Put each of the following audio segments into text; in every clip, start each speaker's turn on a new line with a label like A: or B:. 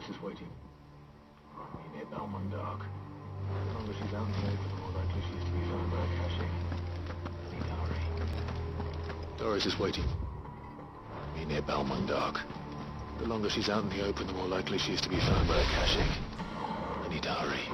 A: is waiting. Near Belmont Dock. As long as she's out in the open, the more likely she is to be found by a caching. I need to hurry. Doris is waiting. Near Belmont Dock. The longer she's out in the open, the more likely she is to be found by a caching. I need to hurry.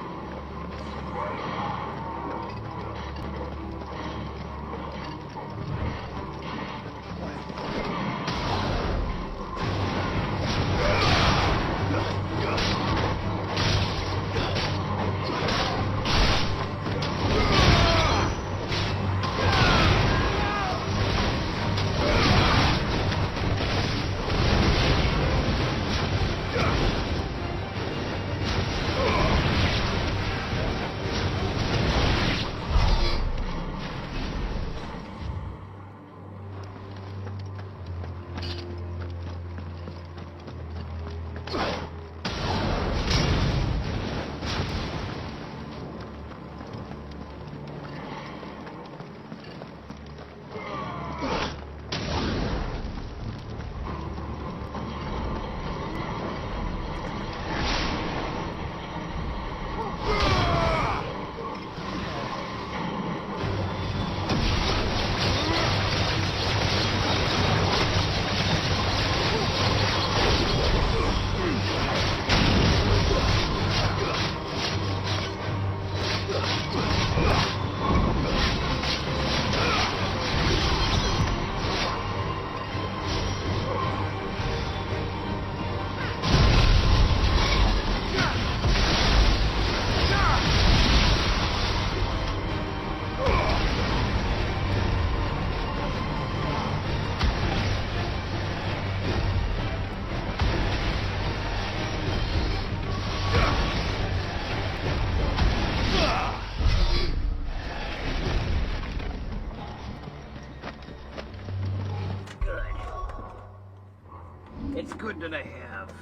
B: It's good that I have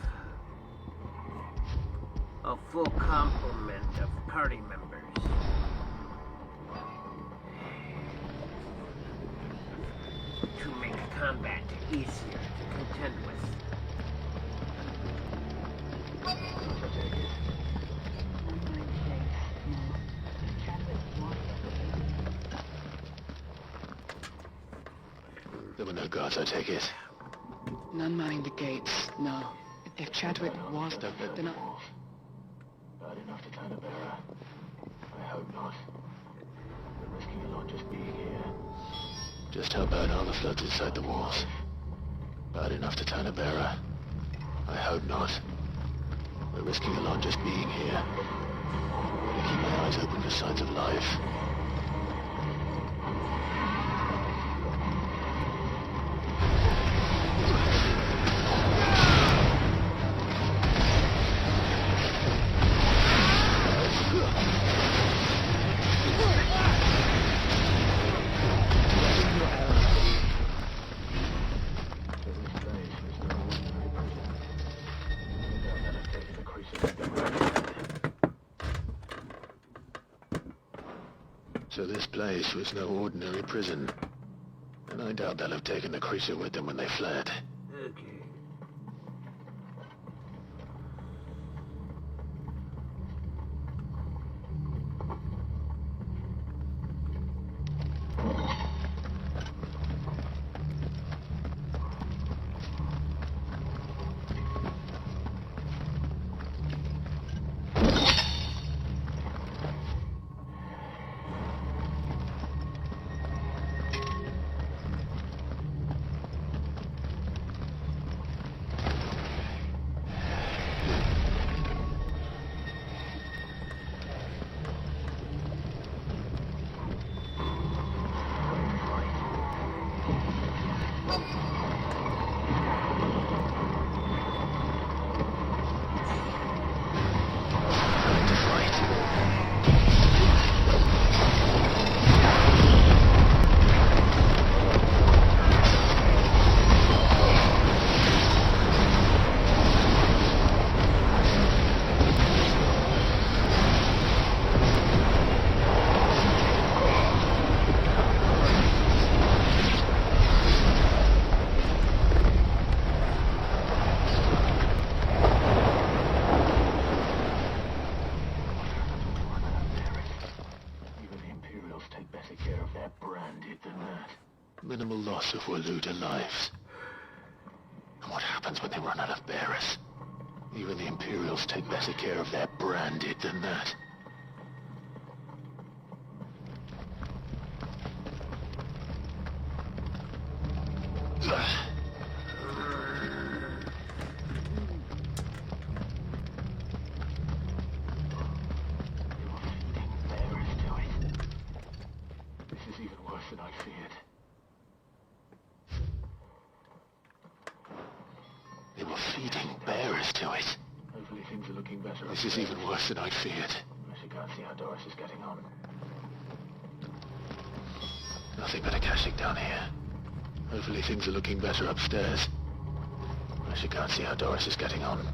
B: a full complement of party members. To make combat easier to contend with.
A: There were no guards, I take it.
C: None manning the gates, no. If Chadwick was,
A: Don't let
C: then
A: them off. Bad enough to turn a bearer. I hope not. We're risking a lot just being here. Just how bad are the floods inside the walls? Bad enough to turn a bearer. I hope not. We're risking a lot just being here. Better keep my eyes open for signs of life. So this place was no ordinary prison. And I doubt they'll have taken the creature with them when they fled.
B: Okay.
A: Joseph were looting lives. And what happens when they run out of bearers? Even the Imperials take better care of their branded than that. They were feeding bearers to it. Hopefully things are looking better. This is even worse than I feared. I should go and see how Doris is getting on. Nothing but a caching down here. Hopefully things are looking better upstairs. I should go and see how Doris is getting on.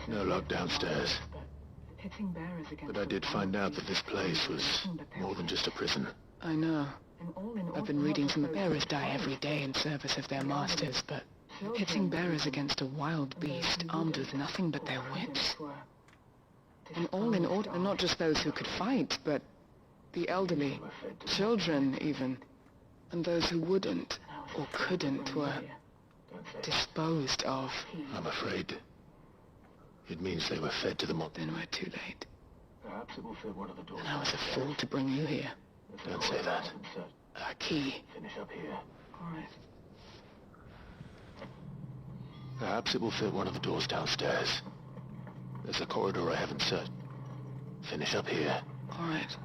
A: No lock downstairs.
C: Pitting bearers against
A: But I did find out that this place was more than just a prison.
C: I know. I've been reading some bearers die every day in service of their masters, but pitting bearers against a wild beast armed with nothing but their wits? And all in order, not just those who could fight, but the elderly, children even, and those who wouldn't or couldn't were disposed of.
A: I'm afraid it means they were fed to the mob.
C: Then we're too late.
A: Perhaps it will fit one of the doors.
C: And I was a fool to bring you here.
A: Don't say that.
C: A key.
A: Finish up here.
C: All right.
A: Perhaps it will fit one of the doors downstairs. There's a corridor I haven't searched. Finish up here.
C: All right.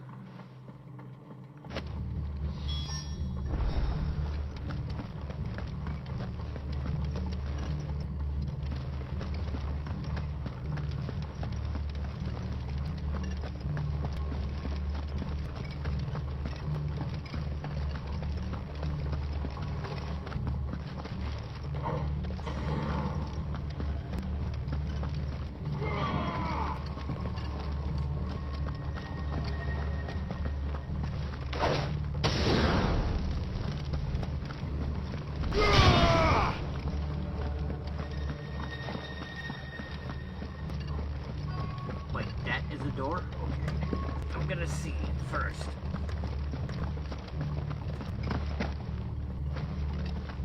B: Wait, that is a door? Okay. I'm gonna see it first.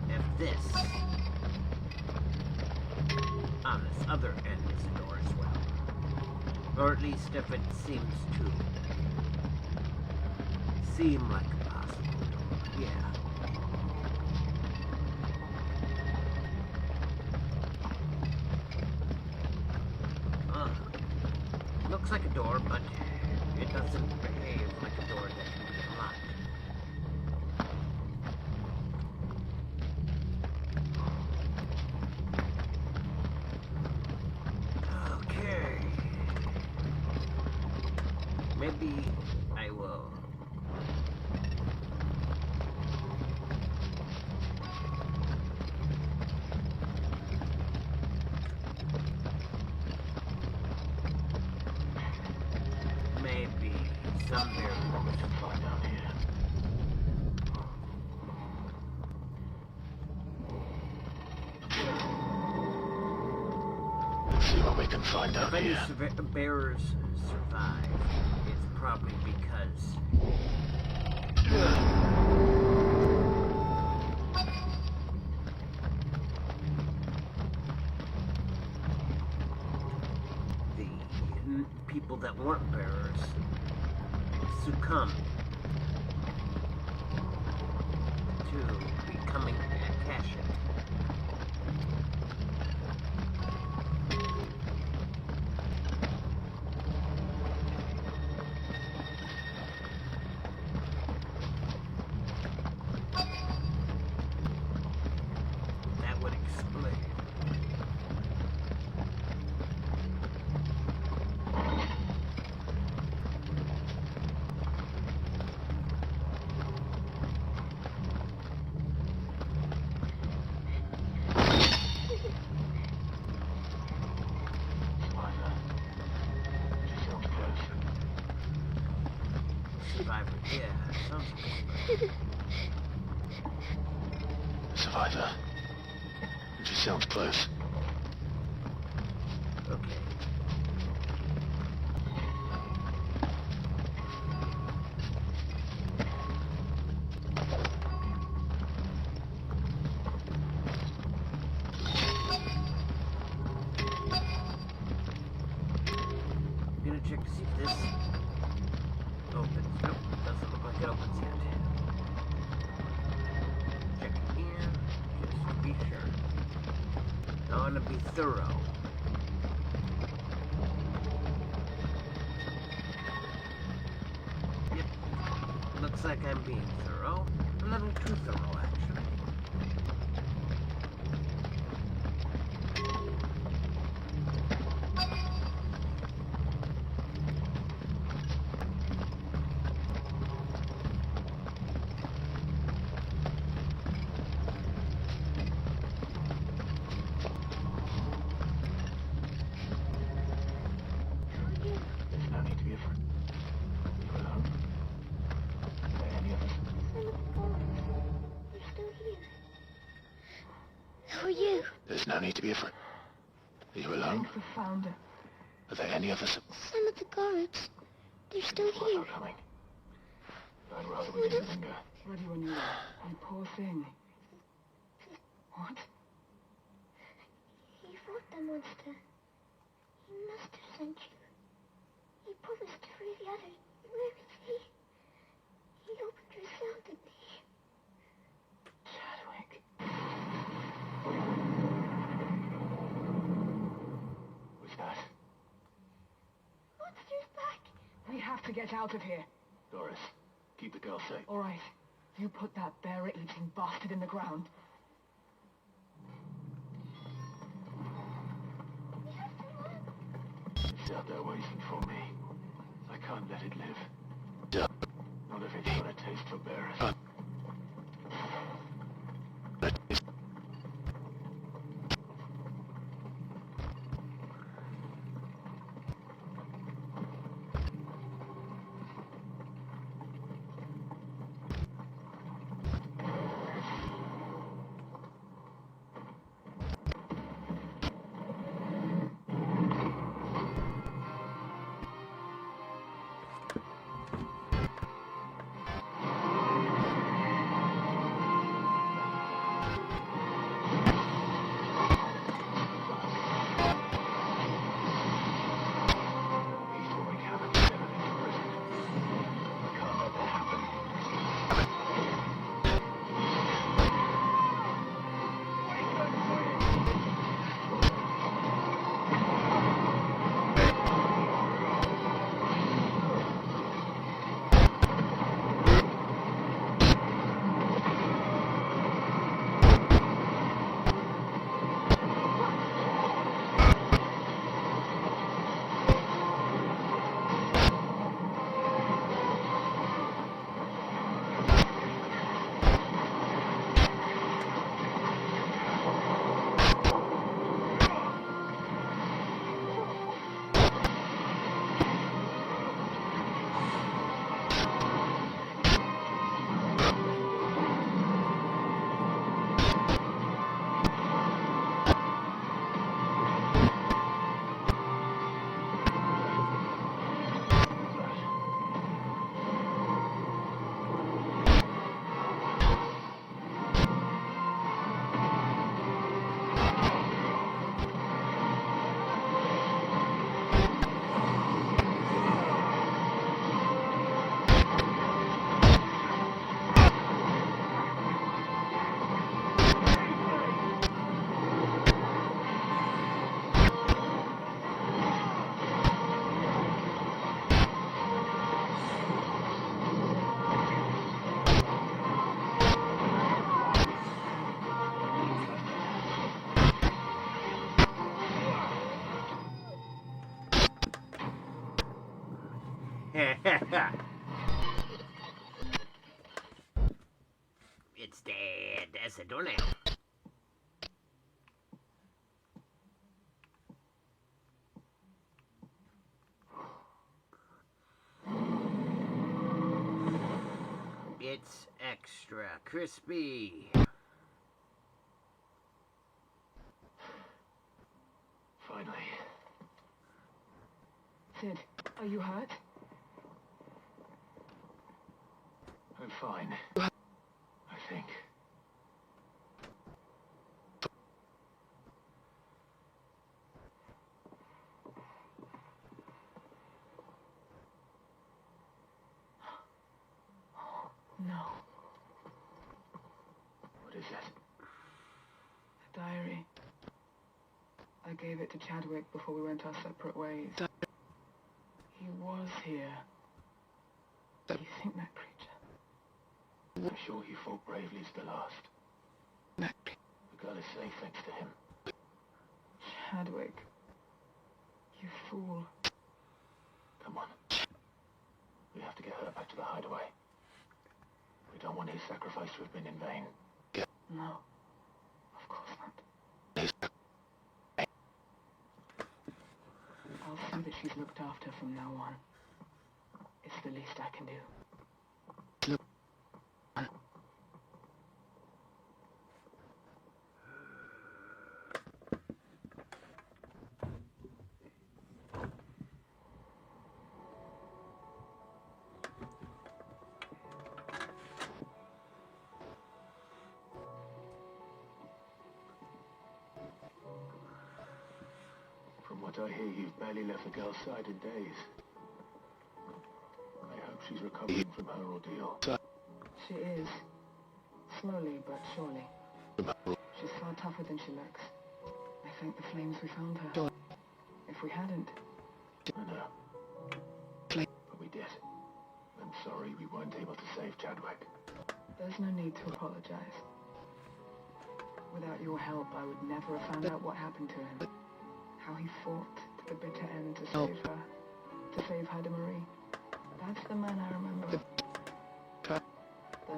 B: If this... on this other end is a door as well. Or at least if it seems to... seem like a possible door. Yeah. Looks like a door, but it doesn't behave like a door that can be unlocked. Okay. Maybe I will... maybe somewhere we can find out here.
A: Let's see what we can find out
B: If any
A: here.
B: bearers survive, it's probably because... the people that weren't bearers succumbed to becoming attached. That would explain. Survivor, yeah, sounds good.
A: Survivor. It just sounds close.
B: Okay. I'm gonna check to see if this opens. Nope, doesn't look like it opens yet. Check here, just to be sure. I wanna be thorough. Yep, looks like I'm being thorough. A little too thorough, actually.
D: are you?
A: There's no need to be afraid. Are you alone?
C: The founder.
A: Are there any others?
D: Some of the guards. They're still here.
A: Coming. I'd rather we didn't linger.
C: Ready when you are. You poor thing. What?
D: He fought the monster. He must have sent you. He promised to free the others. Where is he? He opened your cell to me.
C: Chadwick.
A: What's that?
D: Monster's back.
C: We have to get out of here.
A: Doris, keep the girl safe.
C: All right. You put that bear-eating bastard in the ground.
D: We have to run.
A: It's out there waiting for me. I can't let it live. Not if it's got a taste for bears.
B: It's dead as a doornail. It's extra crispy.
A: Finally.
C: Sid, are you hurt?
A: I'm fine. I think.
C: No.
A: What is it?
C: The diary. I gave it to Chadwick before we went our separate ways. He was here. Do you think that creature?
A: I'm sure he fought bravely to the last. The girl is safe thanks to him.
C: Chadwick. You fool.
A: Come on. We have to get her back to the hideaway. We don't want his sacrifice to have been in vain.
C: No. Of course not. I'll see that she's looked after from now on. It's the least I can do.
A: Look. I hear, you've barely left the girl's side in days. I hope she's recovering from her ordeal.
C: She is. Slowly but surely. She's far tougher than she looks. I thank the flames we found her. If we hadn't...
A: I know. But we did. I'm sorry we weren't able to save Chadwick.
C: There's no need to apologize. Without your help, I would never have found out what happened to him. How he fought to the bitter end to save her. To save Heide Marie. That's the man I remember. The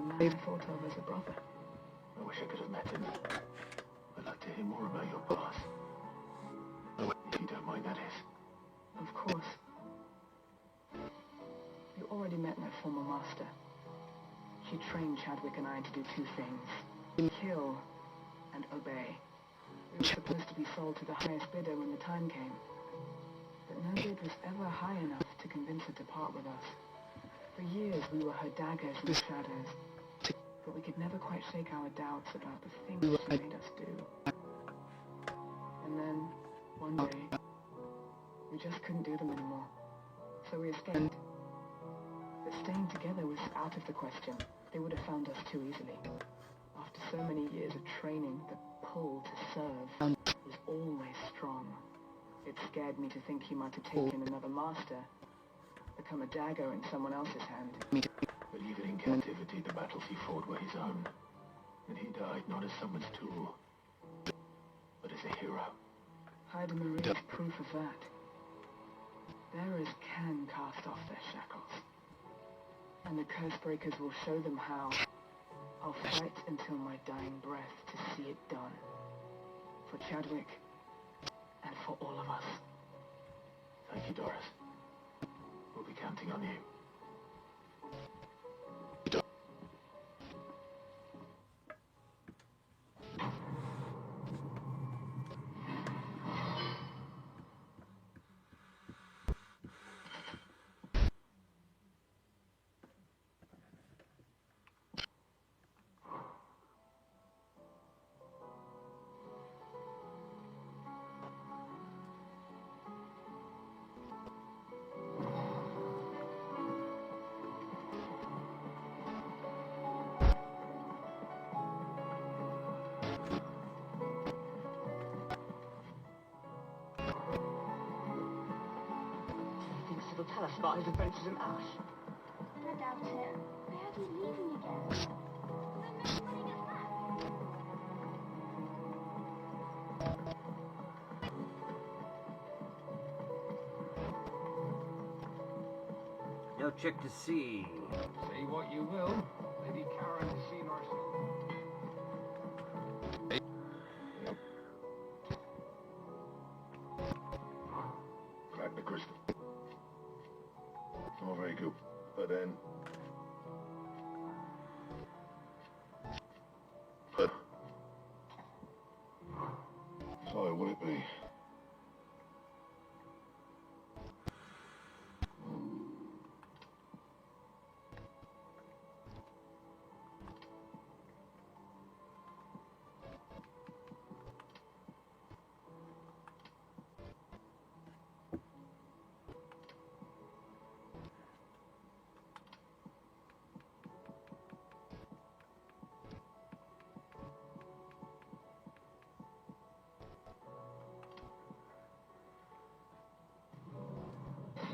C: man I thought of as a brother.
A: I wish I could have met him. I'd like to hear more about your past. If you don't mind, that is.
C: Of course. You already met my former master. She trained Chadwick and I to do two things. Kill and obey. We were supposed to be sold to the highest bidder when the time came. But no bid was ever high enough to convince her to part with us. For years we were her daggers in the shadows. But we could never quite shake our doubts about the things she made us do. And then, one day, we just couldn't do them anymore. So we escaped. But staying together was out of the question. They would have found us too easily. After so many years of training, the pull to serve was always strong. It scared me to think he might have taken another master, become a dagger in someone else's hand.
A: But even in captivity, the battles he fought were his own. And he died not as someone's tool, but as a hero.
C: Heide Marie is proof of that. Bearers can cast off their shackles. And the curse breakers will show them how. I'll fight until my dying breath to see it done. For Chadwick, and for all of us.
A: Thank you, Doris. We'll be counting on you.
E: He'll tell us about his adventures in Ash.
D: I doubt it. Where are we leaving again? When they're letting us back.
B: No check to see.
F: Say what you will, Lady Karen has seen our soul.
A: Crack the crystal. Oh, very good. But then... So, will it be?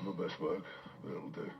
A: Not best work, but it'll do.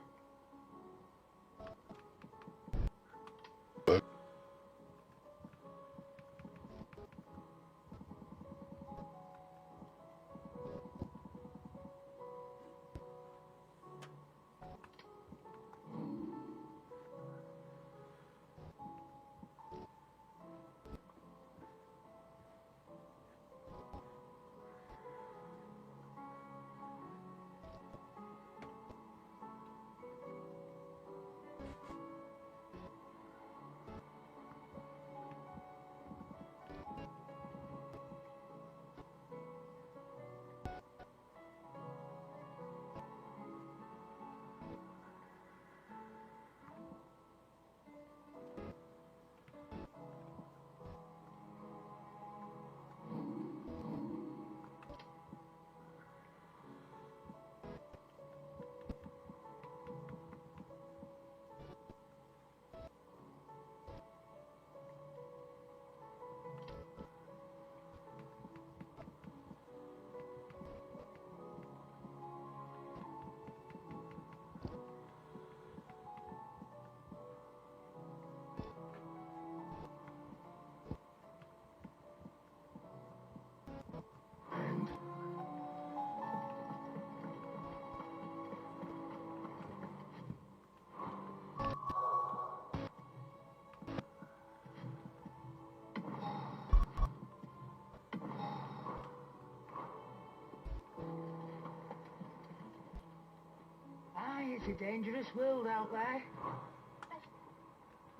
E: It's a dangerous world out there.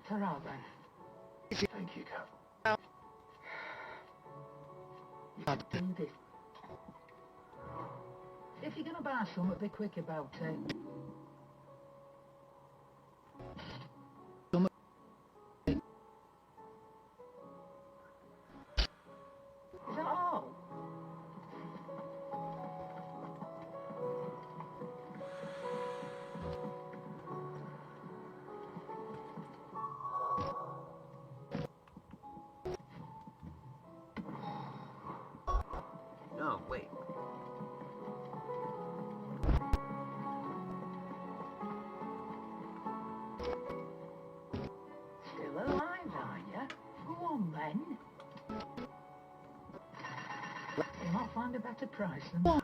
E: Ta-ra, then.
A: Thank you, Cap.
E: You can do this. If you're gonna buy something, be quick about it. Is that all?
B: No, wait.
E: Still alive, are you? Go on, then. You might find a better price than that.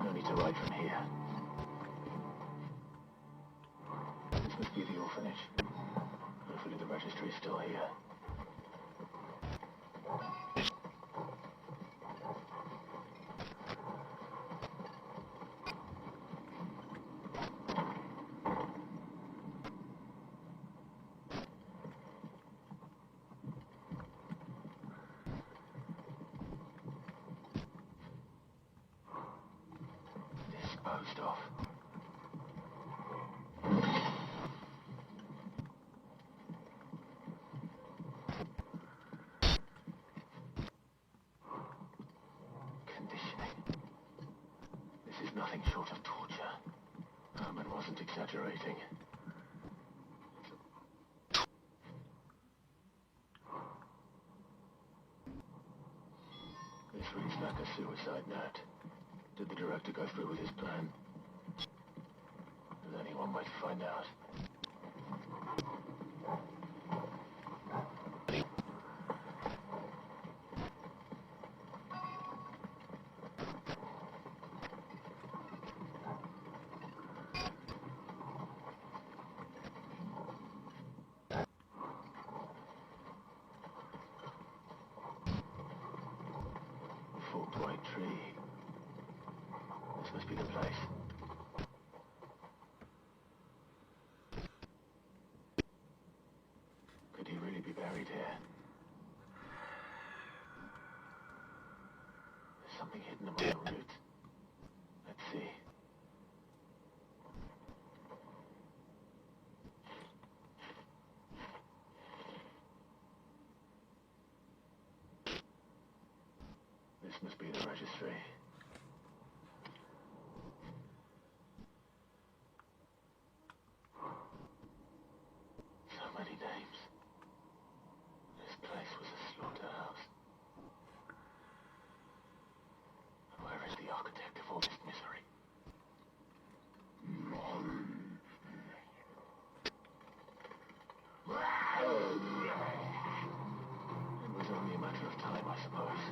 A: No need to ride from here. This must be the orphanage. Hopefully the registry's still here. Disposed of. Conditioning. This is nothing short of torture. Herman wasn't exaggerating. This reads like a suicide note. Did the director go through with his plan? There's only one way to find out. buried here. There's something hidden among the roots. Let's see. This must be the registry. So many names. This place was a slaughterhouse. And where is the architect of all this misery? It was only a matter of time, I suppose.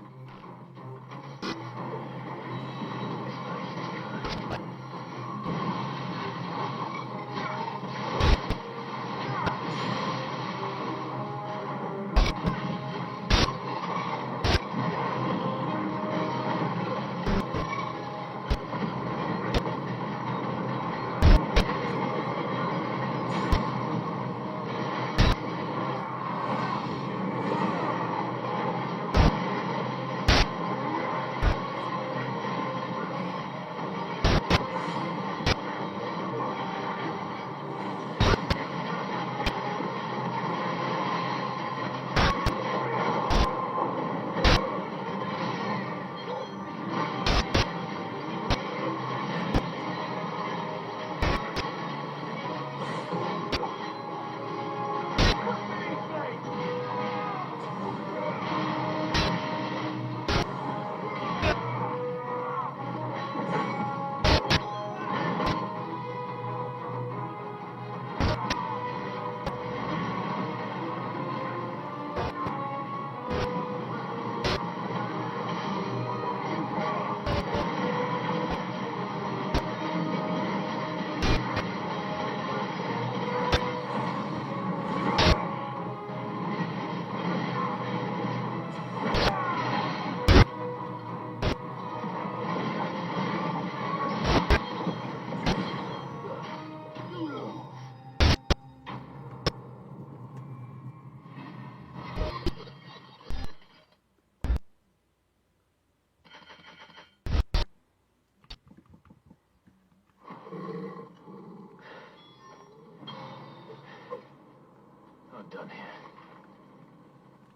A: I'm done here.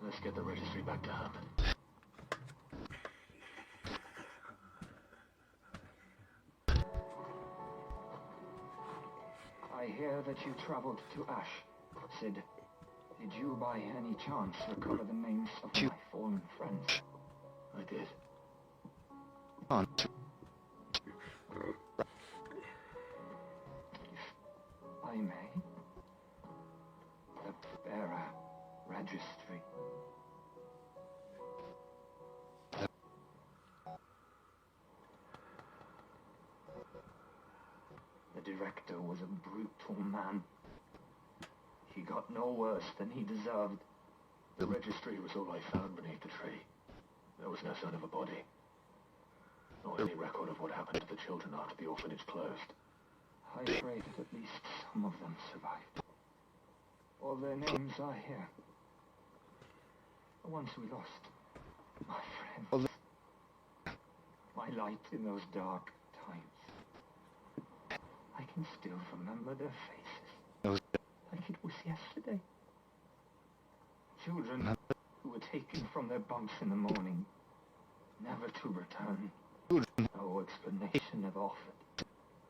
A: Let's get the registry back to Herman.
F: I hear that you traveled to Ash. Sid, did you by any chance recover the names of my fallen friends?
A: I did.
F: If I may? The bearer registry. The director was a brutal man. He got no worse than he deserved.
A: The registry was all I found beneath the tree. There was no sign of a body. Nor any record of what happened to the children after the orphanage closed.
F: I pray that at least some of them survived. All their names are here. The ones we lost. My friends. My light in those dark times. I can still remember their faces. Like it was yesterday. Children who were taken from their bunks in the morning, never to return. No explanation ever offered.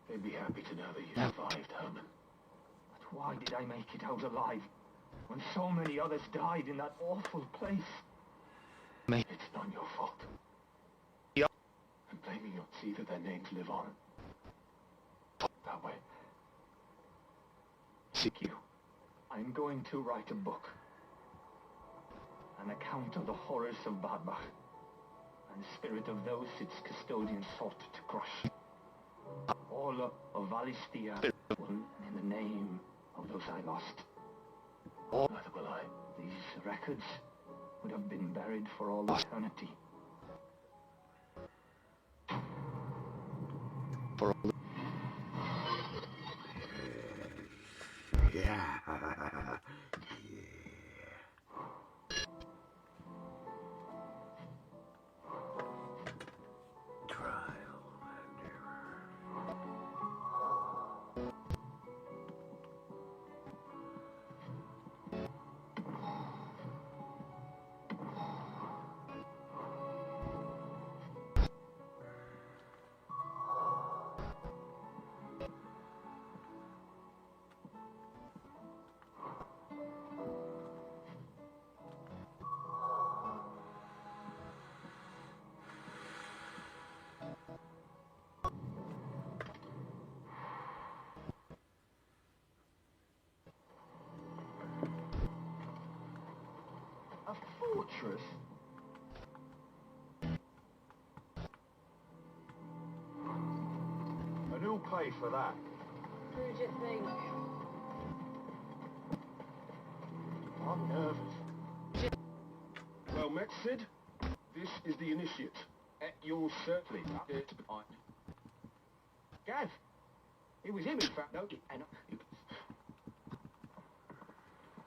A: They'd be happy to know that you survived, Herman.
F: But why did I make it out alive when so many others died in that awful place?
A: It's not your fault. I'm blaming you. See that their names live on. That way.
F: Thank you. I'm going to write a book. An account of the horrors of Barbach and the spirit of those its custodians sought to crush. All of Valistia will in the name of those I lost.
A: Neither will I.
F: These records would have been buried for all eternity. fortress? And who'll pay for that?
E: Who do you think?
F: I'm nervous. Well met, Sid. This is the initiate. At your certainly up there to behind. Gav! It was him, in fact, no, and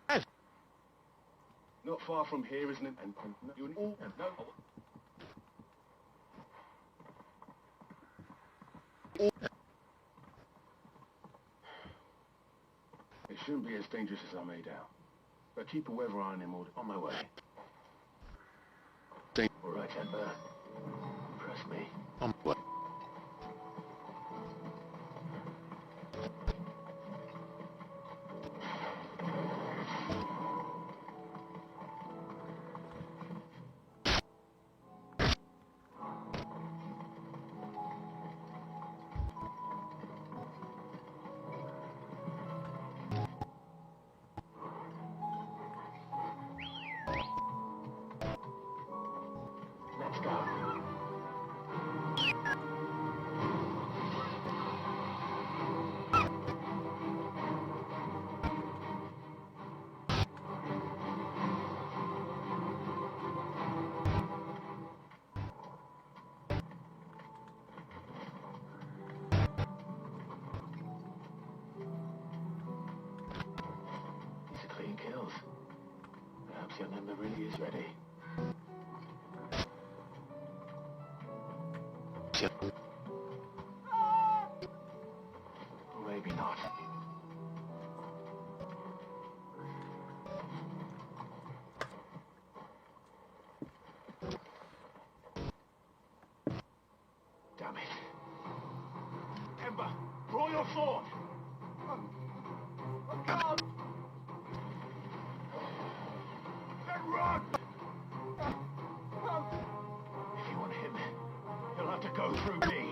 F: Gav! Not far from here, isn't it? And you all no. It shouldn't be as dangerous as I made out. But keep a weather eye on him on my way.
A: All right, Ember. Press me. What? Let's go. These are clean kills. Perhaps young Ember really is ready. Or maybe not. Damn it. Ember, draw your sword! I can't! Then run! If you want him, you'll have to go through me.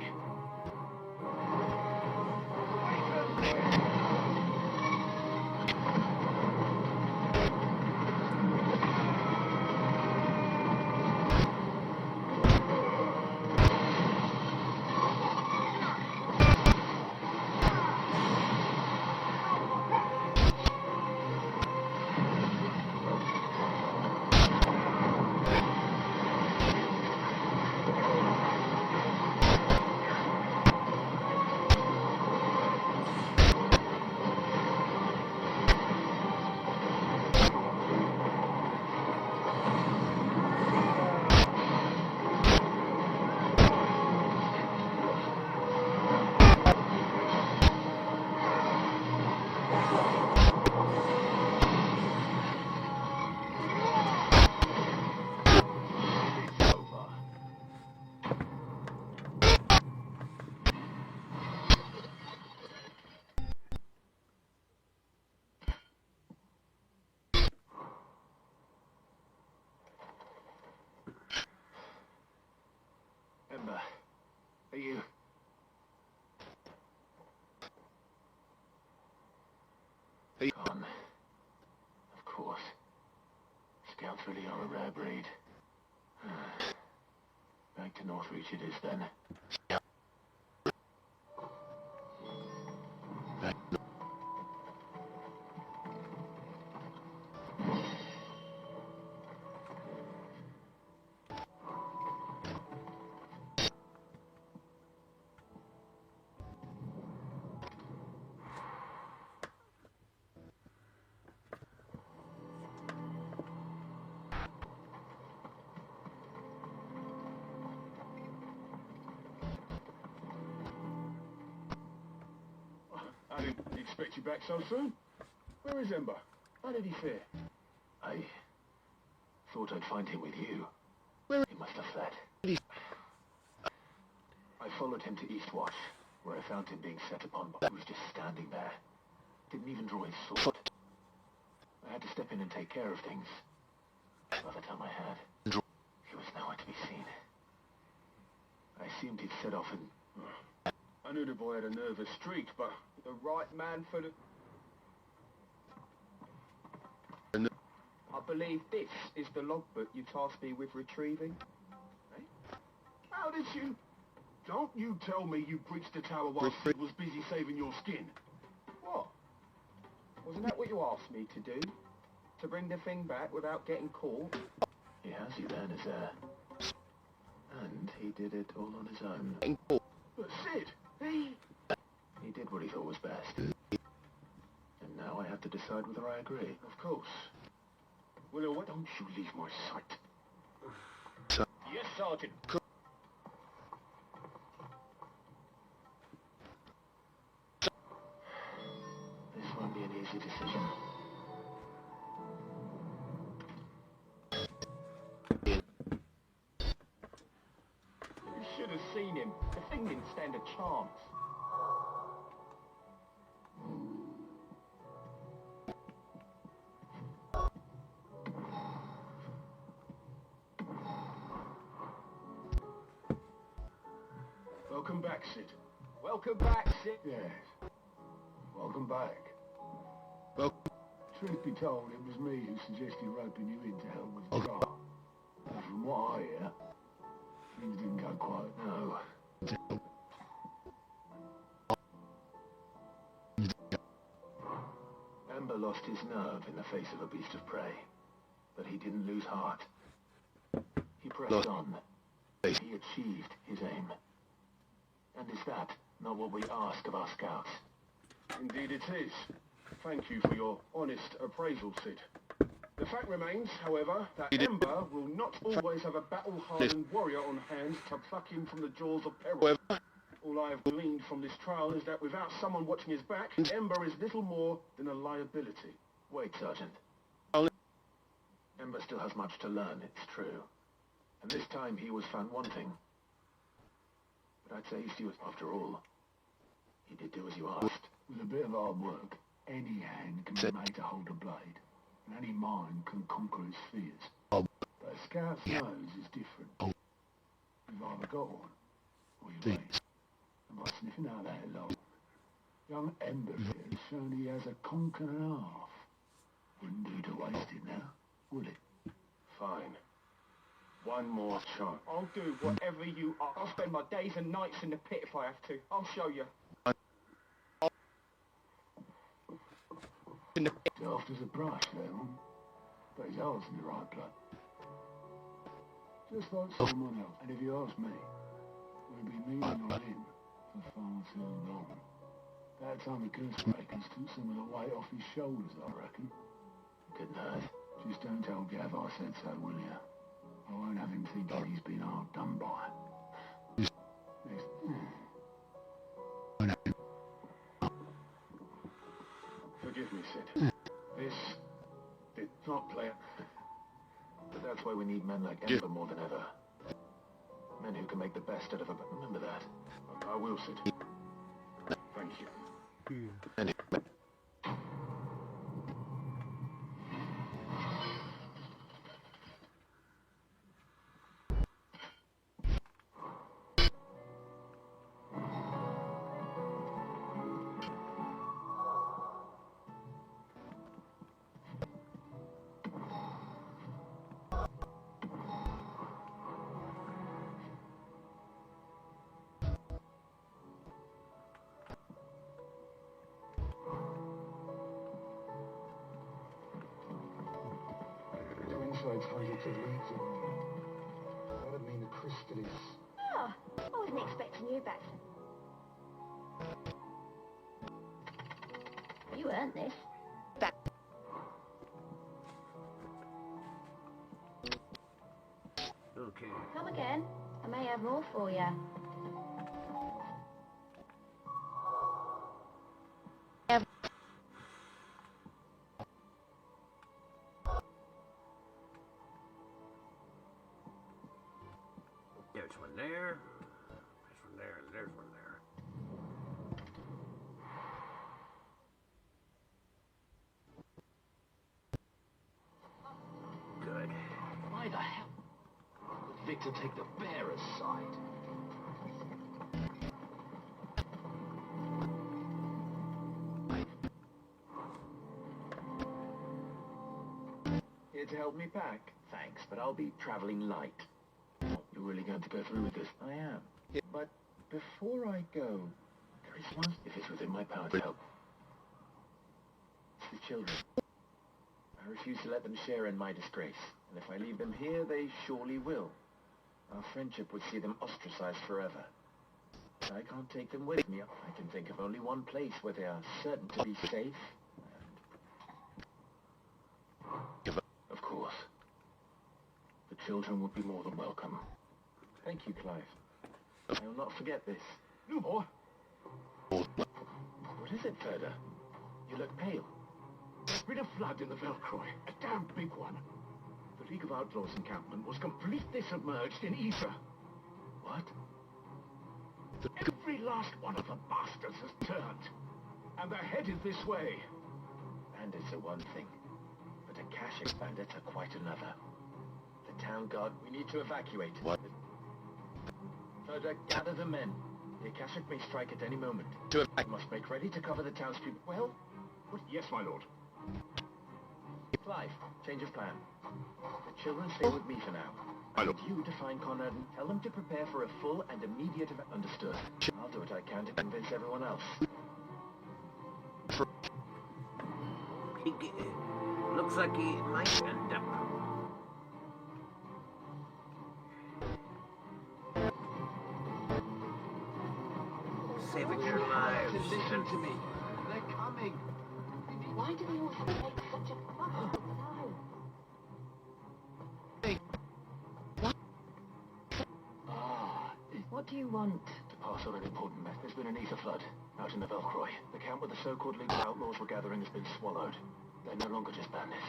A: It's over. Ember, are you... Gone. Of course. Scouts really are a rare breed. Back to Northreach it is then. I didn't expect you back so soon. Where is Ember? How did he fare? I thought I'd find him with you. Where he must have fled. I followed him to Eastwatch, where I found him being set upon by... He was just standing there. Didn't even draw his sword. I had to step in and take care of things. By the time I had, he was nowhere to be seen. I assumed he'd set off and... I knew the boy had a nervous streak, but the right man for the... I
F: believe this is the logbook you tasked me with retrieving. Eh? How did you... Don't you tell me you breached the tower while Sid was busy saving your skin. What? Wasn't that what you asked me to do? To bring the thing back without getting caught?
A: He has you then, is there? And he did it all on his own.
F: But Sid, he...
A: He did what he thought was best. And now I have to decide whether I agree.
F: Of course. Well, why don't you leave my sight? Yes, Sergeant.
A: This won't be an easy decision.
F: You should have seen him. The thing didn't stand a chance. Welcome back, Sid. Welcome back, Sid.
G: Yes. Welcome back.
A: Well,
G: Truth be told, it was me who suggested roping you in to help with the car. And from what I hear, things didn't go quite.
A: no. Ember lost his nerve in the face of a beast of prey. But he didn't lose heart. He pressed on. He achieved his aim. And is that not what we ask of our scouts?
F: Indeed it is. Thank you for your honest appraisal, Sid. The fact remains, however, that Ember will not always have a battle-hardened warrior on hand to pluck him from the jaws of peril. All I have gleaned from this trial is that without someone watching his back, Ember is little more than a liability.
A: Wait, Sergeant. Ember still has much to learn, it's true. And this time he was found wanting. But I'd say he was, after all. He did do as you asked.
G: With a bit of hard work, any hand can be made to hold a blade, and any mind can conquer its fears. But a scout's nose is different. You've either got one, or you ain't. And by sniffing out that lot, young Ember here has shown he has a conk and a half. Wouldn't do to waste it now, would it?
F: Fine. One more chance. I'll do whatever you ask. I'll spend my days and nights in the pit if I have to. I'll show you.
G: Daft as a brush, though. But his heart's in the right place. Just like someone else. And if you ask me, we've been leaning on him for far too long. That time the curse breakers took some of the weight off his shoulders, I reckon.
A: Good night.
G: Just don't tell Gav I said so, will you? I won't have him thinking he's been hard done by.
F: Forgive me, Sid. This did not play.
A: But that's why we need men like Ember more than ever. Men who can make the best out of a... Remember that.
F: I will, Sid. Thank you.
A: And
G: Inside's hundreds of leagues away. That'd mean the crystal is...
D: Oh, I wasn't expecting you back. You earned this.
B: Okay.
D: Come again. I may have more for you.
B: There's one there. There's one there. There's one there. Good.
F: Why the hell would Victor take the bearer's side? Here to help held me back. Thanks, but I'll be traveling light.
A: You're really going to go through with this?
F: I am. Yeah. But before I go, there is one...
A: If it's within my power to help.
F: It's the children. I refuse to let them share in my disgrace. And if I leave them here, they surely will. Our friendship would see them ostracized forever. I can't take them with me. I can think of only one place where they are certain to be safe.
A: Of course. The children would be more than welcome.
F: Thank you, Clive. I will not forget this.
G: Lubor!
F: What is it, Ferda? You look pale.
G: There's been a flood in the Velcroy. A damn big one. The League of Outlaws encampment was completely submerged in ether.
F: What?
G: Every last one of the bastards has turned. And they're headed this way.
F: Bandits are one thing, but Akashic bandits are quite another. The town guard, we need to evacuate.
A: What?
F: Ferda, gather the men. The Akashic may strike at any moment.
A: To
F: We must make ready to cover the townspeople. Well,
G: What? Yes, my lord.
F: Clive, change of plan. The children stay with me for now. I need you to find Conrad and tell them to prepare for a full and immediate event. Understood. I'll do what I can to convince everyone else.
B: Looks like he might end up. Saving their lives.
G: Listen to me. They're coming.
E: Why do they always make such a fuss all the time?
C: What do you want?
A: To pass on an important message. There's been an ether flood out in the Velcroy. The camp where the so-called League of Outlaws were gathering has been swallowed. They're no longer just bandits.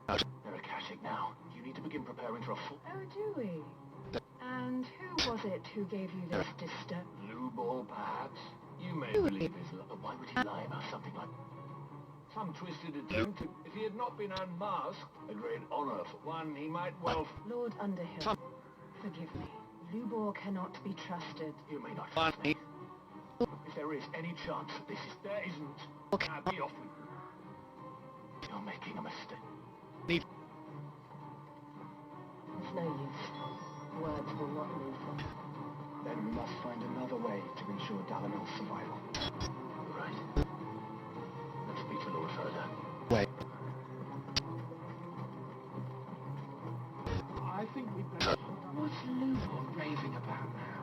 A: They're Akashic now. You need to begin preparing for a full...
C: Oh, do we? And who was it who gave you this disturb?
G: Lubor, perhaps? You may
C: Who-
G: believe his lie.
A: But why would he lie about something like...
G: Some twisted attempt. If he had not been unmasked, a great honor for one, he might well...
C: Lord Underhill, forgive me. Lubor cannot be trusted.
A: You may not trust me.
G: If there is any chance that this is... There isn't. Now be off with you.
A: You're making a mistake.
C: It's no use. Words will not move them.
F: Then we must find another way to ensure Dalamil's survival.
A: You're right. Let's speak to Lord Ferda. Wait.
G: I think we'd better...
C: What's Lubor raving about now?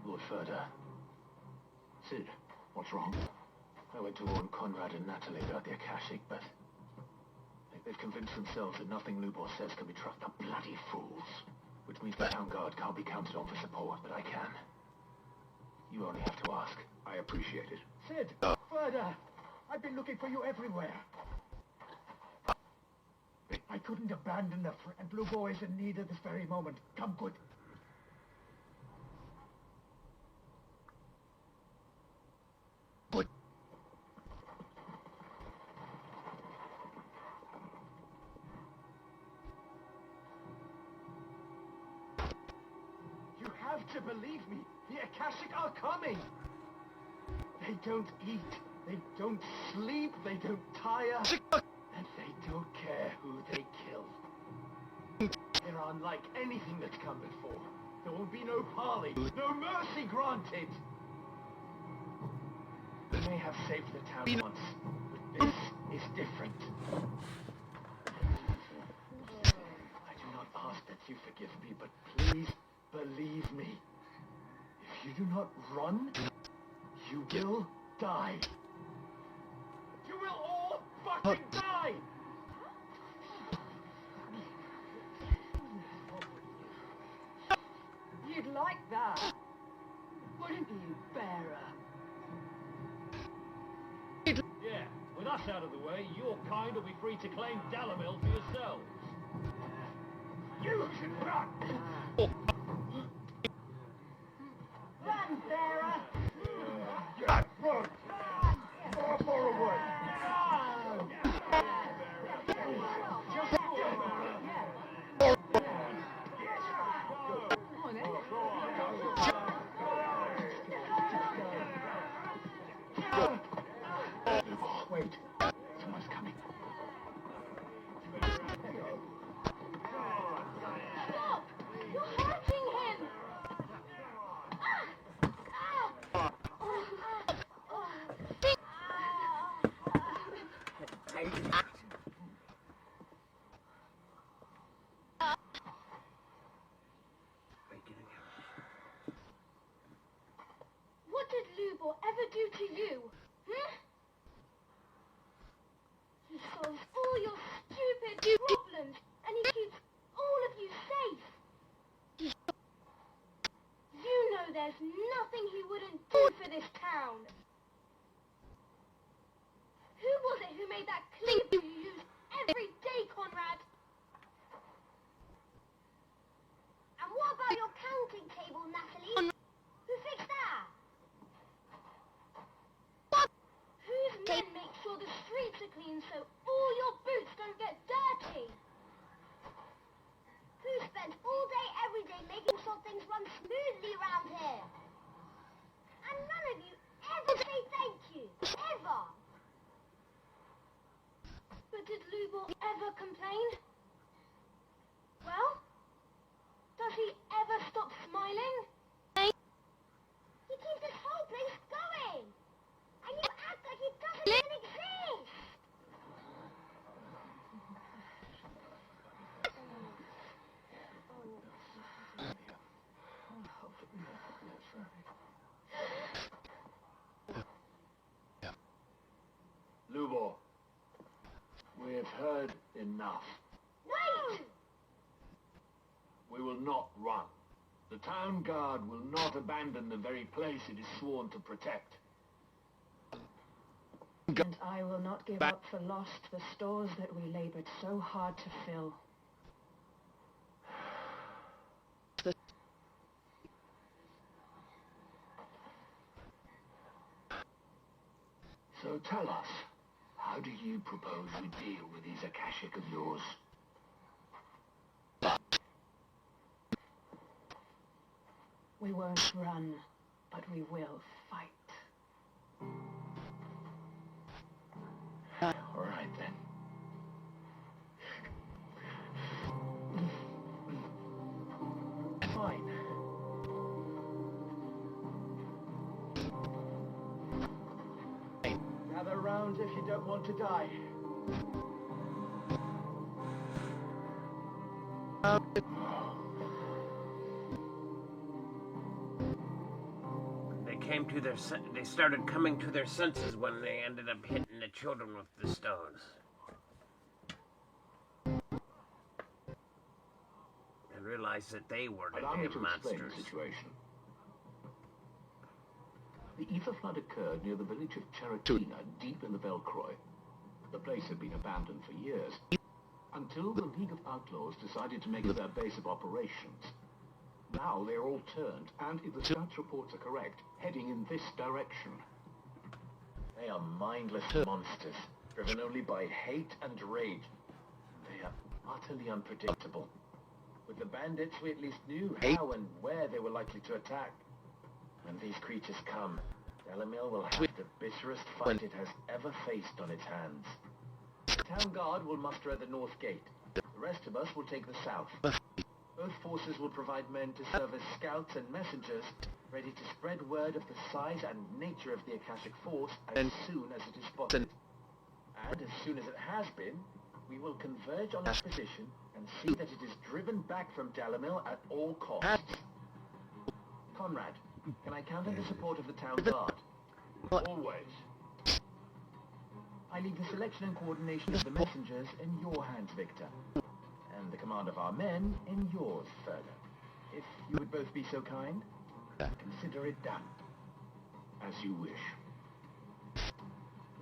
A: Lord Ferda.
G: Sid, what's wrong?
A: I went to warn Conrad and Natalie about the Akashic, but... they've convinced themselves that nothing Lubor says can be trusted. The bloody fools. Which means the town guard can't be counted on for support, but I can. You only have to ask.
G: I appreciate it. Sid! Ferda! I've been looking for you everywhere. I couldn't abandon the friend. Lubor is in need at this very moment. Come quick.
A: What?
G: You have to believe me. The Akashic are coming. They don't eat. They don't sleep. They don't tire. And they don't care who they kill. They're unlike anything that's come before. There will be no parley, no mercy granted. We may have saved the town once, but this is different. I do not ask that you forgive me, but please believe me. If you do not run, you will die. You will all fucking die!
C: You'd like that, wouldn't you, Bearer?
H: Yeah, with us out of the way, your kind will be free to claim Dalamil for yourselves.
G: You should run!
C: Run, Bearer!
G: Yeah, run! Far, far away!
C: Come on, then.
D: Lubor ever do to you? Hmm? He solves all your stupid problems, and he keeps all of you safe. You know there's nothing he wouldn't do for this town. Who was it who made that cleaver you use every day, Conrad? And what about your counting table, Natalie? Who fixed that? Whose men make sure the streets are clean so all your boots don't get dirty? Who spends all day every day making sure things run smoothly around here? And none of you ever say thank you. Ever. But did Lubor ever complain? Well, does he ever stop smiling? He keeps this whole place going. And you act like he doesn't even exist.
G: Lubor, we have heard enough.
D: Wait!
G: We will not run. The town guard will not abandon the very place it is sworn to protect.
C: And
I: I will not give up for lost the stores that we labored so hard to fill.
G: So tell us, how do you propose we deal with these Akashic of yours?
I: We won't run, but we will fight.
G: All right, then. Fine. Gather round if you don't want to die.
B: They started coming to their senses when they ended up hitting the children with the stones. And realized that they were the
F: Allow me
B: damn
F: to explain
B: monsters.
F: the situation. The ether flood occurred near the village of Cheratina, deep in the Velcroy. The place had been abandoned for years, until the League of Outlaws decided to make it their base of operations. Now they're all turned, and if the scouts' reports are correct, heading in this direction. They are mindless monsters, driven only by hate and rage. They are utterly unpredictable. With the bandits, we at least knew how and where they were likely to attack. When these creatures come, Delamil will have the bitterest fight it has ever faced on its hands. The town guard will muster at the north gate. The rest of us will take the south. Both forces will provide men to serve as scouts and messengers, ready to spread word of the size and nature of the Akashic force as soon as it is spotted. And as soon as it has been, we will converge on its position and see that it is driven back from Delamil at all costs. Conrad, can I count on the support of the town guard? Always. I leave the selection and coordination of the messengers in your hands, Victor. And the command of our men in yours, further. If you would both be so kind, consider it done. As you wish.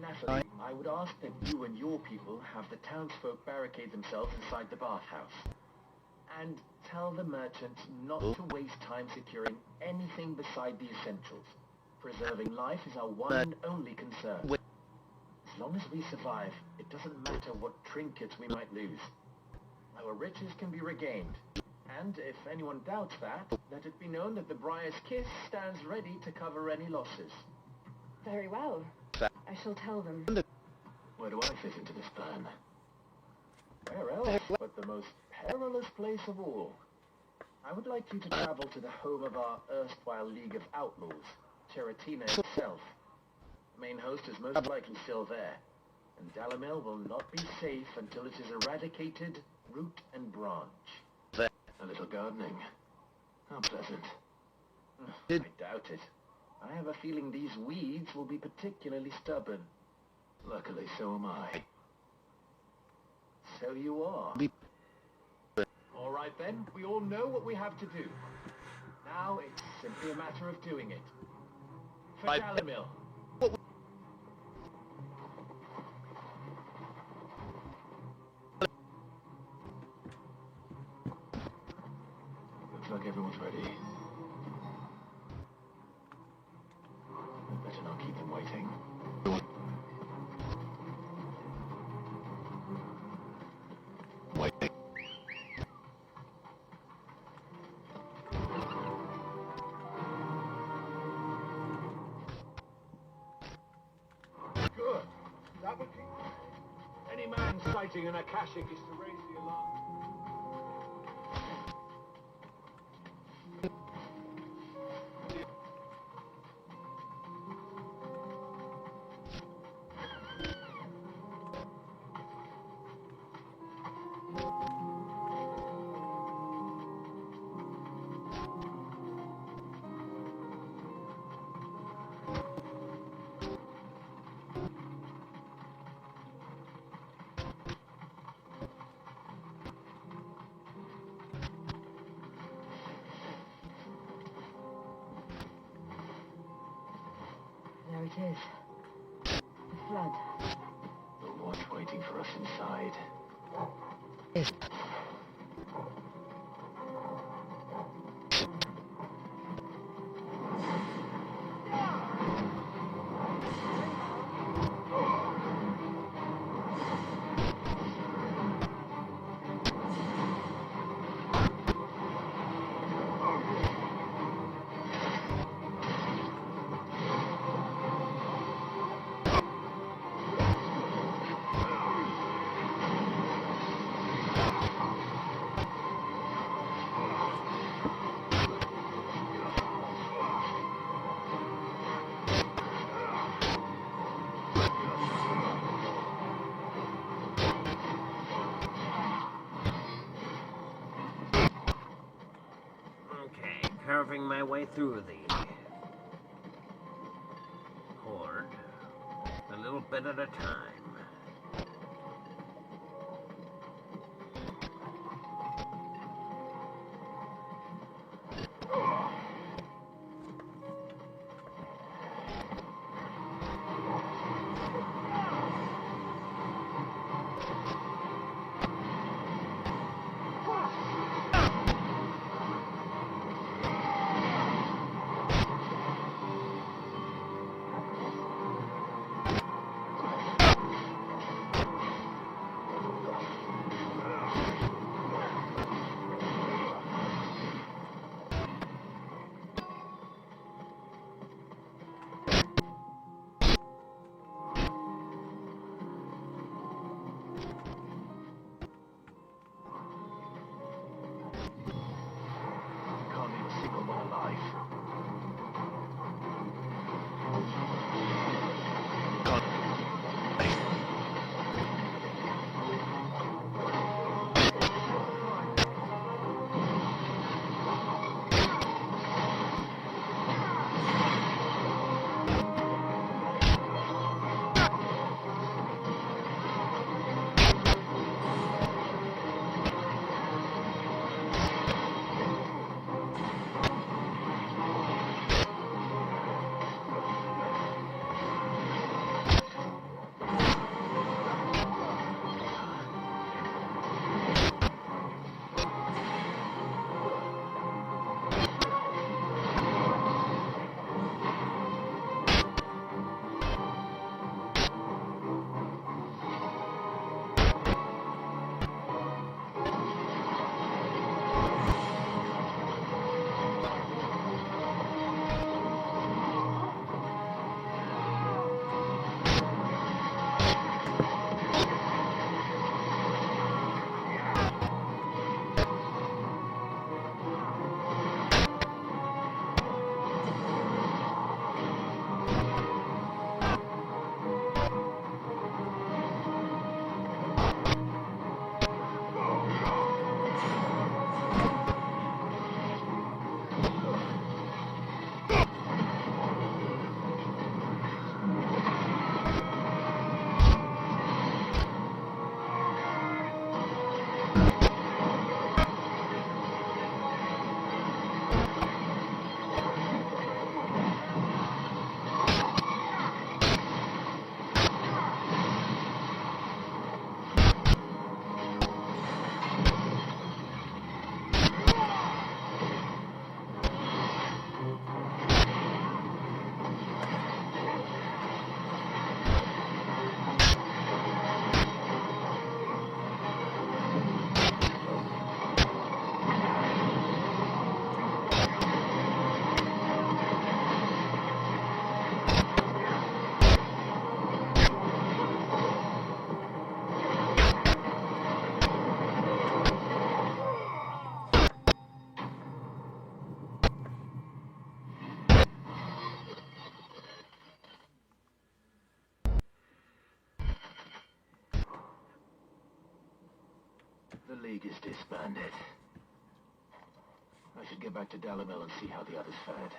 F: Natalie, I would ask that you and your people have the townsfolk barricade themselves inside the bathhouse. And tell the merchants not to waste time securing anything beside the essentials. Preserving life is our one and only concern. As long as we survive, it doesn't matter what trinkets we might lose. Our riches can be regained. And if anyone doubts that, let it be known that the Briar's Kiss stands ready to cover any losses.
I: Very well. I shall tell them.
F: Where do I fit into this plan? Where else but the most perilous place of all? I would like you to travel to the home of our erstwhile League of Outlaws, Cheratina itself. The main host is most likely still there, and Delamil will not be safe until it is eradicated, root and branch. A little gardening. How pleasant. I doubt it. I have a feeling these weeds will be particularly stubborn.
A: Luckily, so am I.
F: So you are.
H: All right then, we all know what we have to do. Now it's simply a matter of doing it. For Dalamil.
A: Looks like everyone's ready. Better not keep them waiting. Waiting.
H: Good. That would be... Any man sighting an Akashic is to raise the alarm.
I: There it is. The flood.
A: The watch waiting for us inside.
C: Yes.
B: Okay, carving my way through the horde, a little bit at a time.
A: League is disbanded. I should get back to Dalimil and see how the others fared.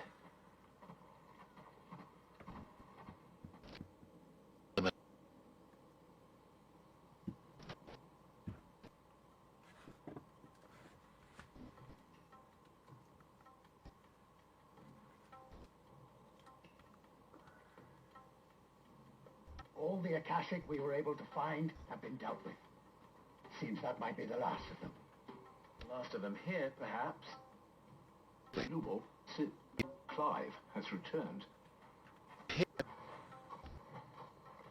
G: All the Akashic we were able to find have been dealt with. Seems that might be the last of them.
F: Last of them here, perhaps.
G: Lubo, Clive has returned.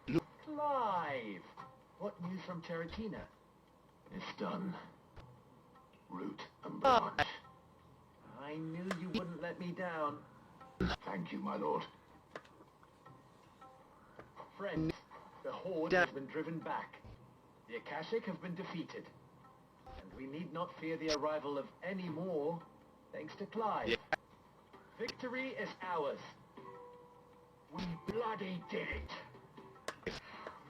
F: Clive! What news from Terratina?
A: It's done. Root and branch.
F: I knew you wouldn't let me down.
G: Thank you, my lord.
F: Friends, the Horde has been driven back. The Akashic have been defeated. And we need not fear the arrival of any more, thanks to Clive. Victory is ours.
G: We bloody did it.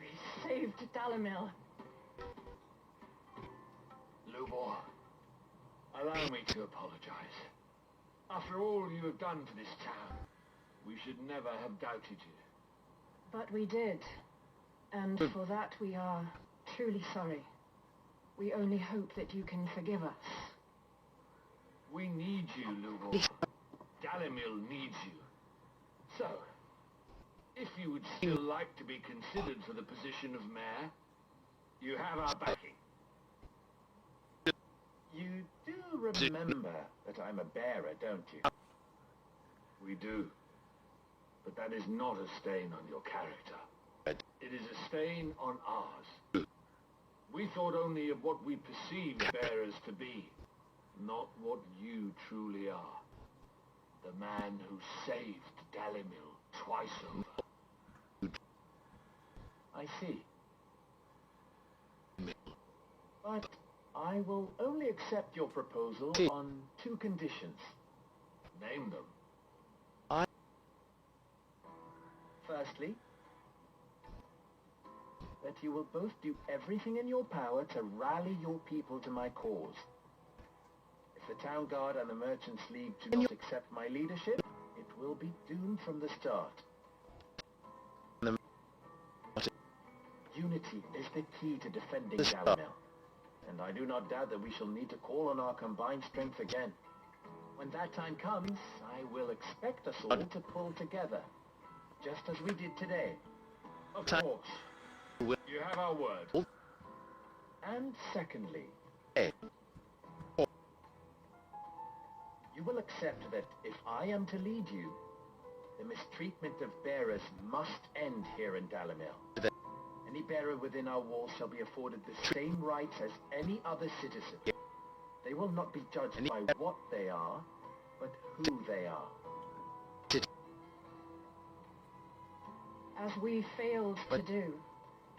I: We saved Dalimil.
F: Lubor, allow me to apologize. After all you have done for this town, we should never have doubted you.
I: But we did. And for that we are truly sorry. We only hope that you can forgive us.
F: We need you, Lubor. Dalimil needs you. So, if you would still like to be considered for the position of mayor, you have our backing. You do remember that I'm a bearer, don't you? We do. But that is not a stain on your character. It is a stain on ours. We thought only of what we perceive bearers to be, not what you truly are. The man who saved Dalimil twice over. I see. But I will only accept your proposal on two conditions. Name them. Firstly, that you will both do everything in your power to rally your people to my cause. If the Town Guard and the Merchants League do not accept my leadership, it will be doomed from the start. Unity is the key to defending Dalimil, and I do not doubt that we shall need to call on our combined strength again. When that time comes, I will expect us all to pull together, just as we did today. Of course. You have our word. And secondly, you will accept that if I am to lead you, the mistreatment of bearers must end here in Dalimil. Any bearer within our walls shall be afforded the same rights as any other citizen. They will not be judged by what they are, but who they are.
I: As we failed to do,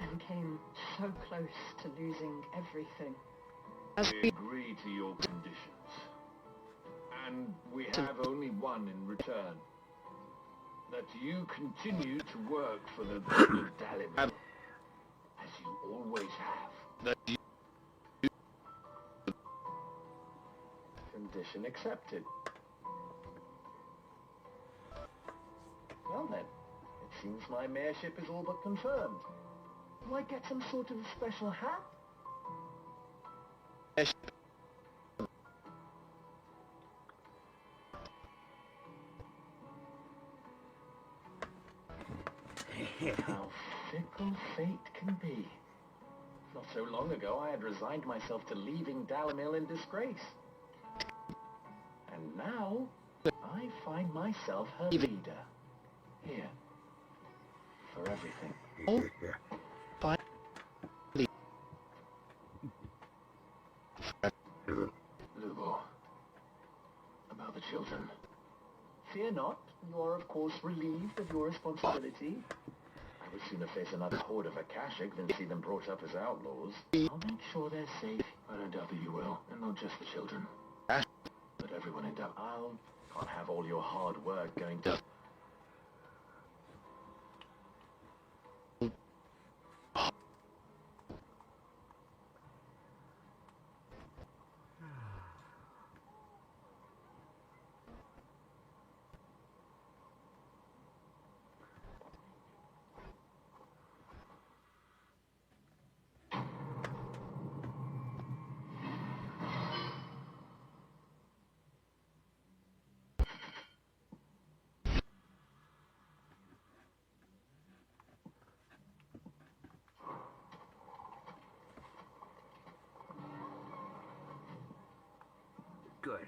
I: and came so close to losing everything.
F: We agree to your conditions. And we have only one in return. That you continue to work for the good of Dalimil, as you always have. Condition accepted. Well then, it seems my mayorship is all but confirmed. Do I get some sort of special hat? How fickle fate can be. Not so long ago, I had resigned myself to leaving Dalimil in disgrace. And now, I find myself her leader. Here. For everything. Lubo, about the children. Fear not. You are, of course, relieved of your responsibility. I would sooner face another horde of Akashic than see them brought up as outlaws. I'll make sure they're safe. I don't doubt that you will, and not just the children. But everyone in doubt. Can't have all your hard work going to...
B: Good.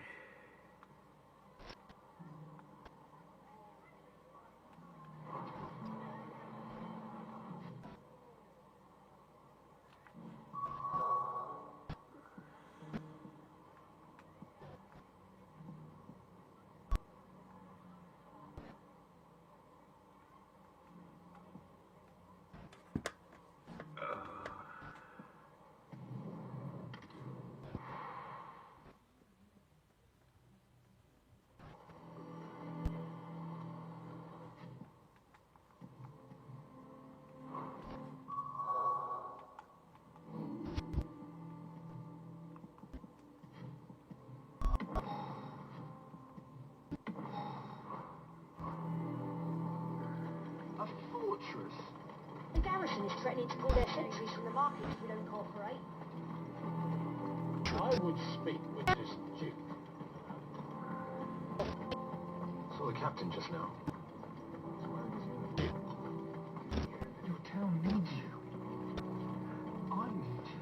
G: A fortress?
D: The garrison is threatening to pull their sentries from the market if we don't cooperate.
G: I would speak with this Duke.
A: Saw the captain just now.
G: Your town needs you. I need you.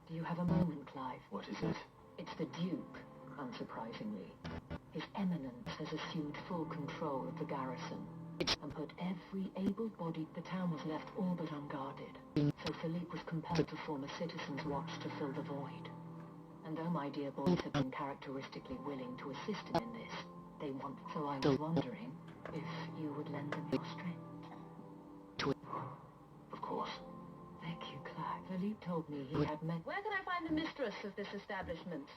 I: Do you have a moment, Clive?
A: What is it?
I: It's the Duke, unsurprisingly. His Eminence has assumed full control of the garrison and put every able-bodied... The town was left all but unguarded, so Philippe was compelled to form a citizen's watch to fill the void. And though my dear boys have been characteristically willing to assist him in this, they want... So I was wondering if you would lend them your strength.
A: Of course.
I: Thank you, Clive. Philippe told me he had met...
E: Where can I find the mistress of this establishment?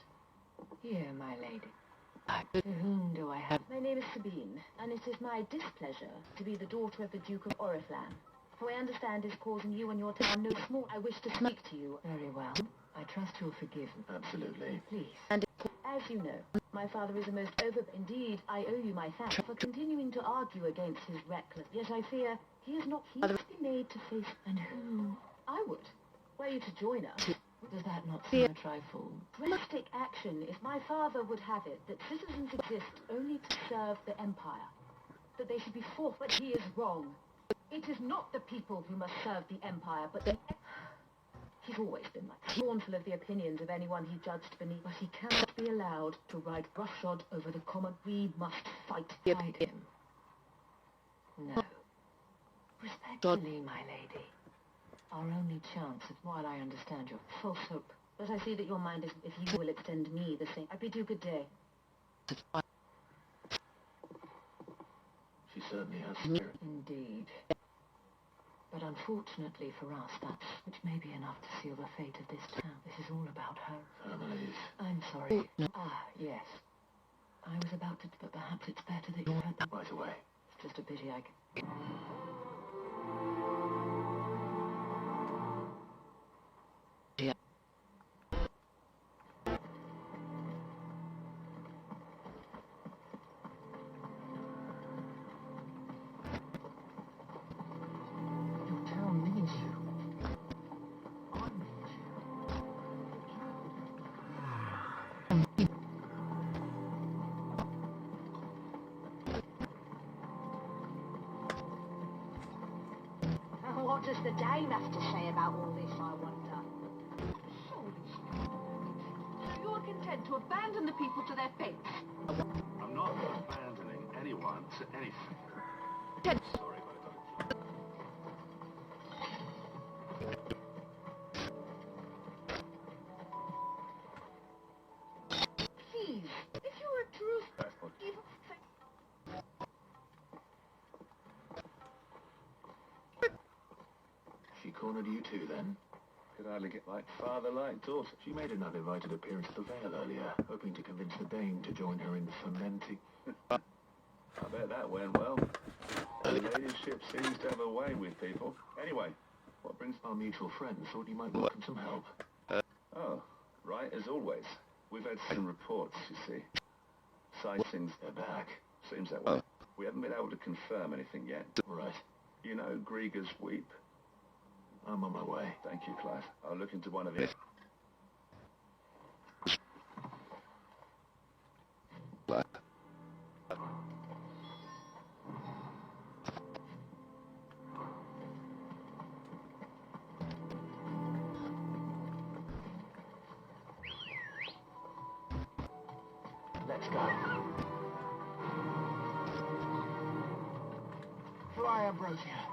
I: Here, my lady. To whom do I have...
E: My name is Sabine, and it is my displeasure to be the daughter of the Duke of Oriflamme, who I understand is causing you and your town no small... I wish to speak to you.
I: Very well. I trust you'll forgive me.
A: Absolutely.
I: Please.
E: And as you know, my father is a most Indeed, I owe you my thanks for continuing to argue against his reckless... Yet I fear he is not... He must be made to face...
I: And who...
E: I would. Were you to join us...
I: Does that not seem a trifle?
E: Drastic action, if my father would have it, that citizens exist only to serve the Empire. That they should be forced, but he is wrong. It is not the people who must serve the Empire, but the... He's always been like scornful of the opinions of anyone he judged beneath, but he cannot be allowed to ride roughshod over the common. We must fight
I: Fight him. No. Respectfully, my lady. Our only chance of, while I understand your false hope.
E: But I see that your mind is, if you will extend me the same. I bid you good day.
A: She certainly has spirit.
I: Indeed. But unfortunately for us, that's which may be enough to seal the fate of this town. This is all about her.
A: Families.
I: I'm sorry. Ah, yes. I was about to, but perhaps it's better that you heard that.
A: Right away.
I: It's just a pity I can...
D: What does the dame have to say about all this, I wonder?
E: You are content to abandon the people to their fate.
G: I'm not abandoning anyone to anything. Sorry, but
E: Please, if you are true, even...
A: She cornered you too, then?
F: Could hardly get like father like daughter.
A: She made an uninvited appearance at the Vale earlier, hoping to convince the Dame to join her in fermenting.
F: I bet that went well. The ladyship seems to have a way with people. Anyway, what brings...
A: Our mutual friend thought you might welcome some help.
F: Oh, right, as always. We've had some reports, you see. Sightings.
A: They're back.
F: Seems that way. We haven't been able to confirm anything yet.
A: Right.
F: You know Grieger's Weep?
A: I'm on my way.
F: Thank you, Clive. I'll look into one of you.
A: Let's go.
G: Fly, Ambrosia.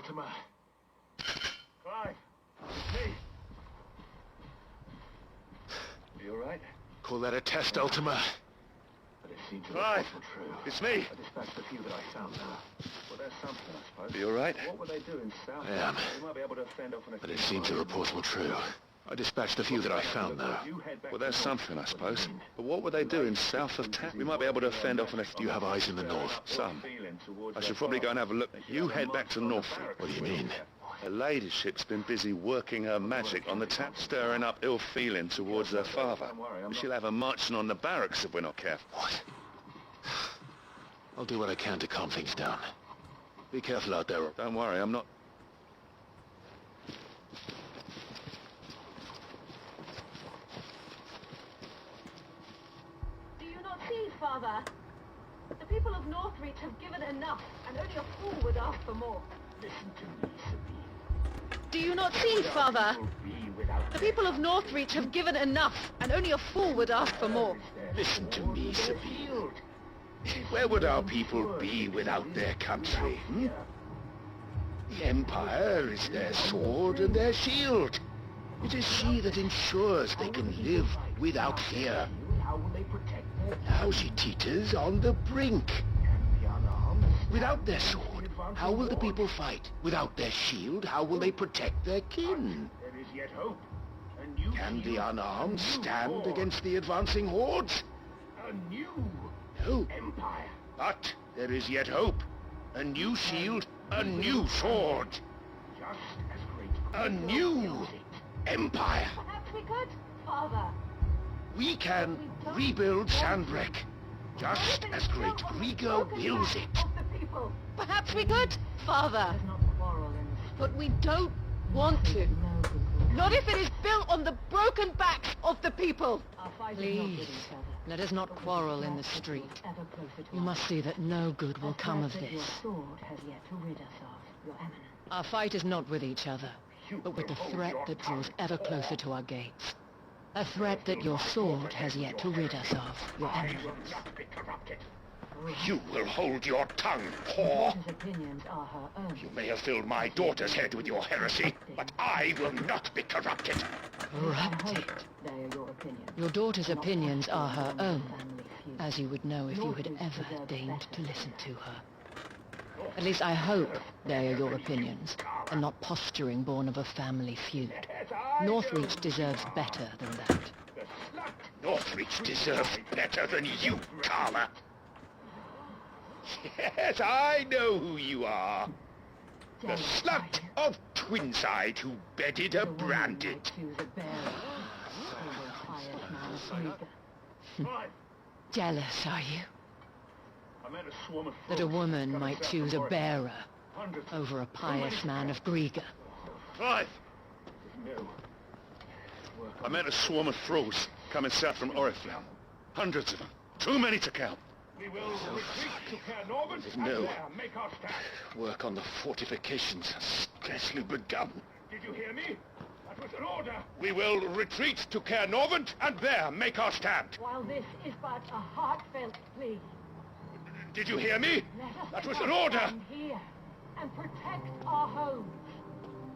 F: Ultima. Clive, it's me. Are you alright?
A: Call that a test, Ultima?
F: But it seems
A: Clive,
F: true.
A: it's me.
F: I dispatched the few that I found now. Well, there's something, I suppose.
A: Are you alright?
F: What would they do in South?
A: I am.
F: We might be able to fend off an
A: But it seems the reports were true. I dispatched the few that I found now.
J: Well, there's something, I suppose. But what would they do in south of town? We might be able to fend off an...
A: You have eyes in the north.
J: Some. I should probably go and have a look. You head back to Norfolk.
A: What do you mean?
J: Her ladyship's been busy working her magic on the tap, stirring up ill feeling towards her father. She'll have her marching on the barracks if we're not careful.
A: What? I'll do what I can to calm things down. Be careful out there.
J: Don't worry, I'm not...
E: Do you not see, Father? The people of Northreach have given enough, and only a fool would ask for more.
F: Listen to me, Sabine.
E: Do you not see, Father? The people of Northreach have given enough, and only a fool would ask for more.
A: Listen to me, Sabine.
J: Where would our people be without their country, hmm? The Empire is their sword and their shield. It is she that ensures they can live without fear.
F: How will they protect their...
J: Now she teeters on the brink. Without their sword, how will the people fight? Without their shield, how will they protect their kin?
F: There is yet hope. A new
J: Can the
F: field,
J: unarmed
F: a new
J: stand
F: war,
J: against the advancing hordes?
F: a new
J: No.
F: empire.
J: But there is yet hope. A new shield, a new sword.
F: Just as great.
J: A new empire.
E: Perhaps we could, Father.
J: We can rebuild Sandbreak. just as Great Griga wills it.
C: Perhaps we could, Father. But we don't want to. Not if it is built on the broken backs of the people. Please, let us not quarrel in the street. You must see that no good will come of this. Our fight is not with each other, but with the threat that draws ever closer to our gates. A threat that your sword has yet to rid us of, Your Eminence.
J: You will hold your tongue, whore. You may have filled my daughter's head with your heresy, but I will not be corrupted.
C: Corrupted? Your daughter's opinions are her own, as you would know if you had ever deigned to listen to her. At least I hope they are your opinions, and not posturing born of a family feud. Northreach deserves better than that.
J: Northreach deserves better than you, Carla. Yes, I know who you are. The slut of Twinside who bedded a branded.
C: Jealous, are you? That a woman might choose a bearer over a pious man of Griga.
J: Clive! I met a swarm of thralls coming south from Oriflamme. Hundreds of them. Too many to count.
G: We will retreat to Caernarvon and
J: No.
G: there make our stand.
J: Work on the fortifications has scarcely begun.
G: Did you hear me? That was an order.
J: We will retreat to Caernarvon and there make our stand.
E: While this is but a heartfelt plea,
J: Did you hear me?
E: let us
J: That was an order.
E: stand here and protect our homes.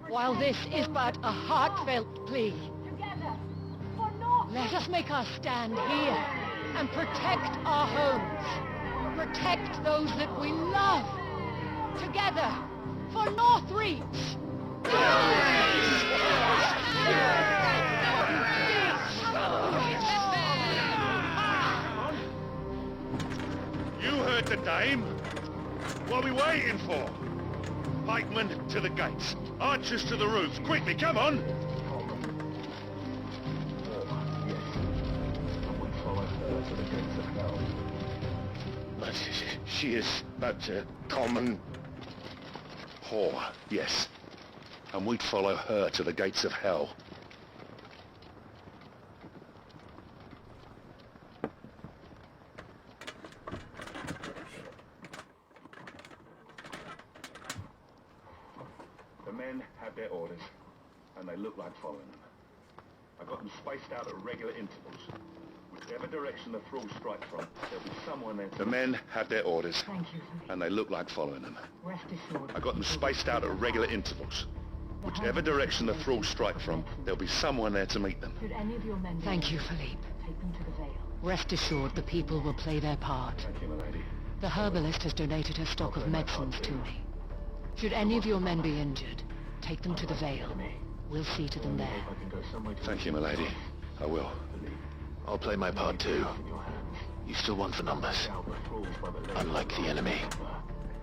C: While this is but a heartfelt plea,
E: Together, for North.
C: let us make our stand here and protect our homes. Protect those that we love. Together, for Northreach.
J: You heard the dame. What are we waiting for? Pikemen to the gates. Archers to the roofs. Quickly, come on! But she is but a common whore, yes. And we'd follow her to the gates of hell.
G: The men have their orders, and they look like following them. I got them spaced out at regular intervals. Whichever direction the thralls strike from, there'll be someone there to...
J: The men have their orders,
E: Thank you, Philippe.
J: and they look like following them.
E: Rest assured.
J: I got them spaced out at regular intervals. Whichever direction the thralls strike from, there'll be someone there to meet them.
E: Should any of your men be
C: Thank you,
E: injured,
C: Philippe.
E: take them to the Vale.
C: Rest assured the people will play their part.
G: Thank you, my lady.
C: The herbalist has donated her stock of medicines to me. Should any of your men be injured, take them to the Vale. We'll see to them there.
G: I can go somewhere to...
J: Thank you, my lady. I will.
A: I'll play my part too. You still want the numbers. Unlike the enemy.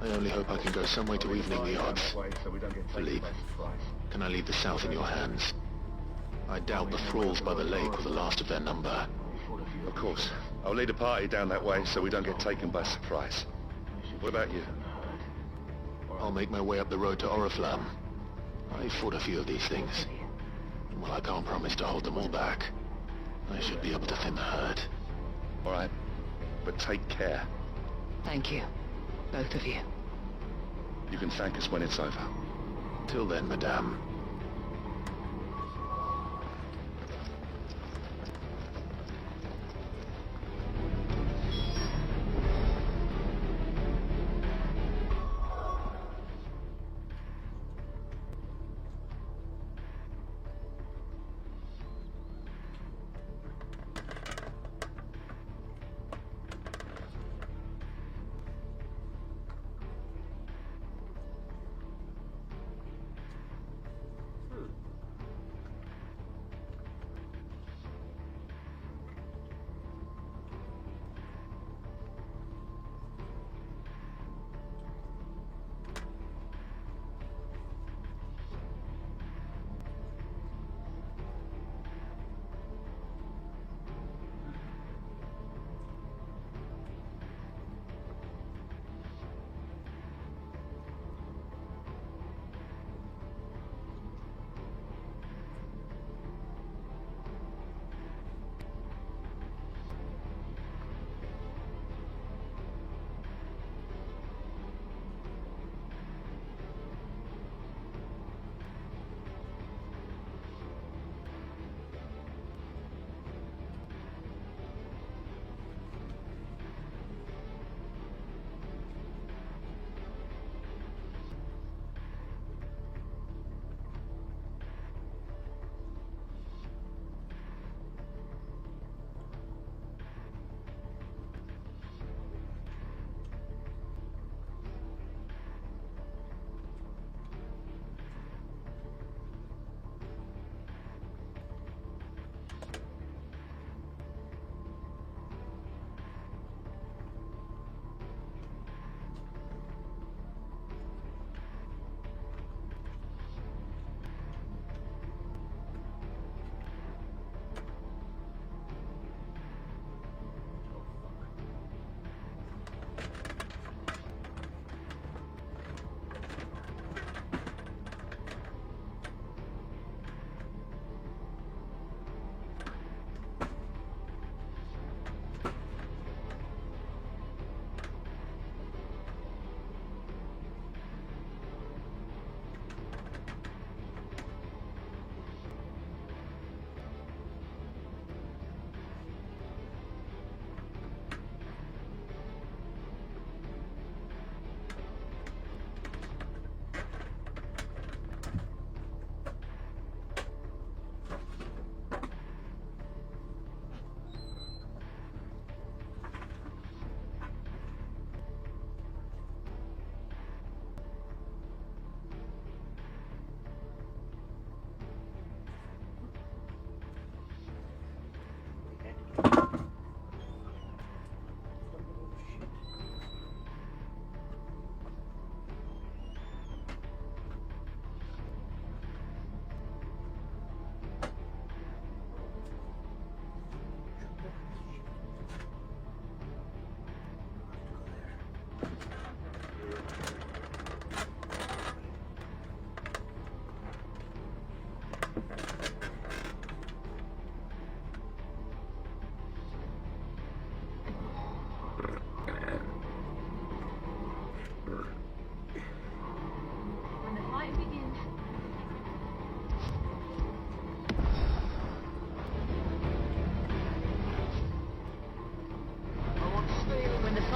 A: I only hope I can go some way to evening the odds. Philippe, can I leave the south in your hands? I doubt the thralls by the lake were the last of their number.
J: Of course. I'll lead a party down that way so we don't get taken by surprise. What about you?
A: I'll make my way up the road to Oriflamme. I fought a few of these things. Well, I can't promise to hold them all back. I should be able to thin the herd.
J: All right. But take care.
C: Thank you, both of you.
J: You can thank us when it's over.
A: Till then, madame.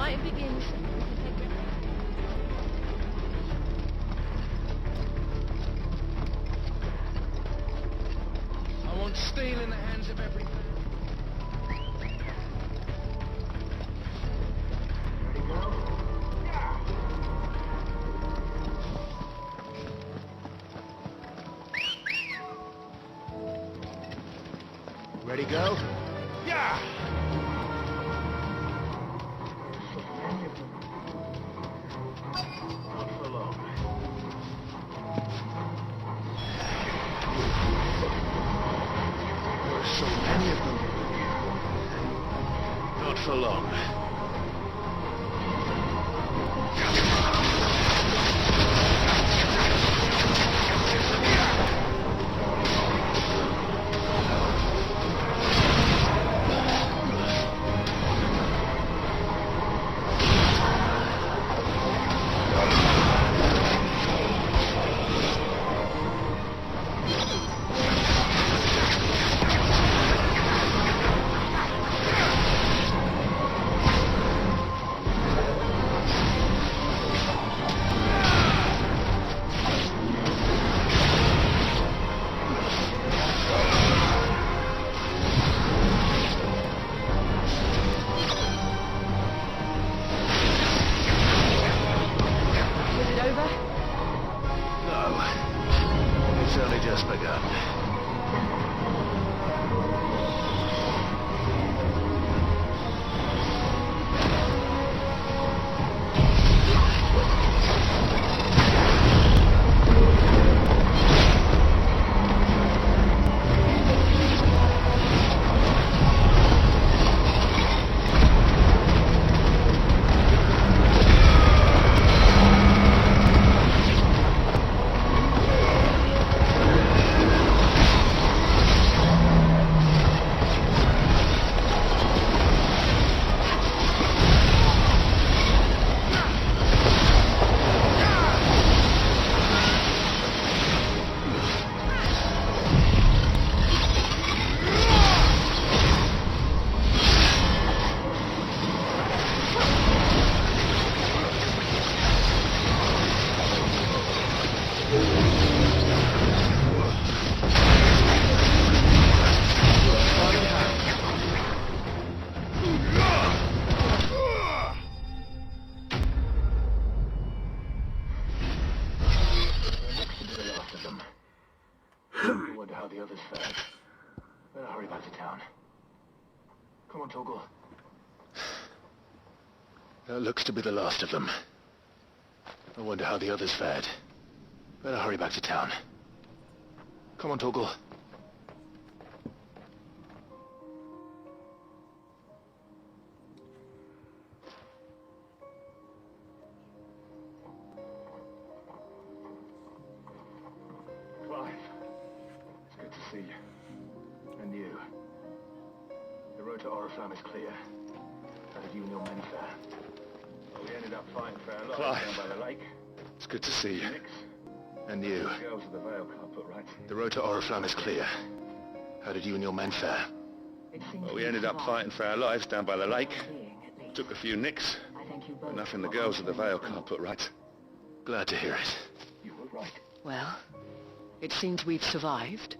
K: fighting begins.
J: I want steel in the hands of every...
A: Ready, go?
J: Yeah!
A: Not for long.
J: There are so many of them.
A: Not for long. It's only just begun. I wonder how the others fared. Better hurry back to town. Come on, Torgal.
J: That looks to be the last of them. I wonder how the others fared. Better hurry back to town. Come on, Torgal.
F: Clive, it's good to see you. And you. The road to Oriflamme is clear. How did you and your men fare? Well, we ended up fighting for our lives
J: Clive.
F: down by the lake.
J: It's good to see you.
F: Nix.
J: And you.
F: The girls of the Vale can't put right.
J: The road to Oriflamme is clear. How did you and your men fare?
I: Well,
J: we ended up fighting for our lives down by the lake. Took a few nicks. But nothing the girls of the Vale can't put right. Glad to hear it.
F: You were right.
C: Well, it seems we've survived.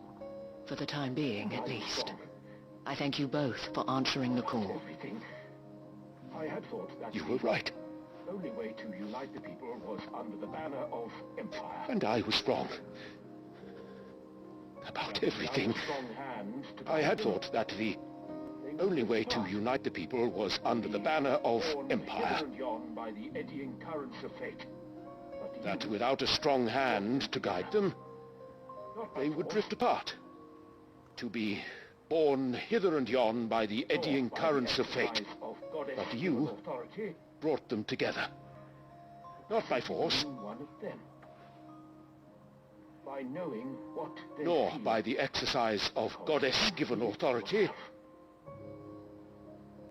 C: For the time being, at least. I thank you both for answering the call.
F: Everything. I had thought that
J: You were right.
F: the only way to unite the people was under the banner of Empire.
J: And I was wrong. About everything. I had thought that the only way to unite the people was under the banner of Empire.
F: By the eddying currents of fate.
J: That without a strong hand to guide them, they would drift apart. To be borne hither and yon by the eddying currents of fate. But you brought them together. Not by force,
F: One of them. By knowing what they
J: nor
F: feel.
J: by the exercise of goddess-given authority,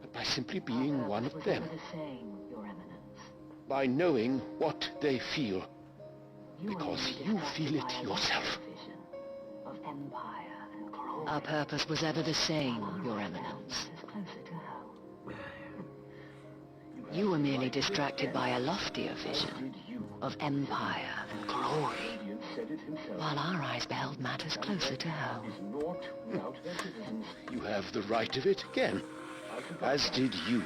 J: but by simply being one of them.
I: The same, Your Eminence.
J: By knowing what they feel,
I: You
J: because
I: only
J: you
I: discussed
J: feel it
I: my
J: yourself.
I: vision of empire and glory.
C: Our purpose was ever the same, Your Eminence.
I: Is closer to home. You were merely distracted by a loftier vision of empire and glory, while our eyes beheld matters closer to home.
J: You have the right of it again, as did you,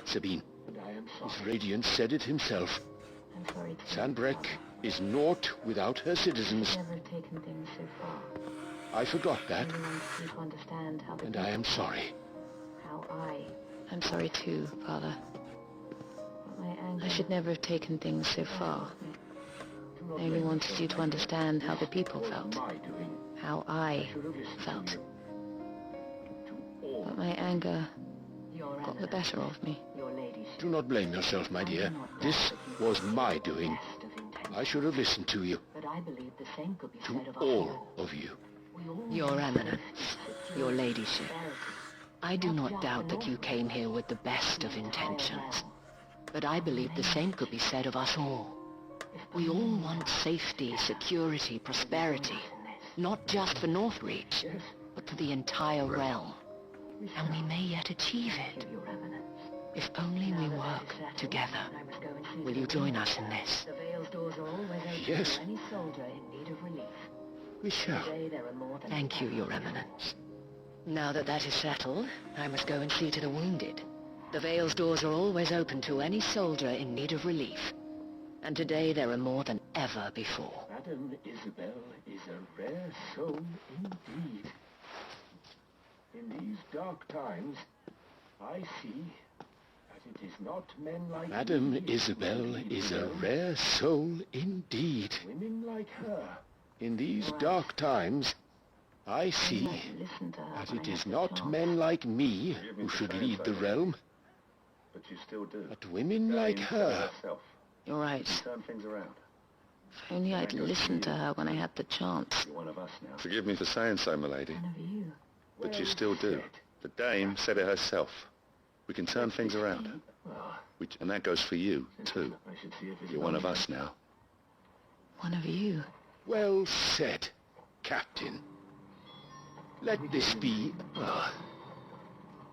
J: Sabine. His Radiance said it himself.
I: I'm sorry to
J: Sanbreque is naught without her citizens.
I: never taken things so far.
J: I forgot that,
I: I want you to understand how
J: and I am sorry.
I: I'm sorry too, Father. I should never have taken things so far. I only wanted you to understand how the people felt. How I felt. But my anger got the better of me.
J: Do not blame yourself, my dear. This was my doing. I should have listened to you. To all of you.
I: Your Eminence, your Ladyship, I do not doubt that you came here with the best of intentions. But I believe the same could be said of us all. We all want safety, security, prosperity. Not just for Northreach, but for the entire realm. And we may yet achieve it. If only we work together. Will you join us in this?
J: Yes. We shall.
I: Thank you, Your Eminence. Now that that is settled, I must go and see to the wounded. The Vale's doors are always open to any soldier in need of relief. And today there are more than ever before.
G: Madame Isabel is a rare soul indeed. In these dark times, I see that it is not men like
J: Madame
G: me
J: Isabel
G: who
J: is a
G: lead
J: rare soul indeed.
G: women like her.
J: In these dark times, I see that it is not men like me who should lead the realm,
F: But you still do.
J: but women like her.
I: You're right.
F: Turn things around.
I: If only I'd listened to her when I had the chance.
F: You're one of us now.
K: Forgive me for saying so, my lady, but you still do. The dame said it herself. We can turn things around. And that goes for you, too.
F: I should see if it's
K: You're one of us now.
I: One of you.
J: Well said, Captain. Let this be...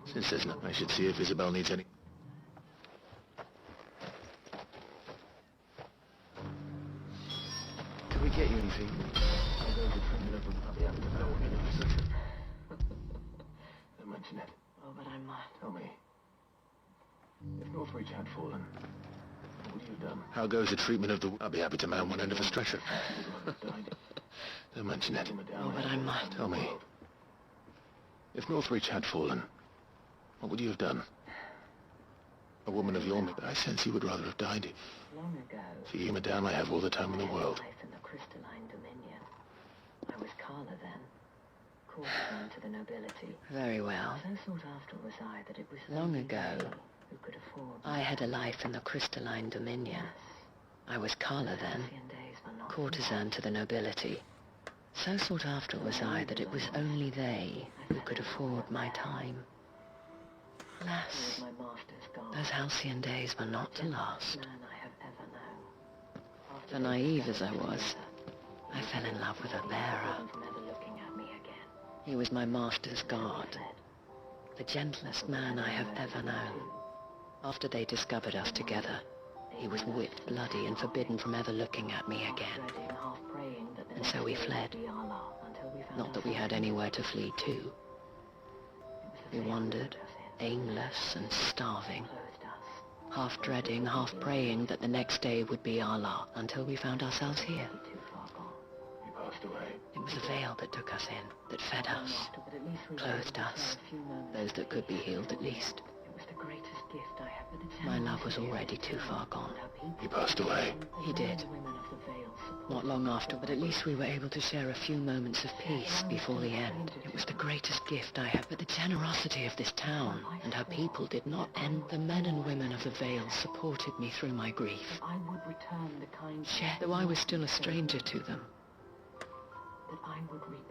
A: Since there's not, I should see if Isabel needs any... Can we get you anything?
F: Don't mention it.
I: Oh, but I'm not.
F: Tell me. If Northreach had fallen, what would you have done?
A: How goes the treatment of the... I'll be happy to man one end of a stretcher.
F: Died.
A: Don't mention it.
I: Oh, but I'm not.
A: Tell me. If Northreach had fallen, what would you have done? A woman of your... I sense you would rather have died.
I: Long ago,
A: For you, madame, I have all the time in the world.
I: life in the crystalline dominion. I was Carla then, courtesan to the nobility. Very well. So sought after was I that it was long ago who could afford. I had a life in the crystalline dominion. I was Carla then, courtesan to the nobility. So sought after was I that it was only they who could afford my time. Alas, those halcyon days were not to last. For naive as I was, I fell in love with a bearer. He was my master's guard, the gentlest man I have ever known. After they discovered us together, he was whipped bloody and forbidden from ever looking at me again. And so we fled. Not that we had anywhere to flee to. We wandered, aimless and starving, half dreading, half praying that the next day would be our lot, until we found ourselves here.
F: You passed away.
I: It was the veil that took us in, that fed us, clothed us, those that could be healed at least. My love was already too far gone.
A: He passed away.
I: He did. Not long after, but at least we were able to share a few moments of peace before the end. It was the greatest gift I had, but the generosity of this town and her people did not end. The men and women of the Vale supported me through my grief. Though I was still a stranger to them.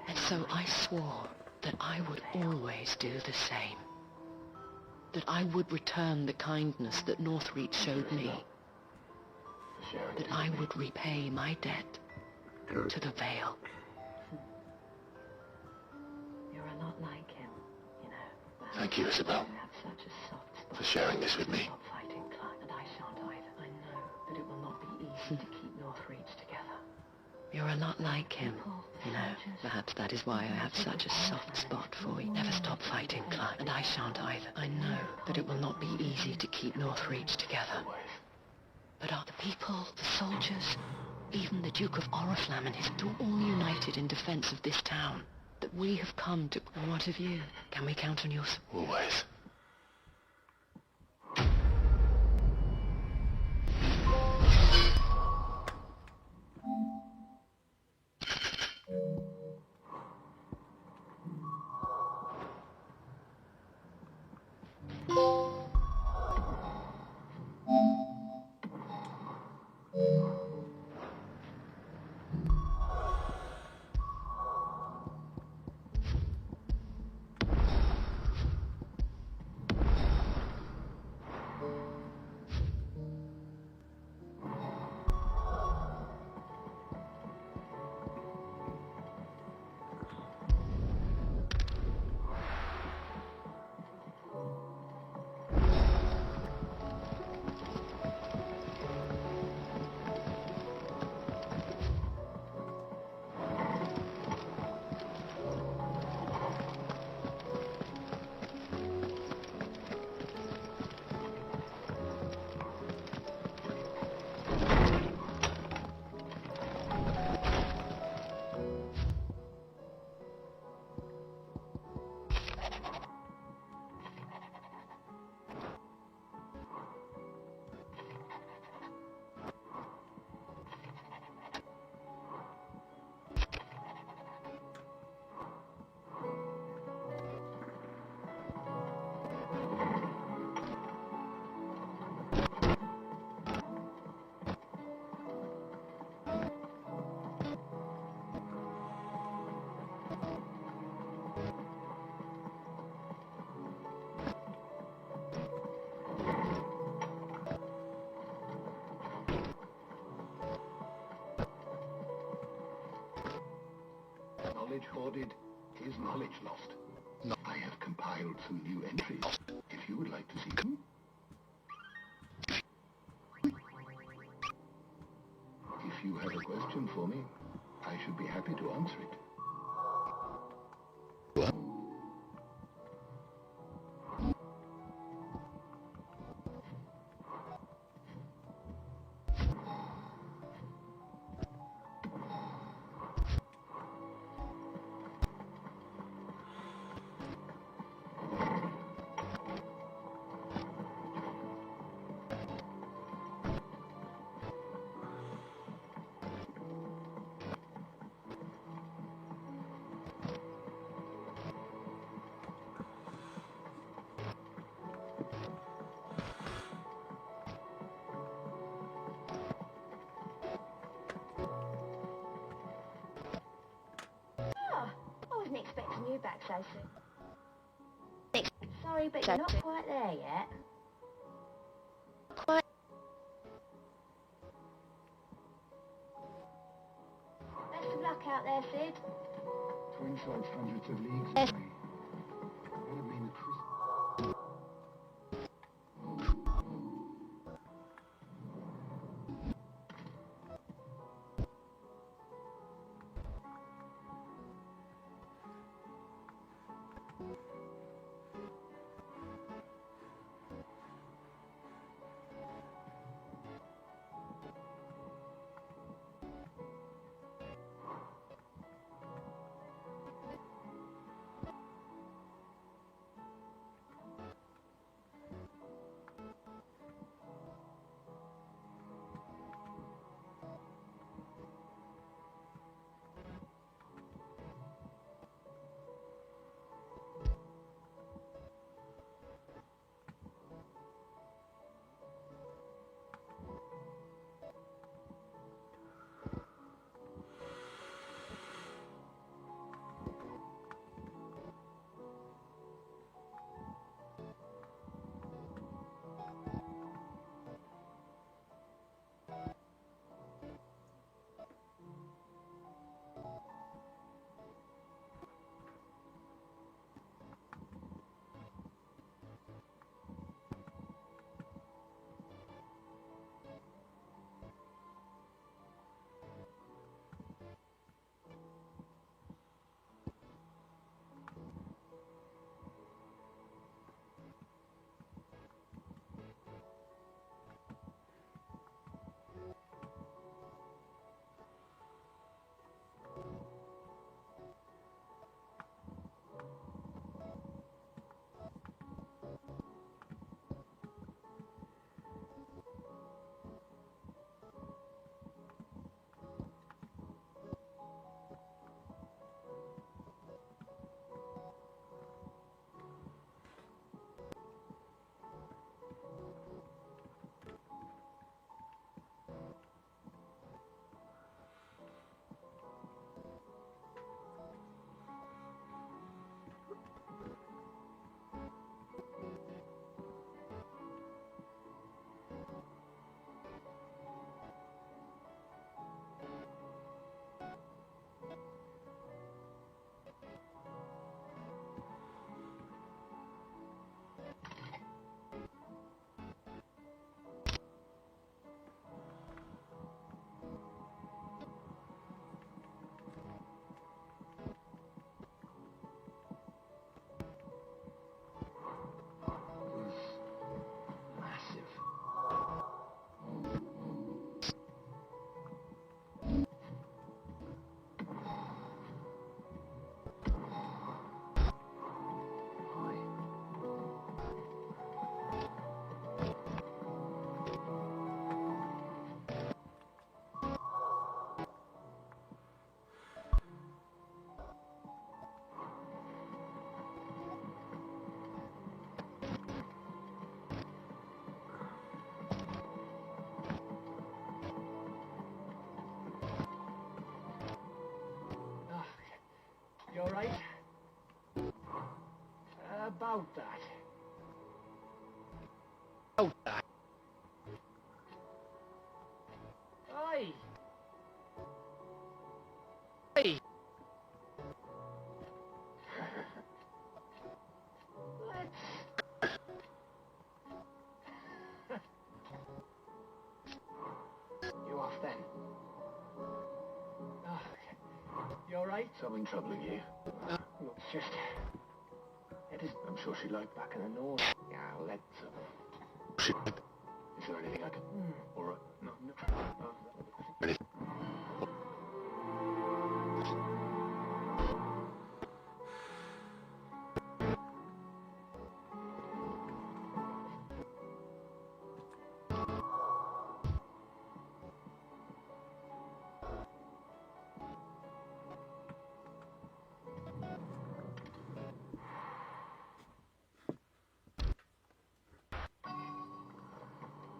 I: And so I swore that I would always do the same. That I would return the kindness that Northreach showed me. That I would repay my debt to the Vale. You're a lot like him, you know.
A: Thank you, Isabel, for sharing this with me.
I: And
C: listen.
I: To keep Northreach together.
C: You're a lot like him. You know, perhaps that is why I have such a soft spot for you. Never stop fighting, Clive, and I shan't either. I know that it will not be easy to keep Northreach together. But are the people, the soldiers, even the Duke of Oriflamme and his daughter all united in defense of this town that we have come to? And what of you? Can we count on your support?
A: Always.
G: Knowledge hoarded is knowledge lost. I have compiled some new entries, if you would like to see them. If you have a question for me, I should be happy to answer it.
D: Expecting you back so soon. Sorry, but you're not quite there yet.
C: Quite.
D: Best of luck out there, Sid.
G: Twin sides hundreds of leagues away. It would mean the Chris...
H: about that.
J: Oh, that.
H: Aye.
J: Hey.
H: Let's... You off then? Oh, you alright?
A: Something troubling you?
H: Look, it's just... It is...
A: I'm sure she'd like
H: Back in the nose. Yeah, let's...
A: Is there anything I can... All right.
H: No.
A: Anything?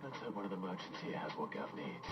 A: Let's hope one of the merchants here has what Gav needs.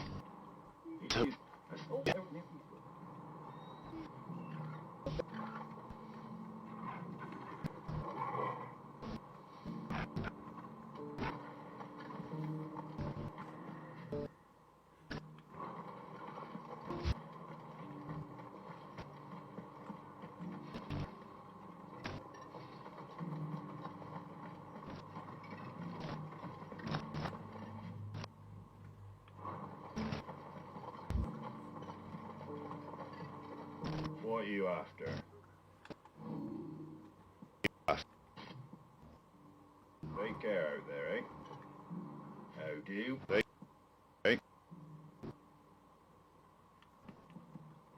K: What are you after? Take care out there, eh? How do? Hey.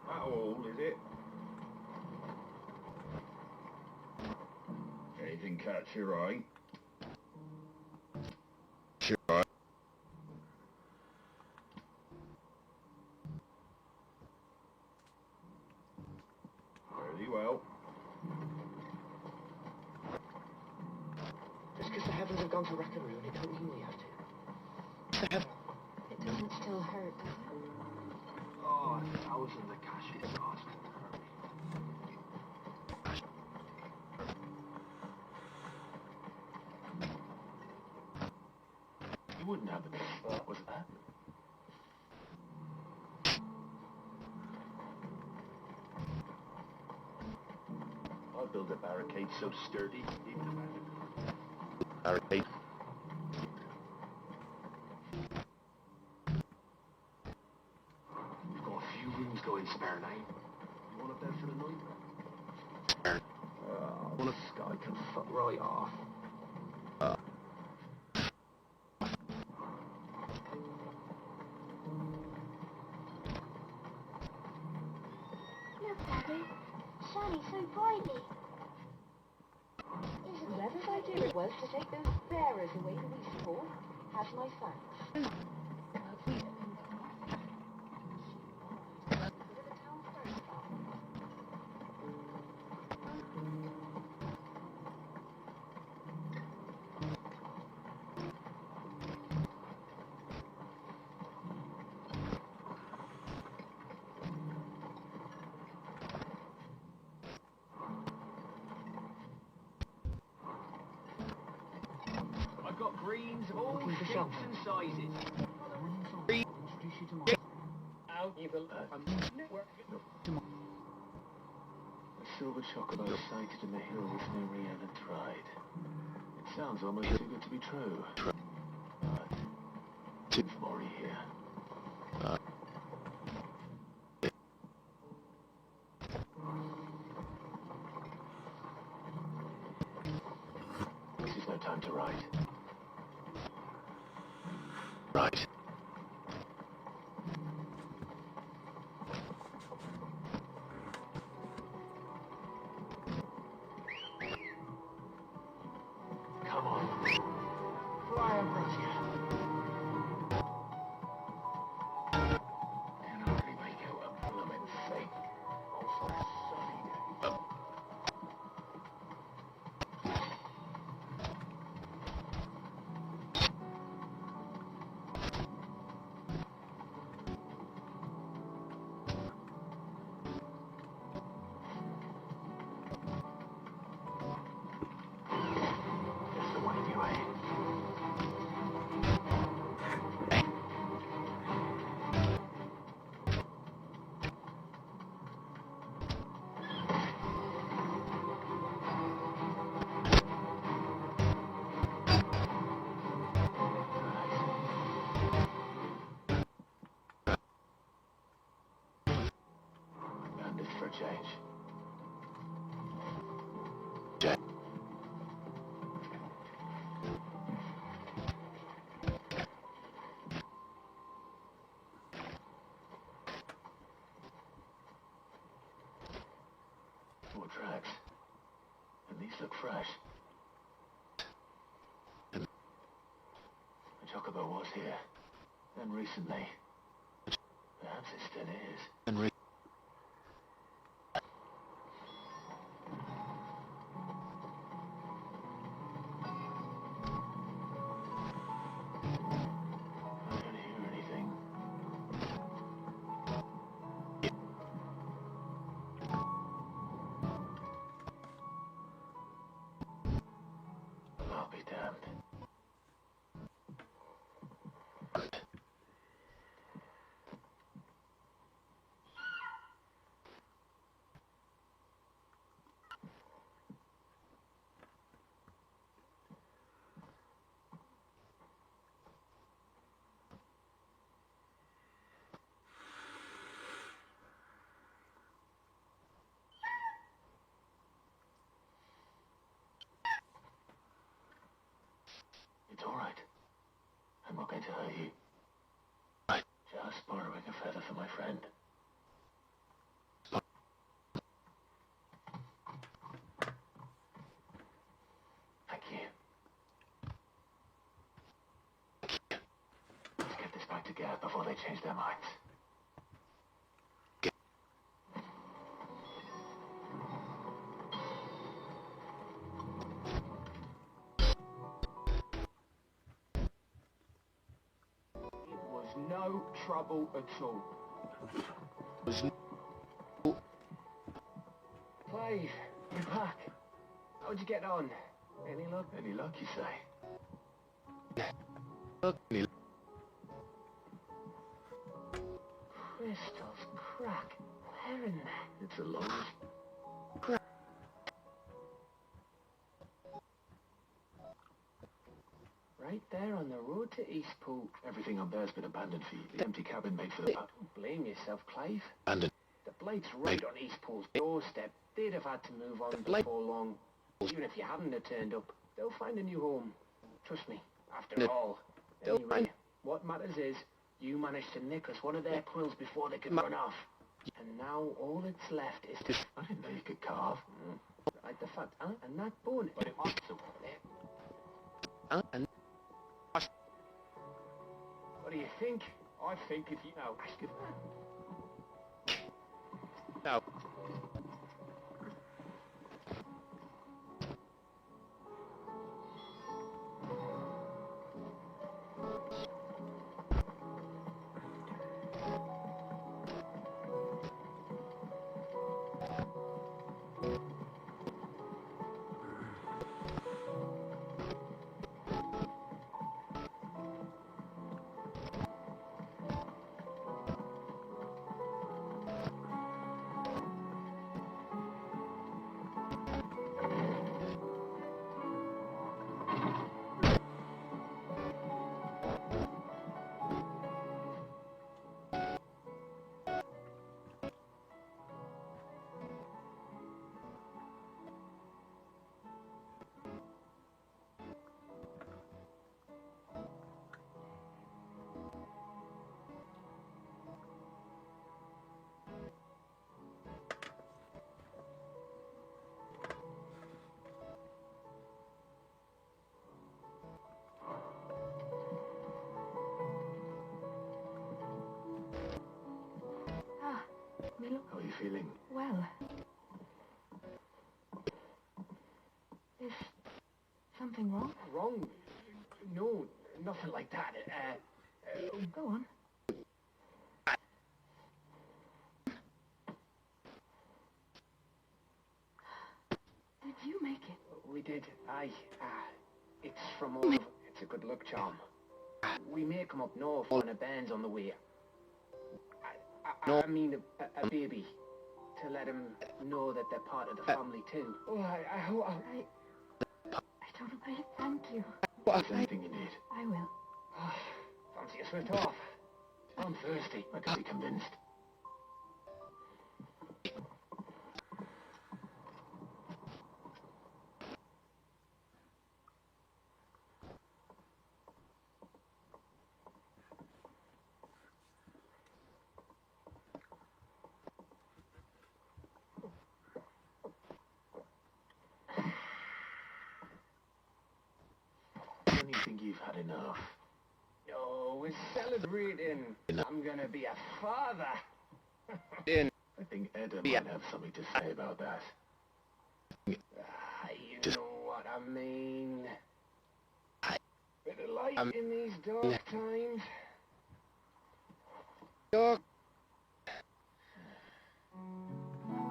K: That all, is it? Anything catch your eye? Sure. Fairly well.
I: Just because the heavens have gone to wreck and ruin, it don't mean we have to. It doesn't still hurt, does it?
G: Oh, 1,000 the cash is lost.
A: You wouldn't have the best spot, was that?
J: I'll build a barricade so sturdy, even if I... Barricade?
G: We've got a few rooms going spare now. You want up there for the night?
J: Spare.
G: Oh, this guy can fuck right off.
D: Look, Daddy. Shining so brightly. Isn't it?
I: Whoever's idea it was to take those bearers away to Eastport has my thanks.
H: I've got greens of all
I: Looking for
H: shapes
I: something.
H: and sizes.
I: Introduce you to my...
H: Out you go.
A: A silver chocobo sighted in the hills near Rian and tried. It sounds almost too good to be true. But... Tim Mori here. This is no time to write. Right. Come on.
H: Fly across here.
A: Can hardly make out a blooming thing. Also sunny day. change. More tracks. And these look fresh. The Chocobo was here. And recently. Perhaps it still is. I don't hear anything. Well, I'll be damned. It's all right. I'm not going to hurt you. Just borrowing a feather for my friend. Thank you. Let's get this back together before they change their minds.
F: No trouble at all. Clive, you're back. How'd you get on? Any luck?
A: Any luck, you say?
F: Crystals crack. Where in there?
A: It's a long...
F: Right there on the road to Eastpool.
A: Everything up there's been abandoned for you. The empty cabin made for the pub.
F: Don't blame yourself, Clive.
A: Abandoned.
F: The Blight's right on Eastpool's doorstep. They'd have had to move on before long. Even if you hadn't have turned up, they'll find a new home. Trust me. After all. Anyway, what matters is, you managed to nick us one of their quills before they could run off. And now all that's left is to...
A: I didn't know you could carve.
F: Like the fact, huh? And that bone... But it must have... What do you think? I think if you... No, ask it.
J: No.
E: Milo?
A: How are you feeling?
E: Well. Is something wrong?
F: Wrong? No, nothing like that.
E: Go on. Did you make it?
F: We did. It's from all of... It's a good luck charm. We may come up north on a band's on the way. I mean a baby. To let him know that they're part of the family too. Oh, I hope...
E: I don't know. Thank you.
A: Is there anything you need?
E: I will.
F: Fancy a swift off. I'm thirsty.
A: I can be convinced. think you've had enough.
H: Oh, we're celebrating. I'm gonna be a father.
A: I think Eda might have something to say about that.
H: You know what I mean. Bit of light in these dark times. It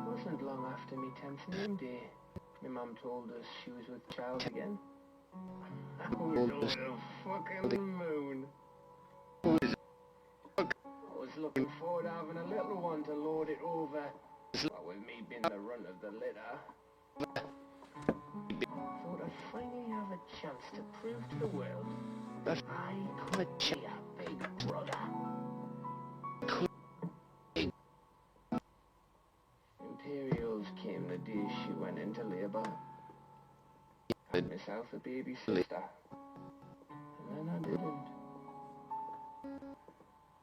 H: wasn't long after me 10th name day. My mum told us she was with child again. I was over the fucking moon. I was looking forward to having a little one to lord it over. But with me being the runt of the litter, thought I'd finally have a chance to prove to the world that I could be a big brother. Imperials came the day she went into labour. Had myself a baby sister. And then I didn't.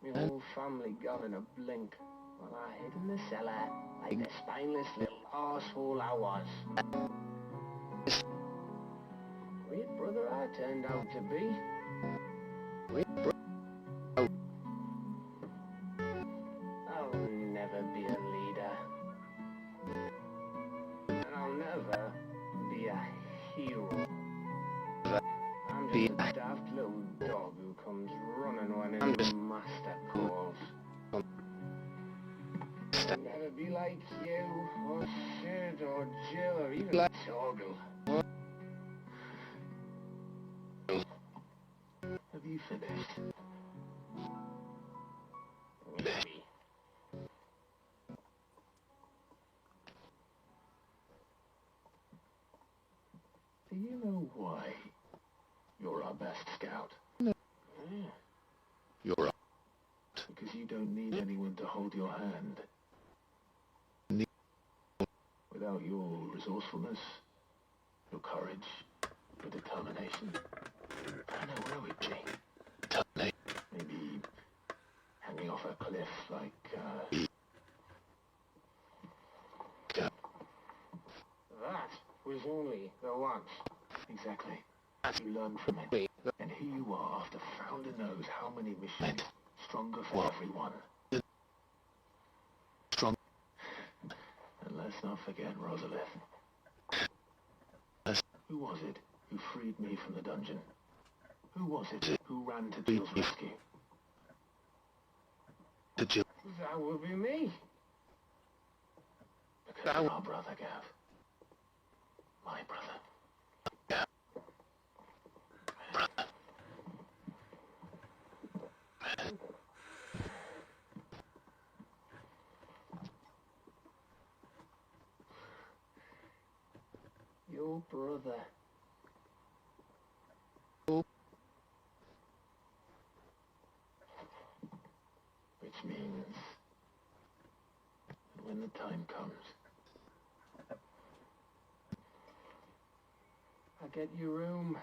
H: My whole family got in a blink while I hid in the cellar like the spineless little arsehole I was. Great brother I turned out to be. I'll never be a leader. And I'll never be a hero. I'm just a daft little dog who comes running when his master calls. I'll never be like you, or Sid, or Jill, or even Torgal.
A: Have you finished?
H: Maybe.
A: Do you know why you're our best scout?
J: You're right.
A: Because you don't need anyone to hold your hand. Without your resourcefulness, your courage, your determination, and heroically. Maybe hanging off a cliff like,
H: That was only the once.
A: Exactly. You learn from it. And here you are after founder knows how many missions. Stronger for everyone.
J: Strong.
A: And let's not forget Rosalith. Who was it who freed me from the dungeon? Who was it who ran to Jill's rescue?
J: To Jill.
H: That would be me.
A: Because you're our brother, Gav. My brother.
H: Your brother.
A: Which means, when the time comes,
H: I get your room.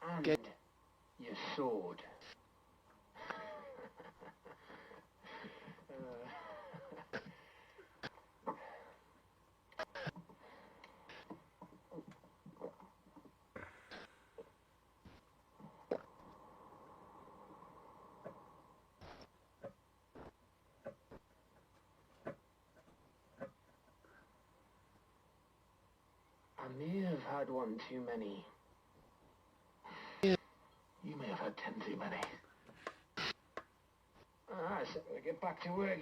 H: And your sword. I may have had one too many.
A: you may have had 10 too many.
H: Alright, so we get back to work.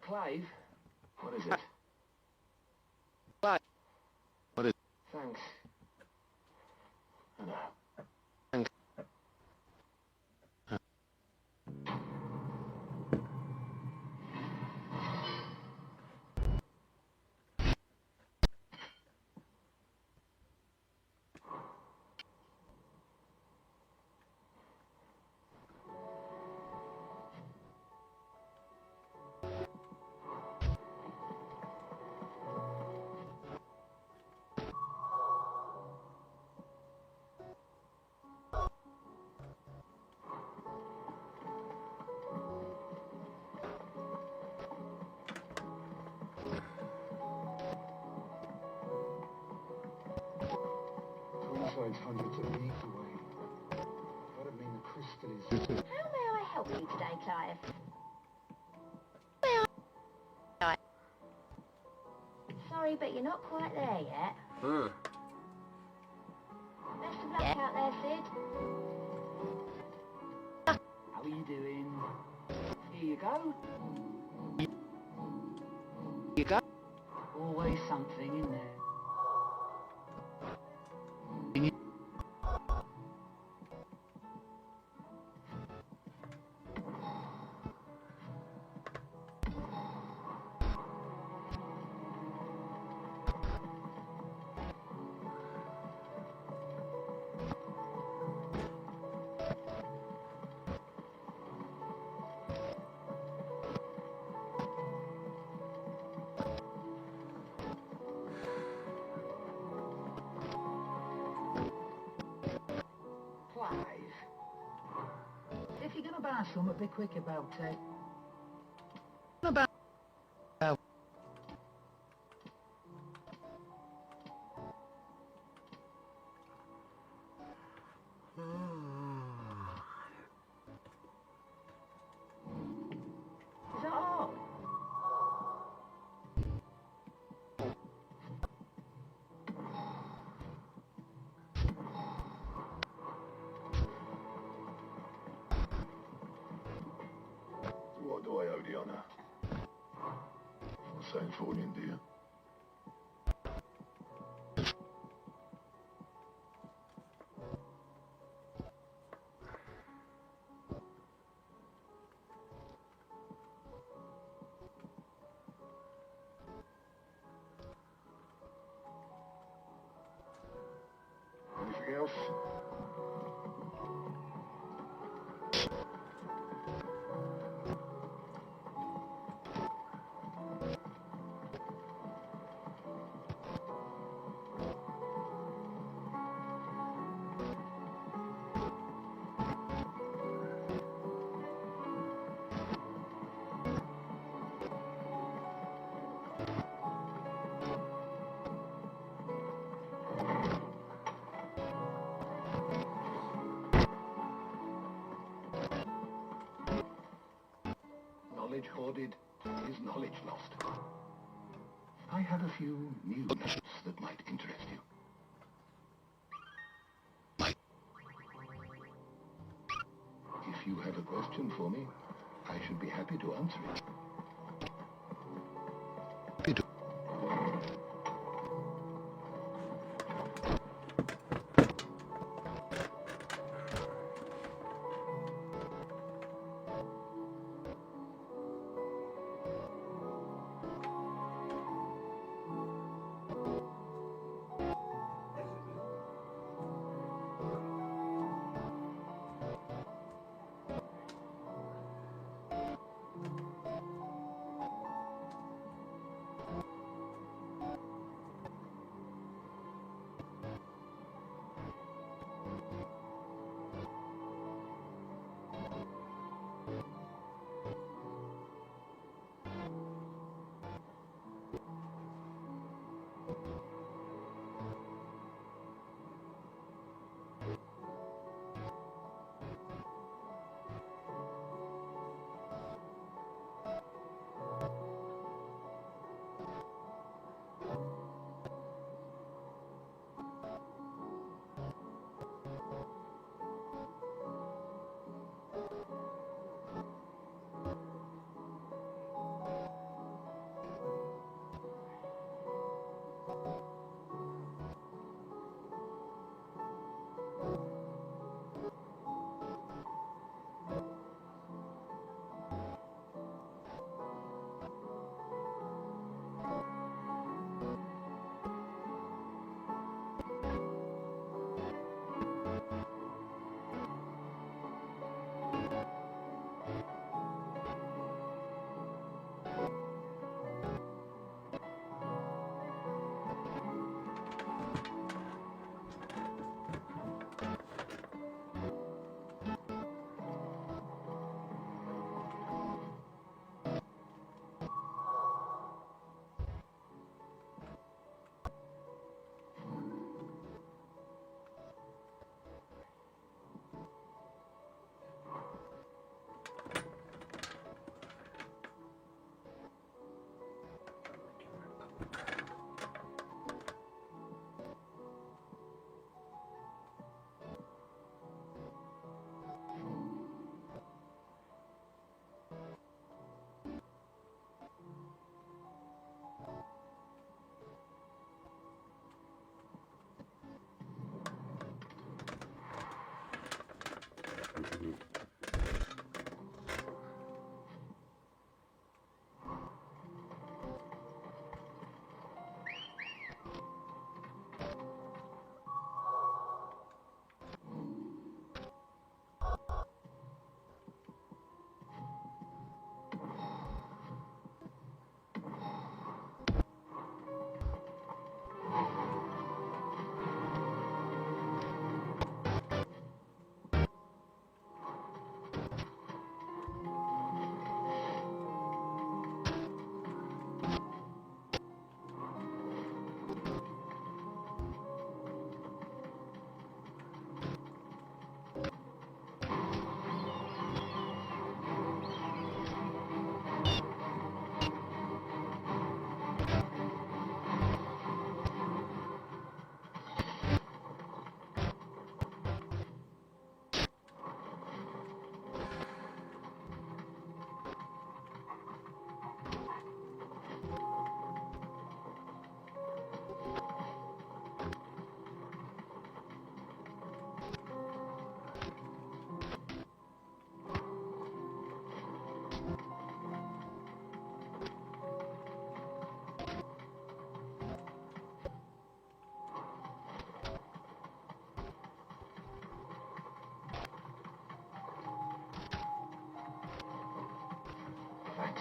H: Clive?
A: What is it?
J: What is
H: Thanks.
A: I know.
G: side's hundreds of leagues away. That'd mean the crystal is...
D: How may I help you today, Clive? Sorry, but you're not quite there yet. Best of luck out there, Sid.
F: How are you doing? Here you go.
C: You got?
F: Always something in there.
I: If you're going to buy some, be quick about it.
C: About.
I: Is that all?
A: What do I owe the honor? St. Fortune, dear. Anything else? Knowledge hoarded is knowledge lost. I have a few new notes that might interest you. If you have a question for me, I should be happy to answer it.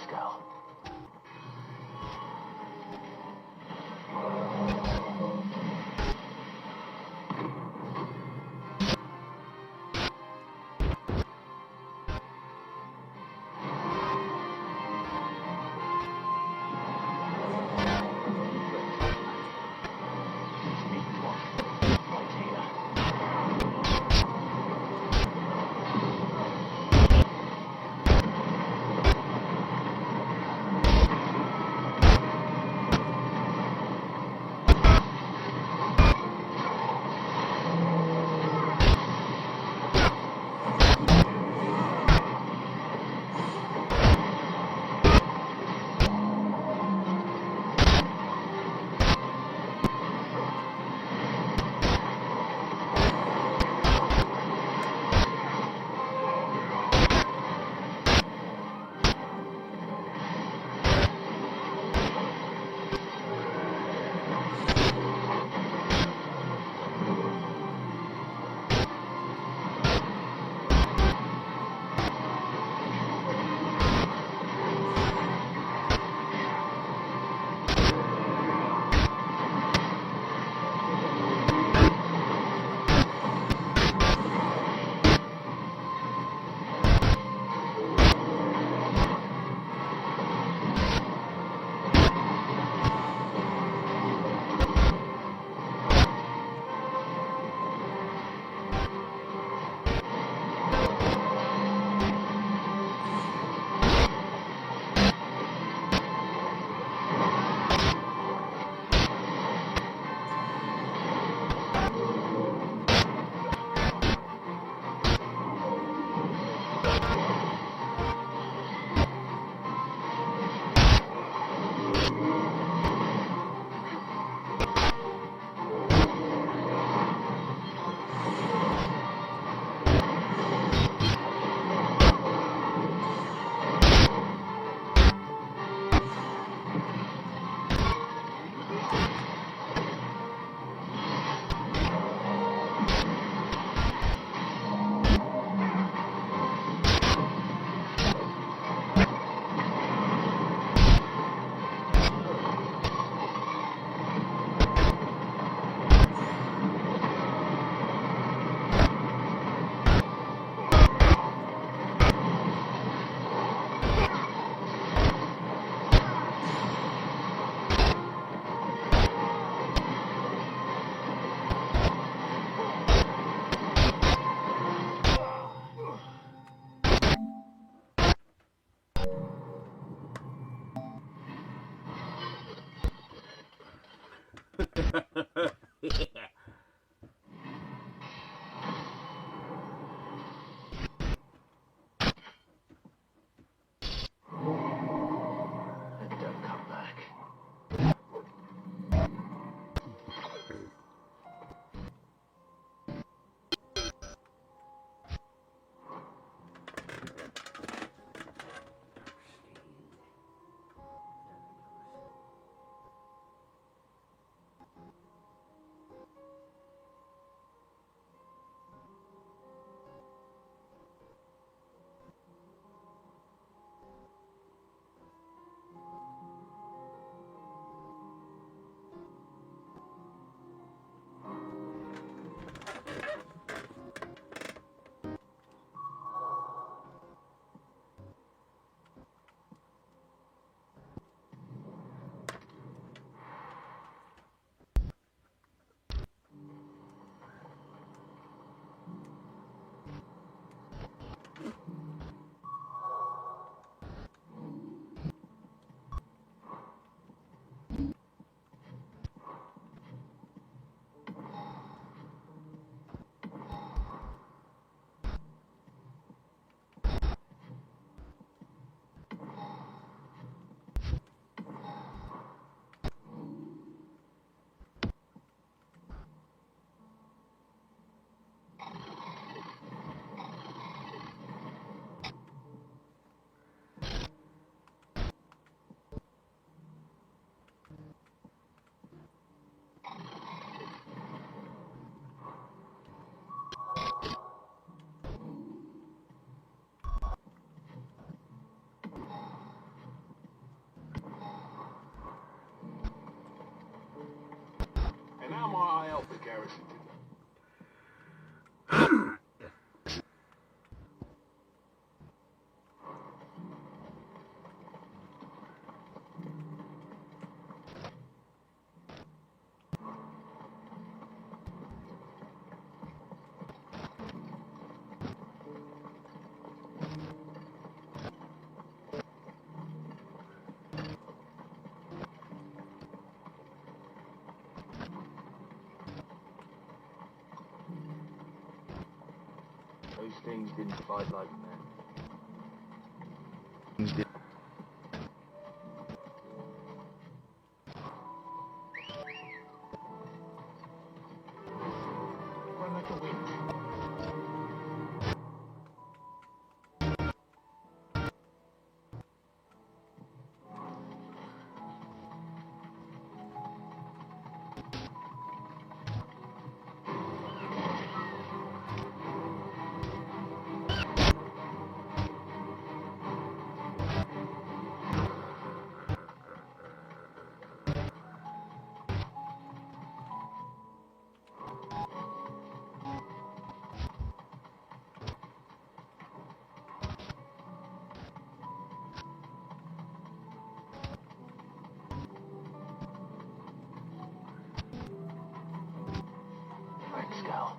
A: skull. And don't come back.
F: things didn't fight like men. Run like the wind.
A: Thanks, Gal.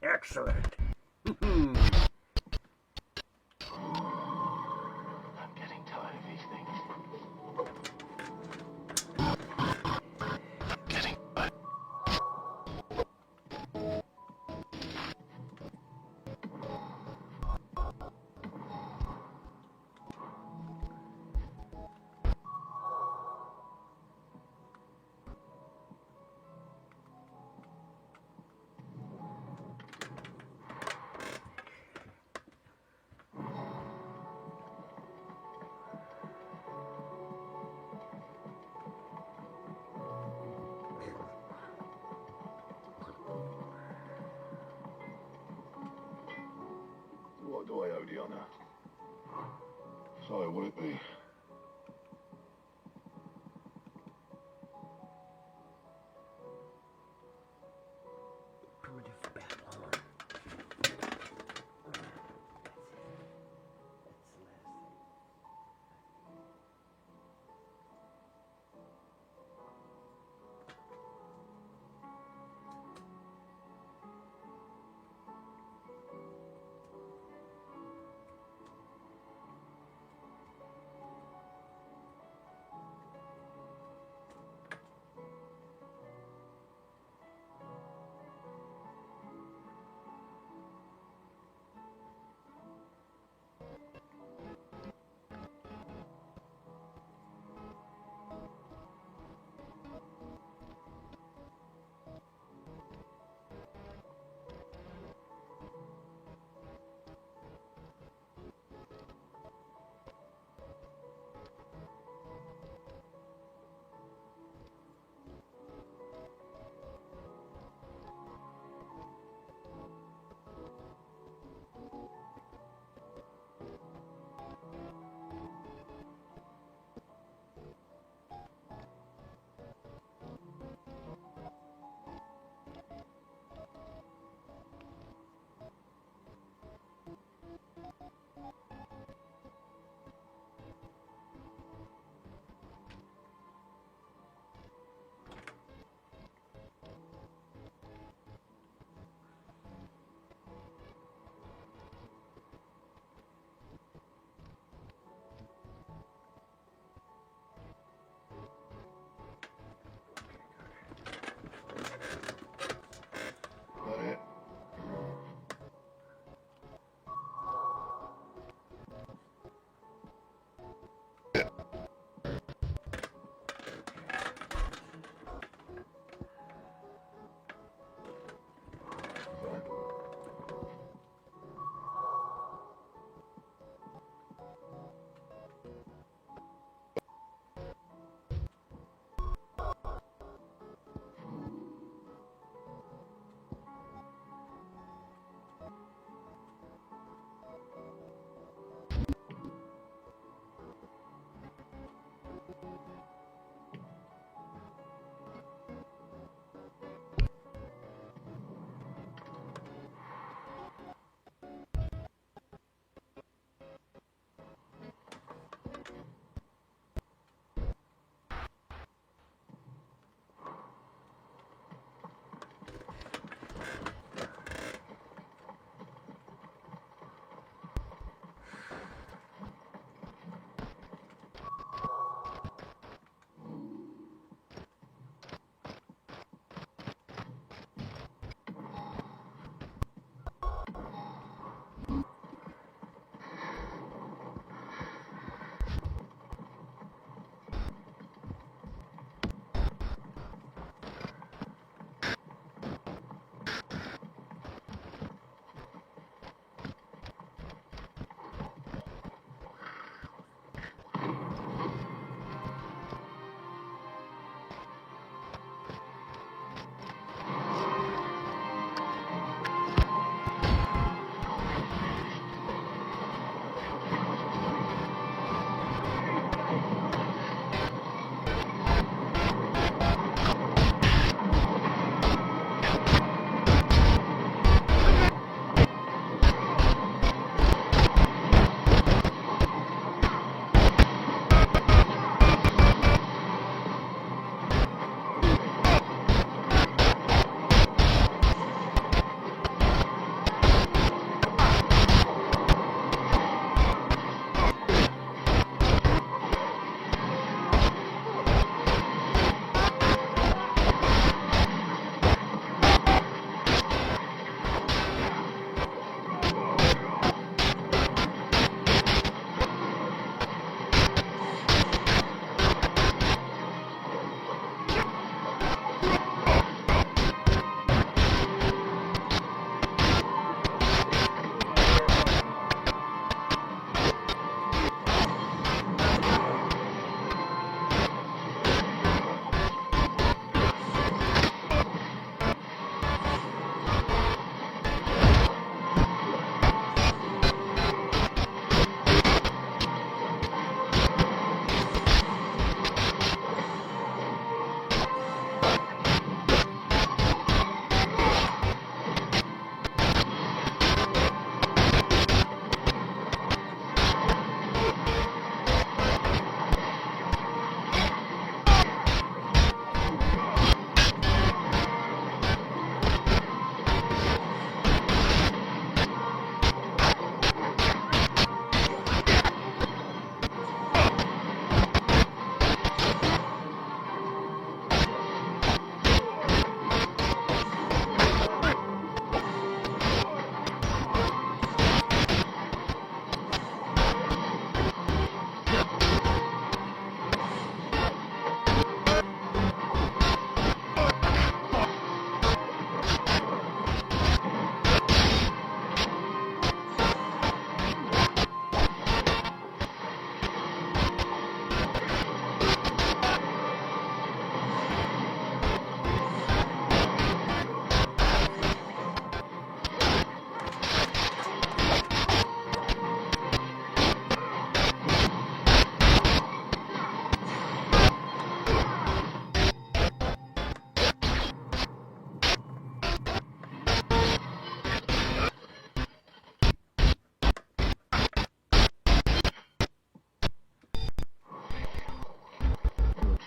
B: Excellent.
A: I'm getting tired of these things. Getting tired.
G: What do I owe the honour? So, will it be?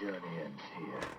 G: journey ends here.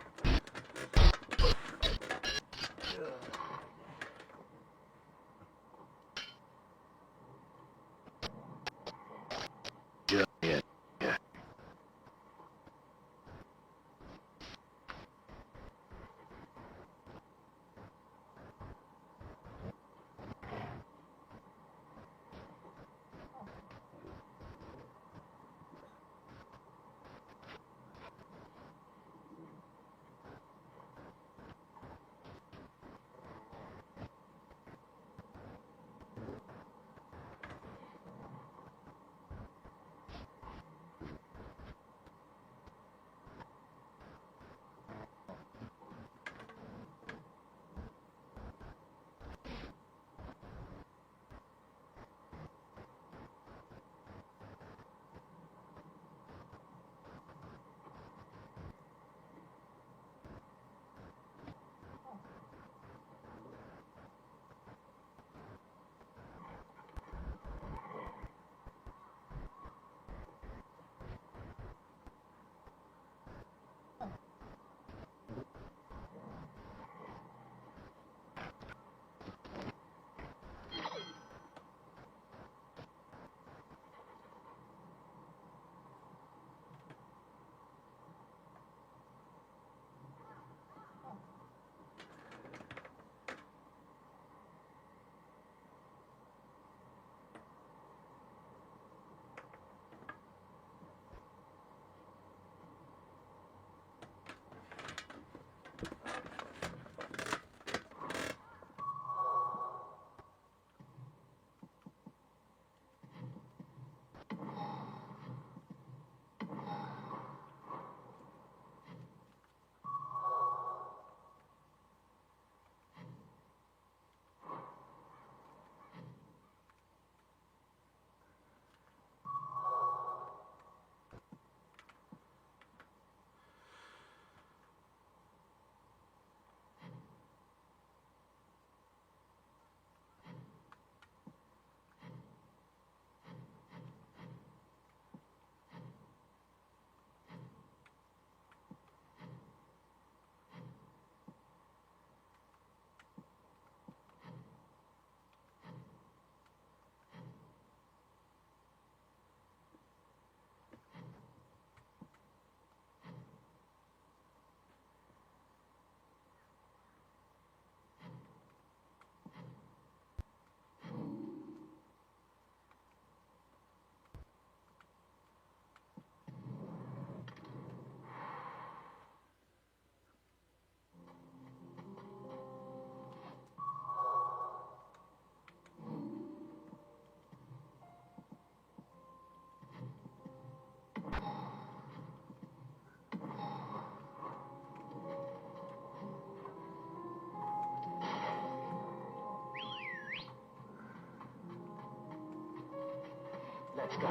A: Let's go.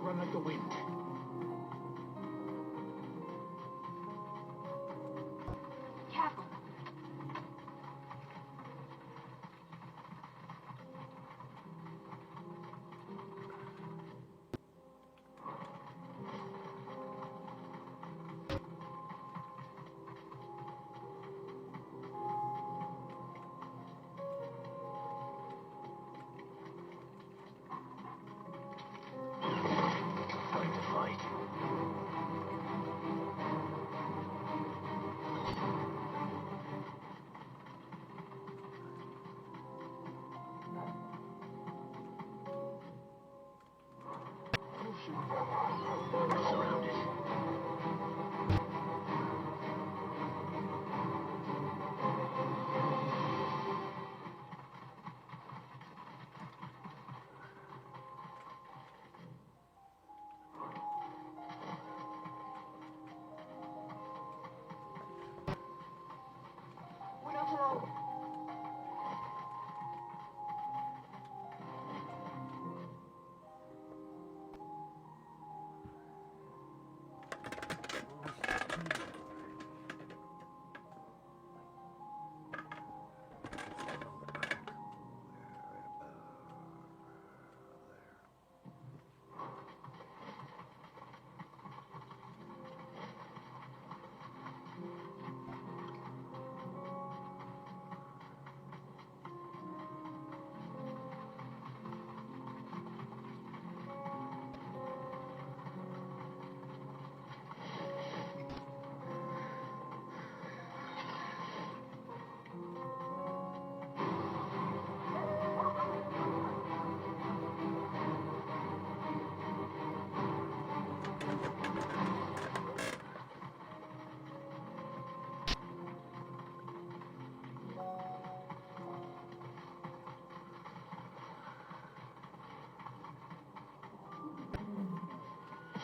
F: Run like the wind.
D: Careful.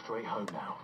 A: straight home now.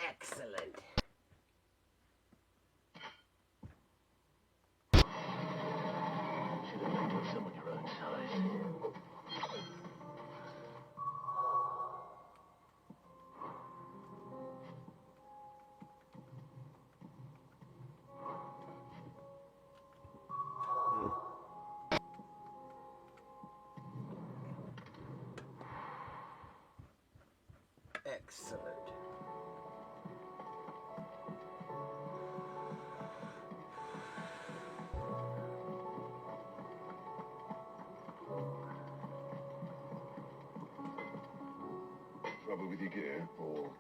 B: Excellent.
A: Should have made with someone your own size.
B: Excellent.
G: Trouble with your gear, or...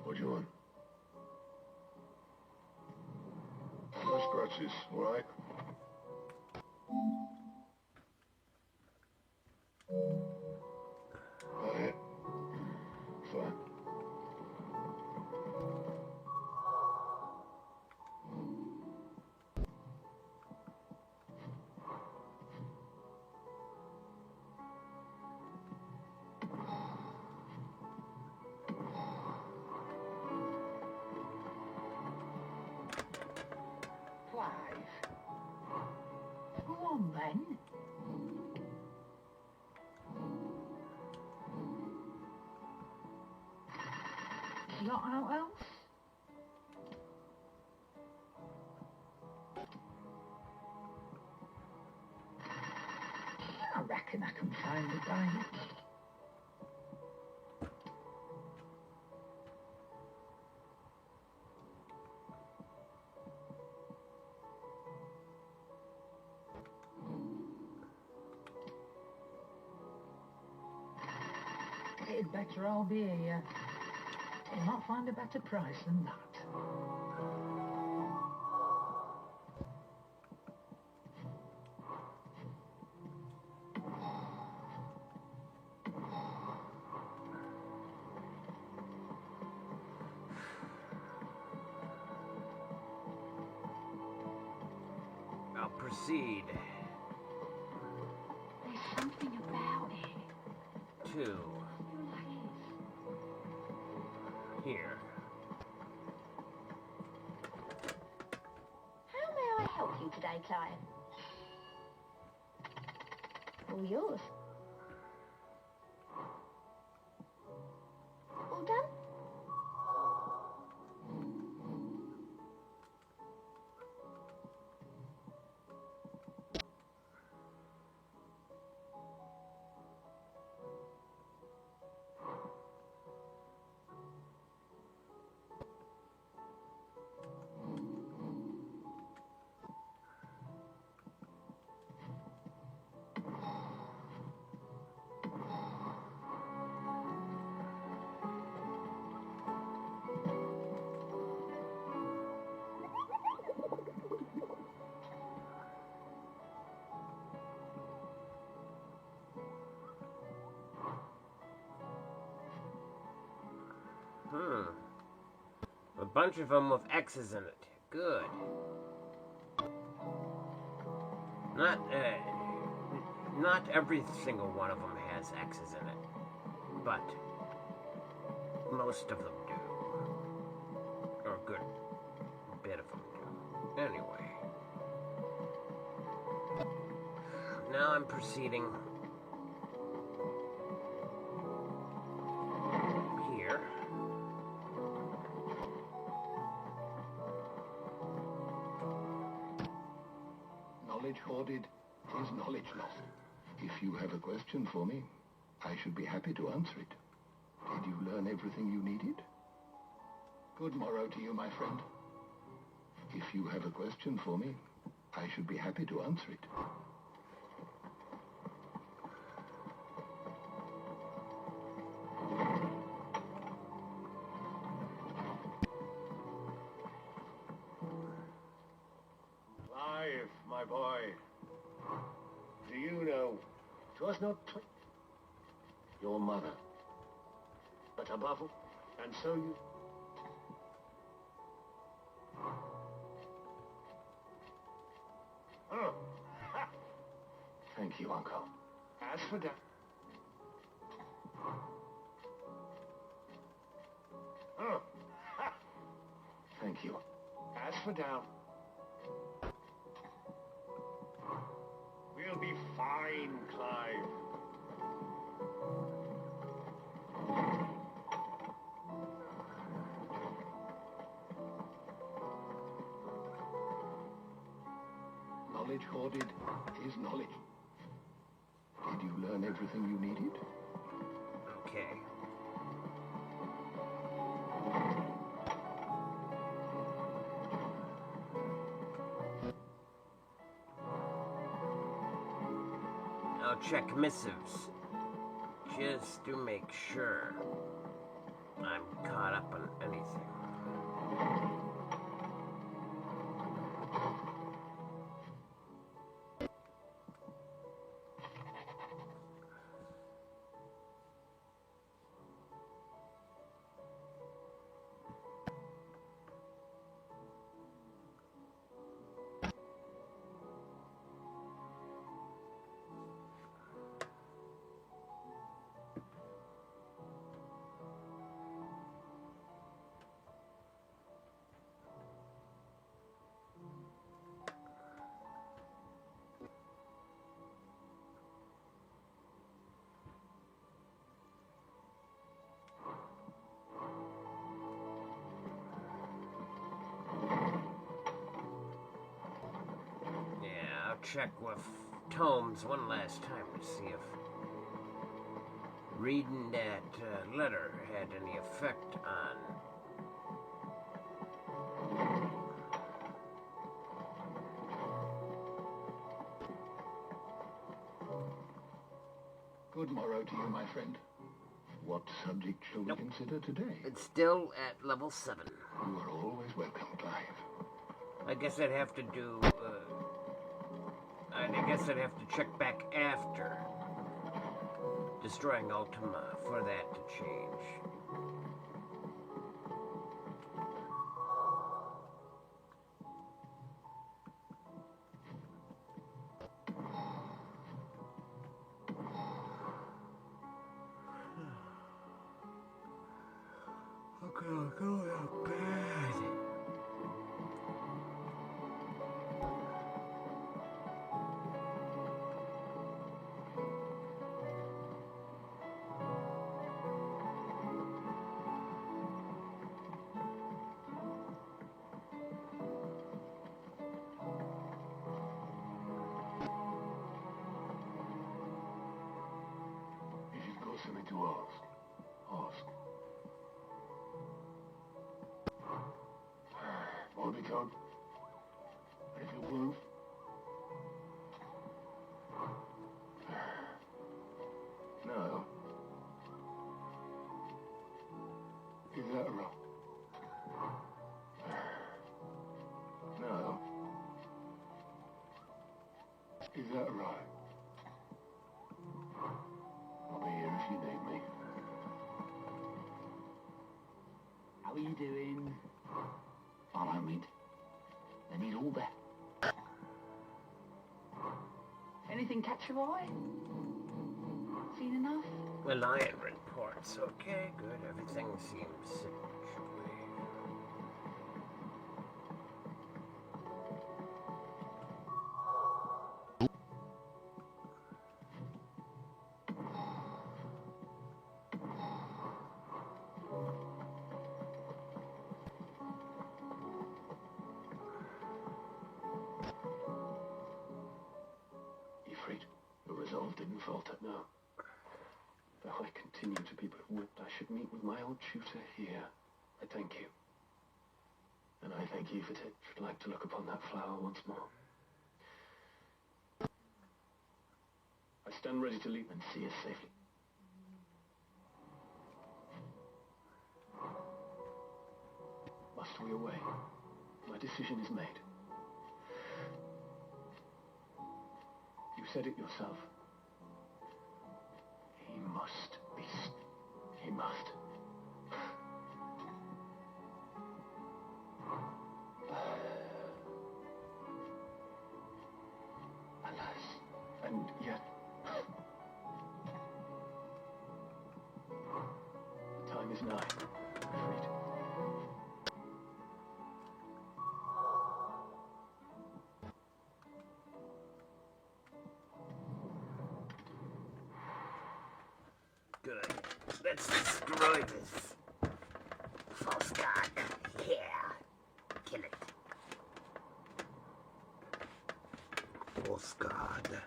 G: What do you want? No scratches, all right? That it? Fine.
E: You got out else? I reckon I can find a diamond. It'd better all be here. You might find a better price than that.
B: I'll proceed.
E: There's something about it.
B: To here.
D: How may I help you today, client? All yours. All done?
B: A bunch of them with X's in it. Good. Not every single one of them has X's in it, but most of them do. Or a good bit of them do. Anyway. Now I'm proceeding here.
G: Knowledge hoarded is knowledge lost. If you have a question for me, I should be happy to answer it. Did you learn everything you needed? Good morrow to you, my friend. If you have a question for me, I should be happy to answer it.
J: Clive, my boy. Do you know, 'twas not your mother, but above all, and so you... Oh, ha! Thank you, Uncle. As for that... Oh, ha! Thank you. As for down... We'll be fine, Clive.
G: Knowledge hoarded is knowledge. Did you learn everything you needed?
B: Okay. I'll check missives, just to make sure I'm caught up on anything. check with Tomes one last time to see if reading that letter had any effect on...
G: Good morrow to you, my friend. What subject shall we consider today?
B: It's still at level 7.
G: You are always welcome, Clive.
B: I guess I'd have to do, I guess I'd have to check back after destroying Ultima for that to change. Okay, I'll go to bed.
G: If you've got something to ask, ask. I'll be gone. And if it won't, no. Is that wrong? No. Is that right? I'll be here if you need me.
I: How are you doing? Follow me. I need all that. Anything catch your eye? Seen enough?
B: Reliant reports. Okay, good. Everything seems situated.
F: Ifrit, your resolve didn't falter, no. Though I continue to be but whipped, I should meet with my old tutor here. I thank you. And I thank you, Ifrit. Should like to look upon that flower once more. I stand ready to leave and see us safely. Must we away? My decision is made. You said it yourself. He must be... He must. Alas, and yet... The time is nigh. Freed.
B: Good. Let's destroy this false god. Yeah. Kill it. False god.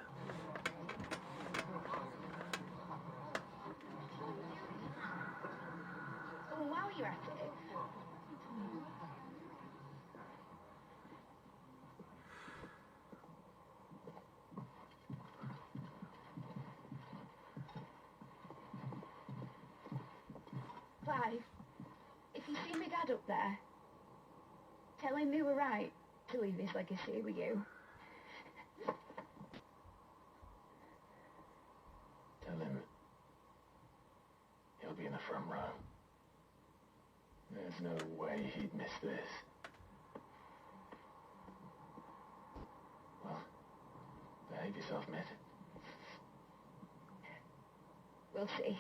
D: Oh, while you're at it, Clive, if you see my dad up there, tell him we were right to leave his legacy with you.
F: Tell him he'll be in the front row. There's no way he'd miss this. Well, behave yourself, mate.
D: We'll see.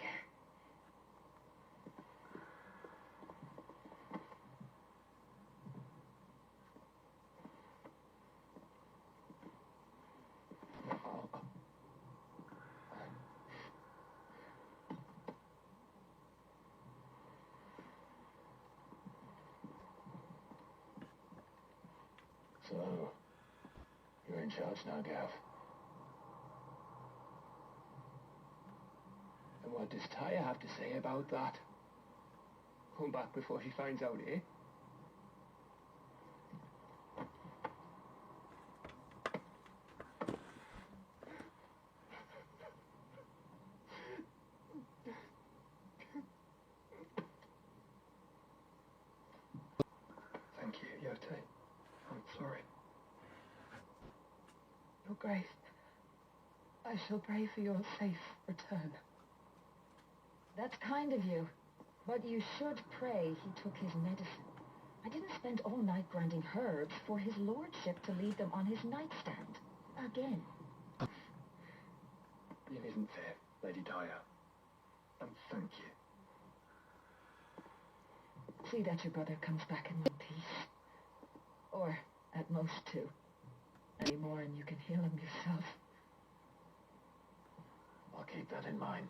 F: So, you're in charge now, Gav. And what does Taya have to say about that? Come back before she finds out, eh? Thank you, Yote. I'm sorry.
I: Your Grace, I shall pray for your safe return.
E: That's kind of you. But you should pray he took his medicine. I didn't spend all night grinding herbs for his lordship to leave them on his nightstand. Again.
F: It isn't fair, Lady Taya. And thank you.
E: See that your brother comes back in one piece. Or, at most, two. Any more and you can heal him yourself.
F: I'll keep that in mind.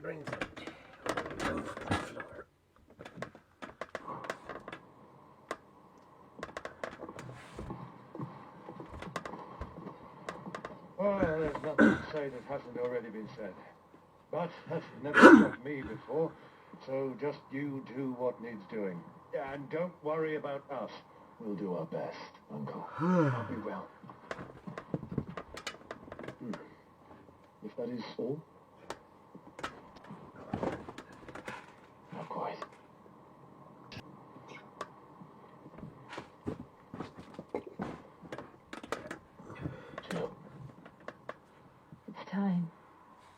B: Brings it.
F: Well, there's nothing to say that hasn't already been said. But that's never stopped me before, so just you do what needs doing. And don't worry about us. We'll do our best, Uncle. I'll be well. If that is all? Not quite. Jill.
E: It's time,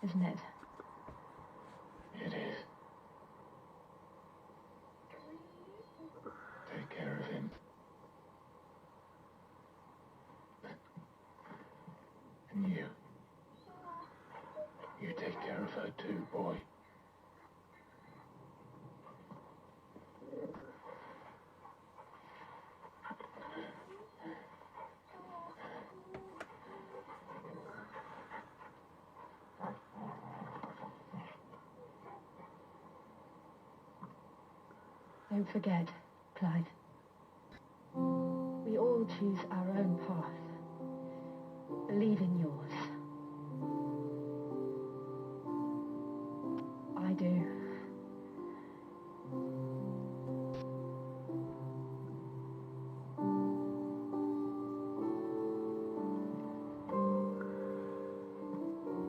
E: isn't it?
F: It is. Take care of him. And you. You take care of her too, boy.
E: Don't forget, Clyde. We all choose our own path. Believe in yours. I do.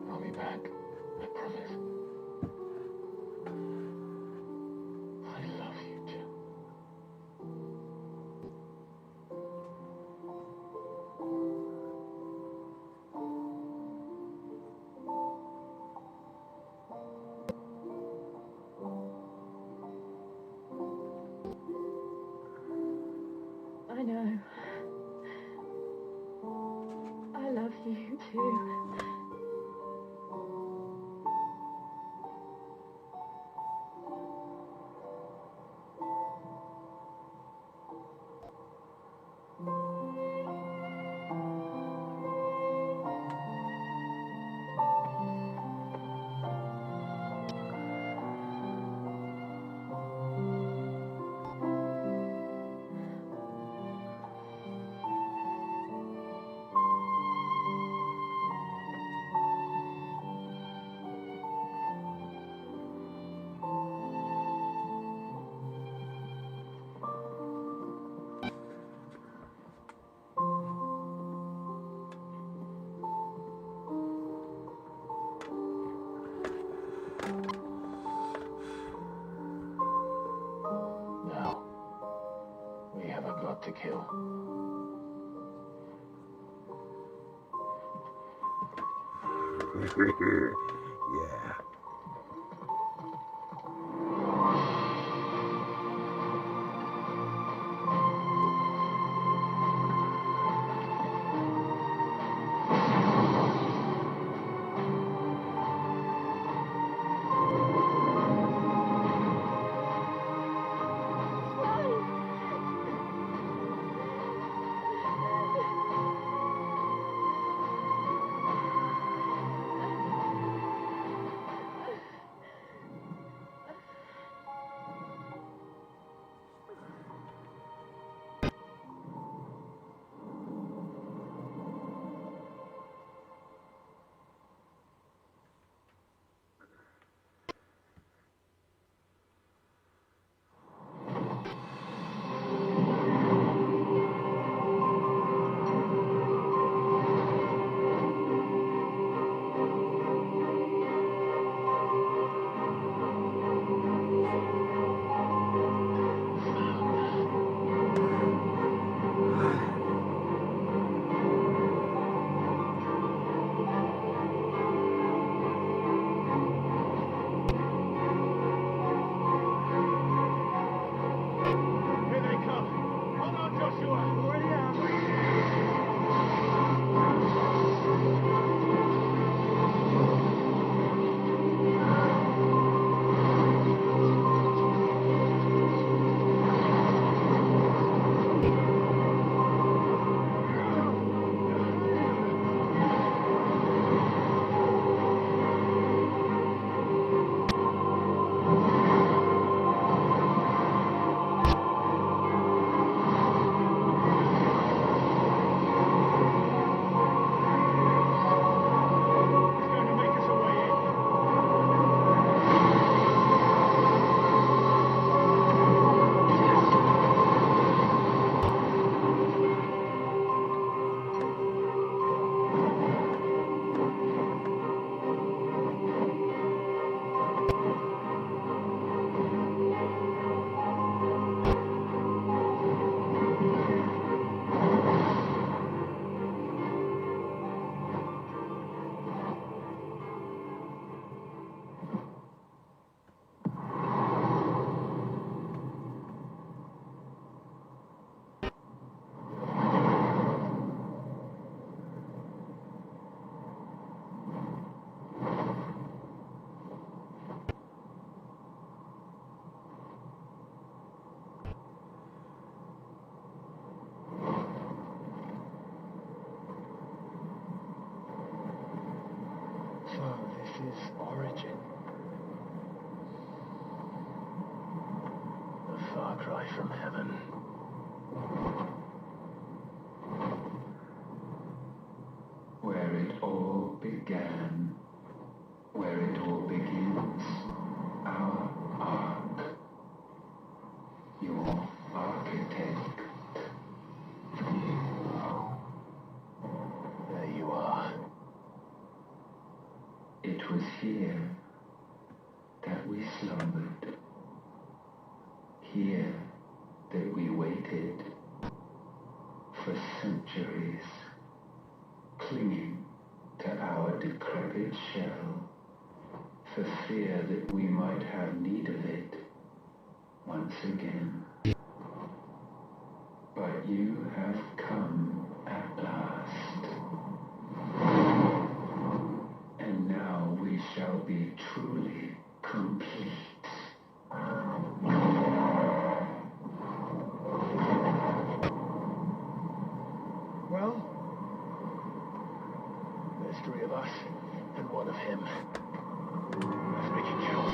F: I'll be back. I promise. I love you, Jill.
E: I know. I love you too.
A: to kill.
L: Yeah.
A: So this is Origin. A far cry from heaven.
G: Where it all began, where it all begins, our ark, your architect.
A: There you are.
G: It was here that we slumbered, here that we waited for centuries, clinging to our decrepit shell, for fear that we might have need of it once again. But you have come at last, and now we shall be truly complete.
A: Well, there's three of us and one of him. Let's make it count.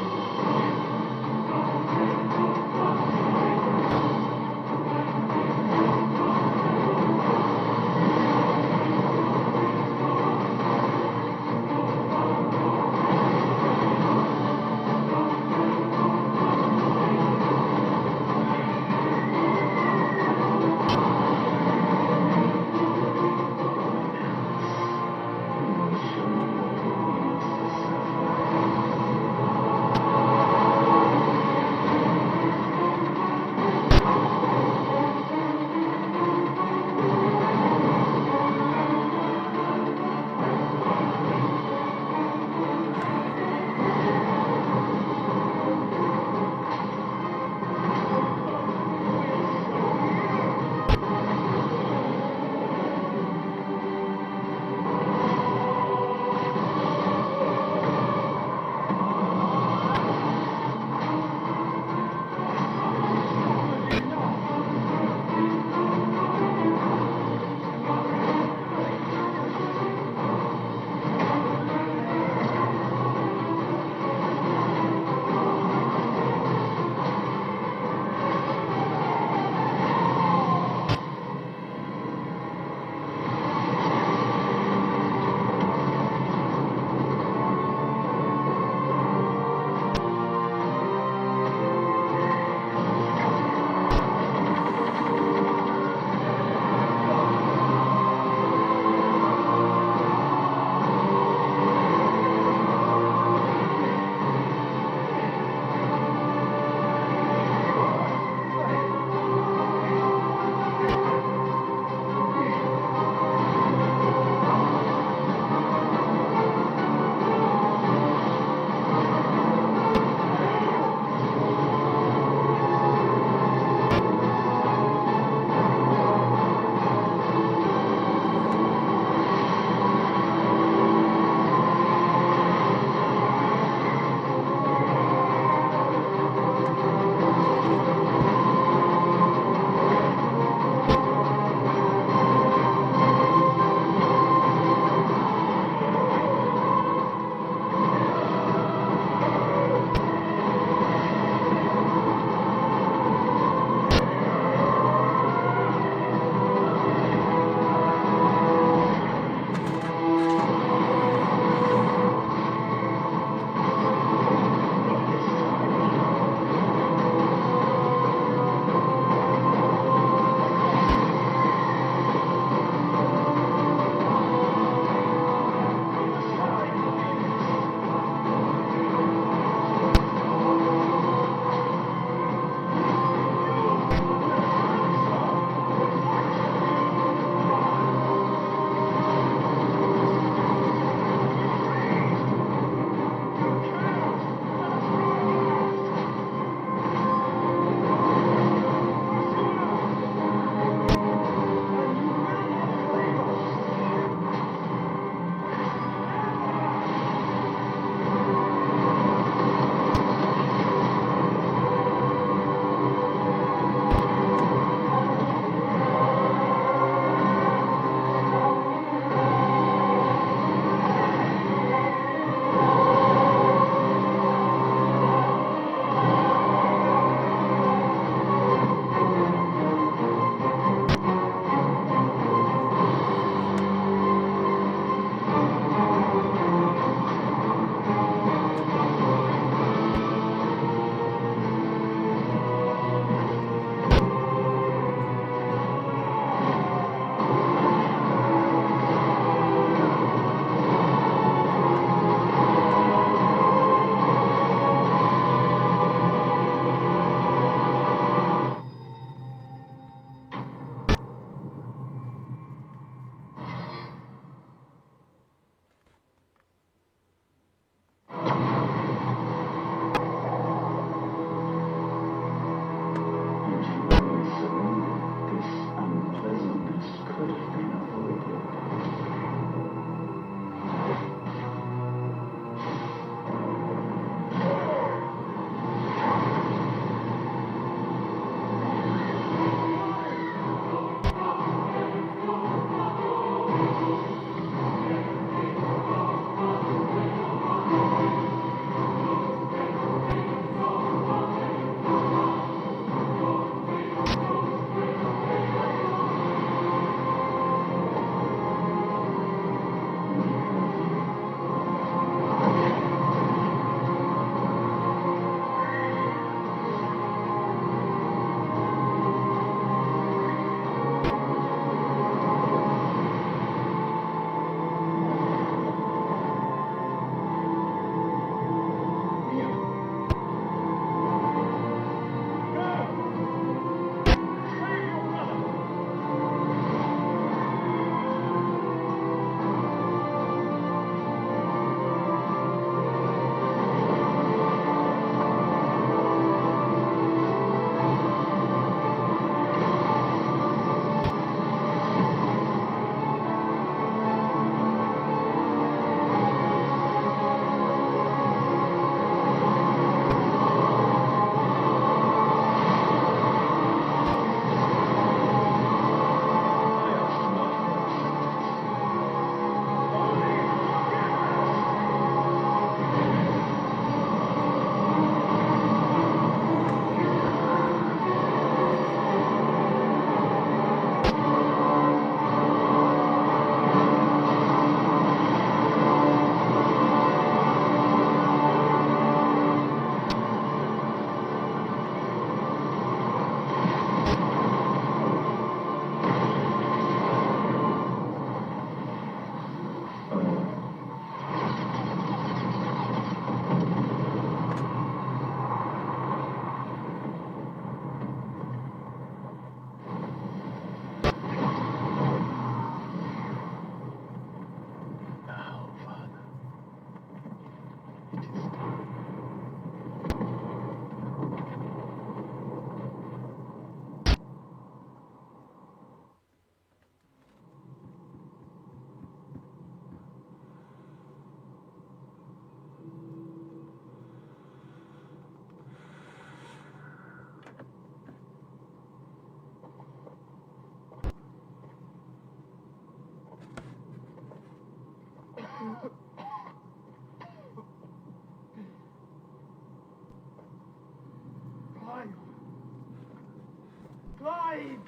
G: alive!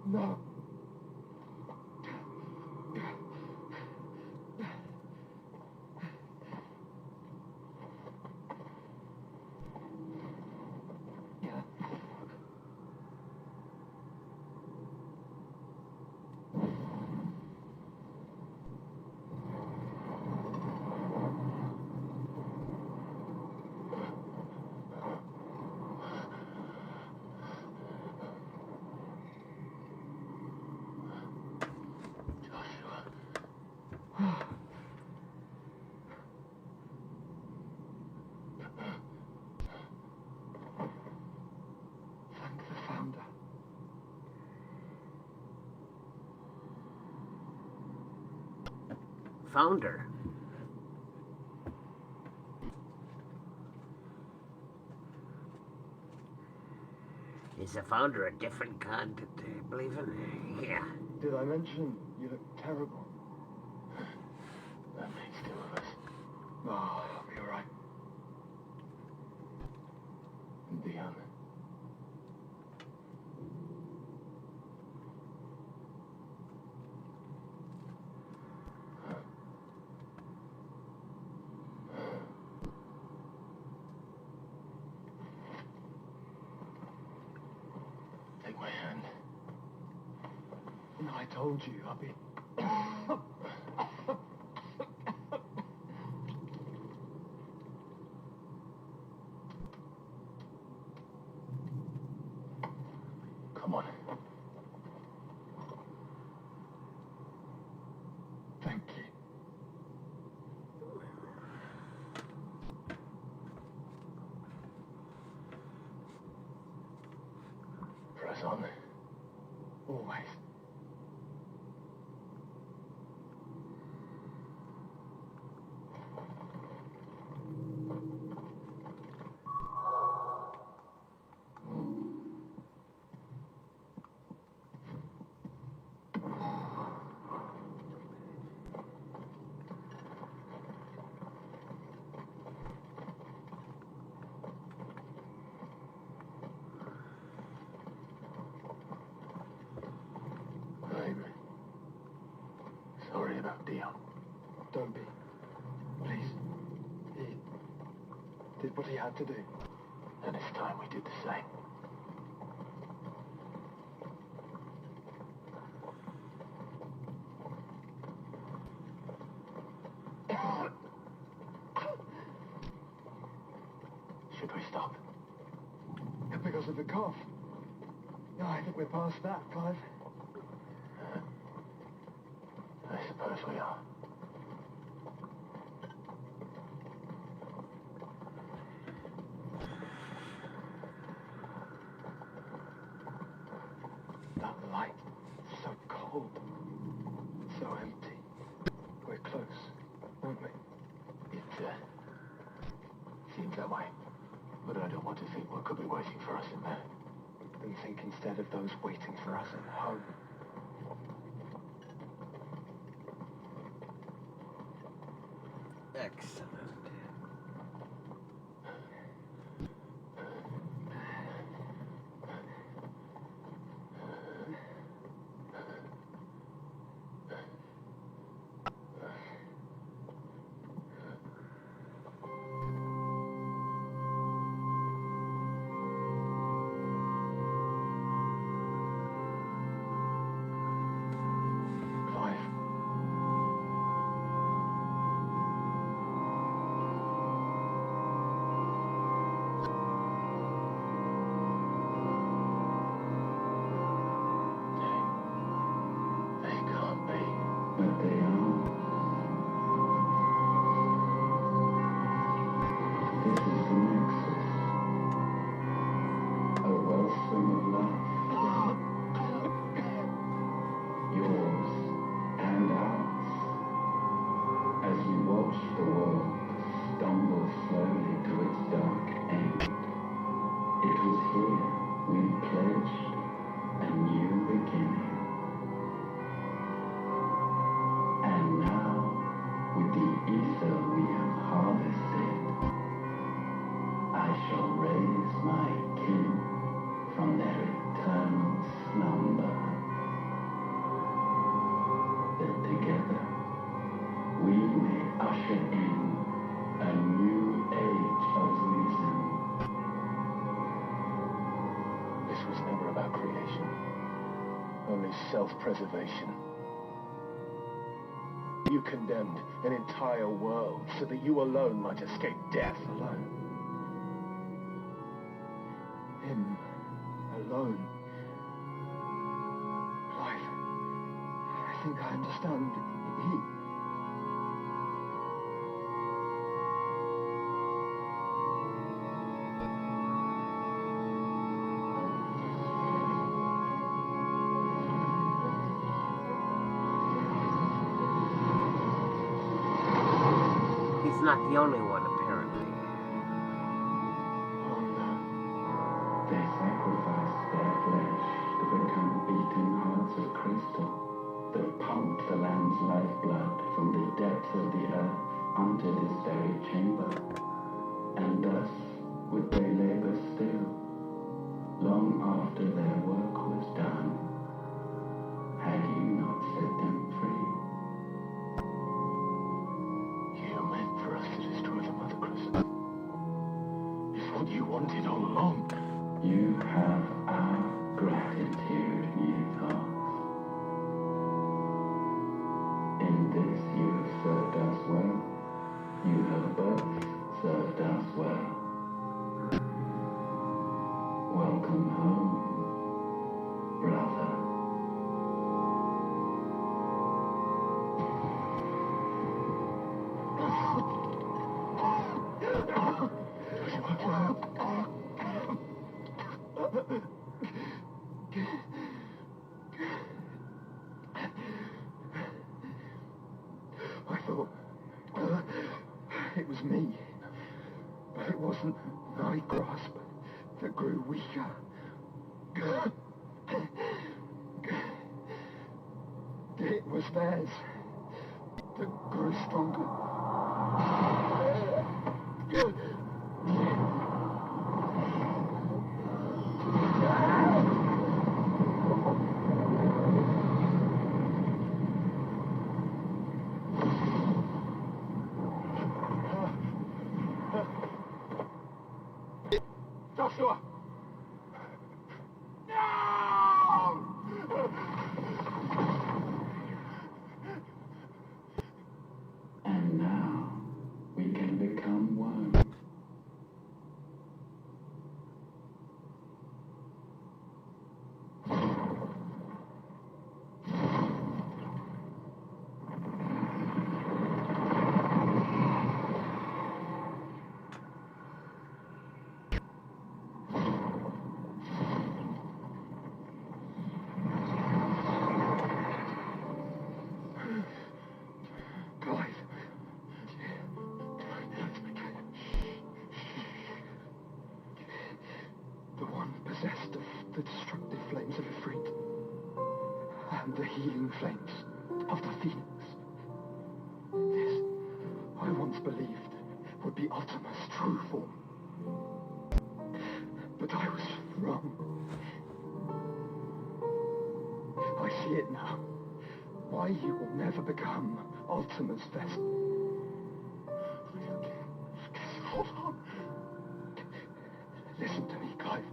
G: No. Thank the founder.
B: Founder? Is the founder a different god that they believe in? Yeah.
G: Did I mention you look terrible?
A: That makes two of us.
G: Oh, I'll be alright.
A: And Dion. Take my hand.
G: No, I told you I'll be...
A: Come on.
G: Thank you.
A: Press on.
G: Always.
A: I'm sorry about Dion.
G: Don't be. Please. He did what he had to do.
A: And it's time we did the same. Should we stop?
G: Because of the cough. No, I think we're past that, Clive.
A: I suppose we are.
G: That light, so cold, so empty. We're close, aren't we?
A: It seems that way. But I don't want to think what could be waiting for us in there.
G: And think instead of those waiting for us at home.
B: Excellent.
G: Clive.
A: They can't be.
G: But they are. This is the Nexus. A wellspring of love. Yours and ours. As we watch the world stumble slowly to its dark end, it was here we pledged a new beginning.
F: only self-preservation. You condemned an entire world so that you alone might escape death alone. Him alone. Clive, I think I understand.
B: He's not the only one, apparently.
M: They sacrificed their flesh to become beating hearts of crystal that pumped the land's lifeblood from the depths of the earth onto this very chamber. And thus would they labor still, long after their work was done, had you not set them free.
F: You meant for us to destroy the Mother Crystal. It's what you wanted all along.
M: You have our gratitude, Newthos. In this you have served us well. You have both served us well. Welcome home, brother.
F: I thought it was me, but it wasn't my grasp that grew weaker. It was theirs that grew stronger. Joshua! No!
M: And now we can become one.
F: Clive. The one possessed of the destructive flames of Ifrit and the healing flames of the Phoenix. This, I once believed, would be Ultima's true form. But I was wrong. I see it now. Why you will never become Ultima's vessel. Hold on. Listen to me, Clive.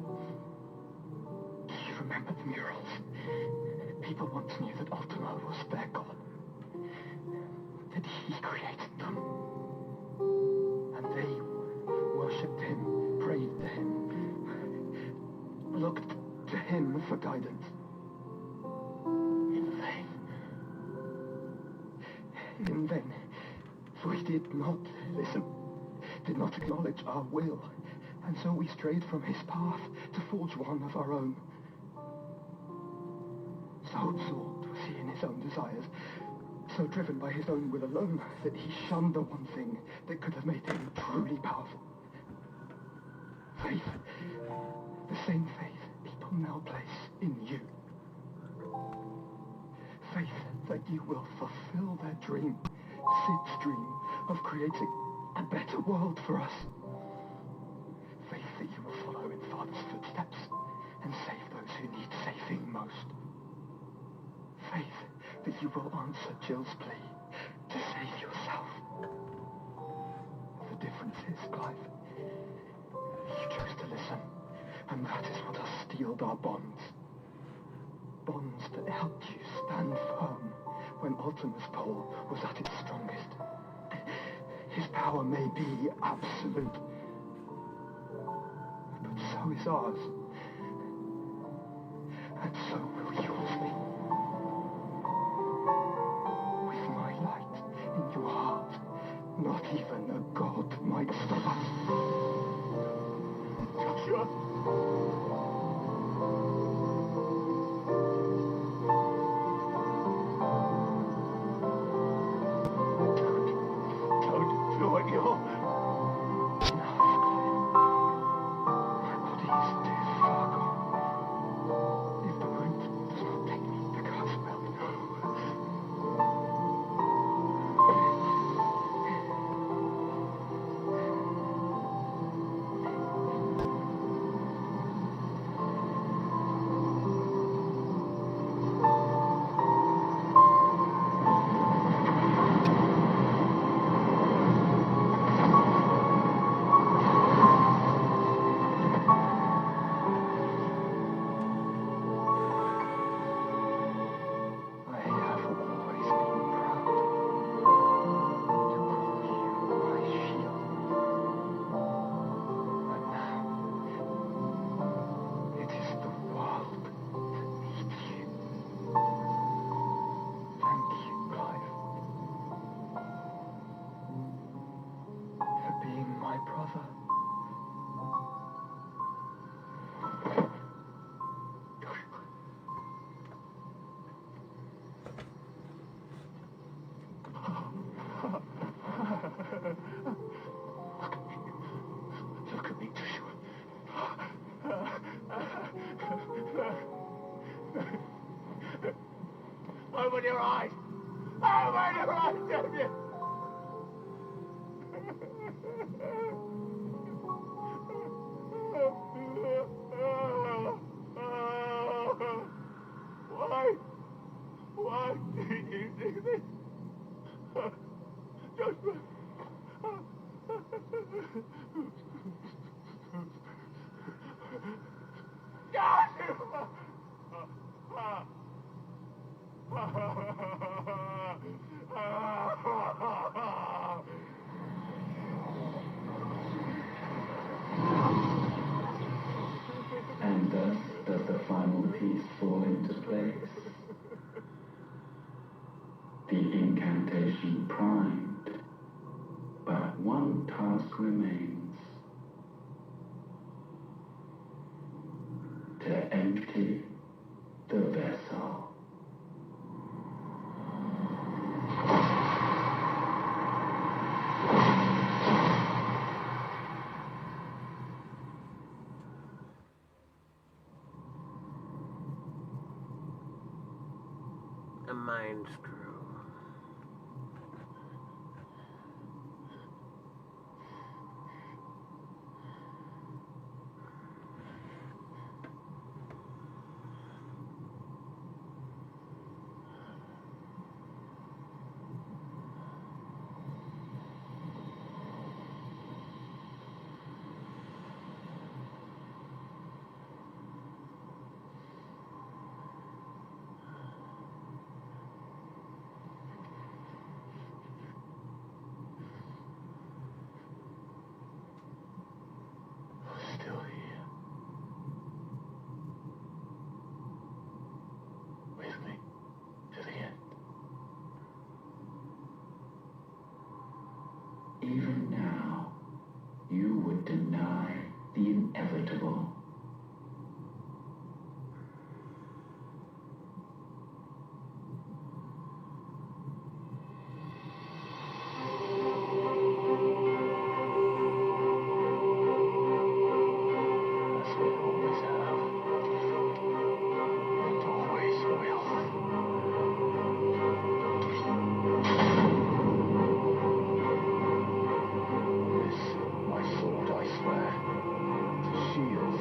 F: Do you remember the murals? People once knew that Ultima was their god. That he created them. And they worshipped him, prayed to him, looked to him for guidance. In vain. In vain. For he did not listen, did not acknowledge our will, and so we strayed from his path to forge one of our own. So absorbed was he in his own desires, so driven by his own will alone, that he shunned the one thing that could have made him truly powerful. Faith. The same faith people now place in you. Faith that you will fulfill their dream, Sid's dream, of creating a better world for us. Faith that you will follow in Father's footsteps and save those who need saving most. Faith that you will answer Jill's plea to save yourself. The difference is, Clive, you chose to listen, and that is what has steeled our bonds. bonds that helped you stand firm when Ultima's pull was at its strongest. His power may be absolute, but so is ours. And so will yours be. With my light in your heart, not even a god might stop us. Joshua! Don't do what you're... My body is too far gone. If the root does not take me, the cast will know. I have always been proud to call you my shield. But now, it is the world that needs you. Thank you, Clive, for being my brother. Look at me, Joshua. Open your eyes! Open your eyes, damn you! Why? Why did you do this? Joshua! Joshua!
M: And thus does the final piece fall into place. The incantation primed, but one task remains: to empty the vessel.
B: A mind screw.
A: Still here. With me to the end.
M: Even now, you would deny the inevitable.
A: That's what you always have. And always will. This, my sword, I swear, to shield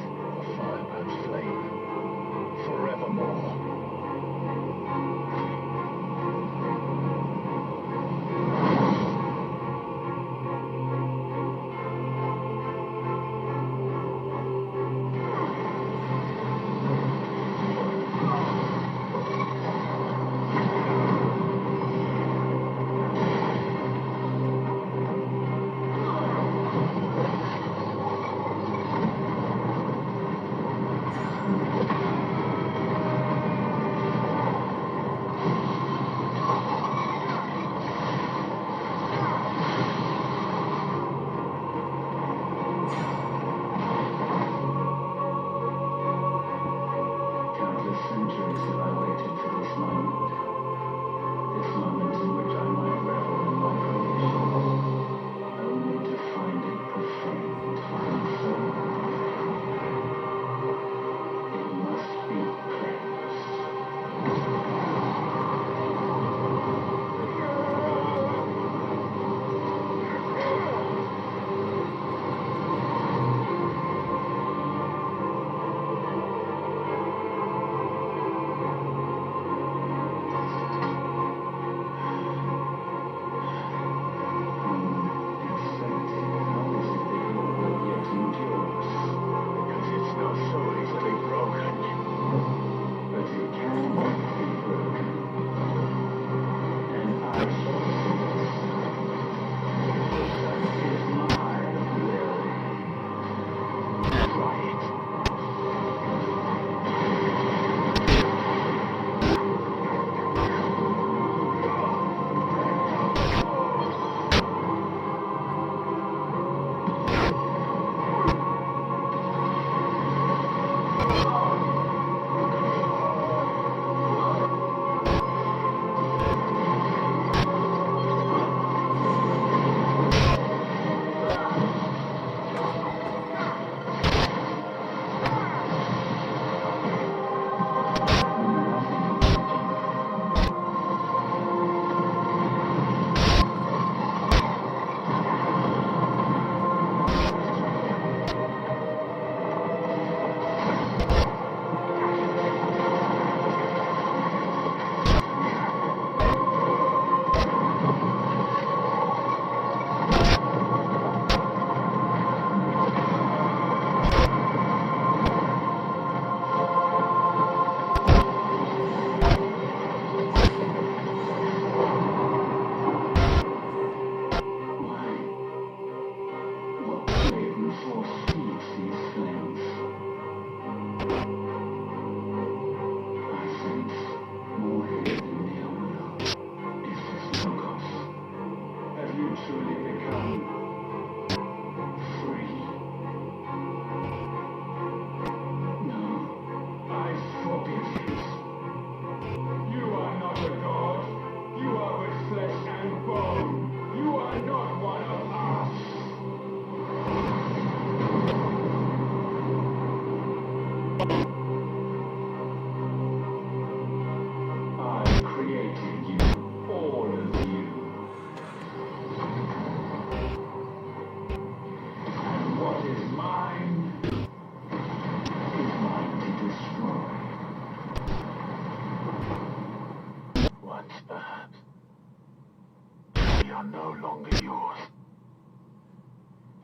G: are no longer yours.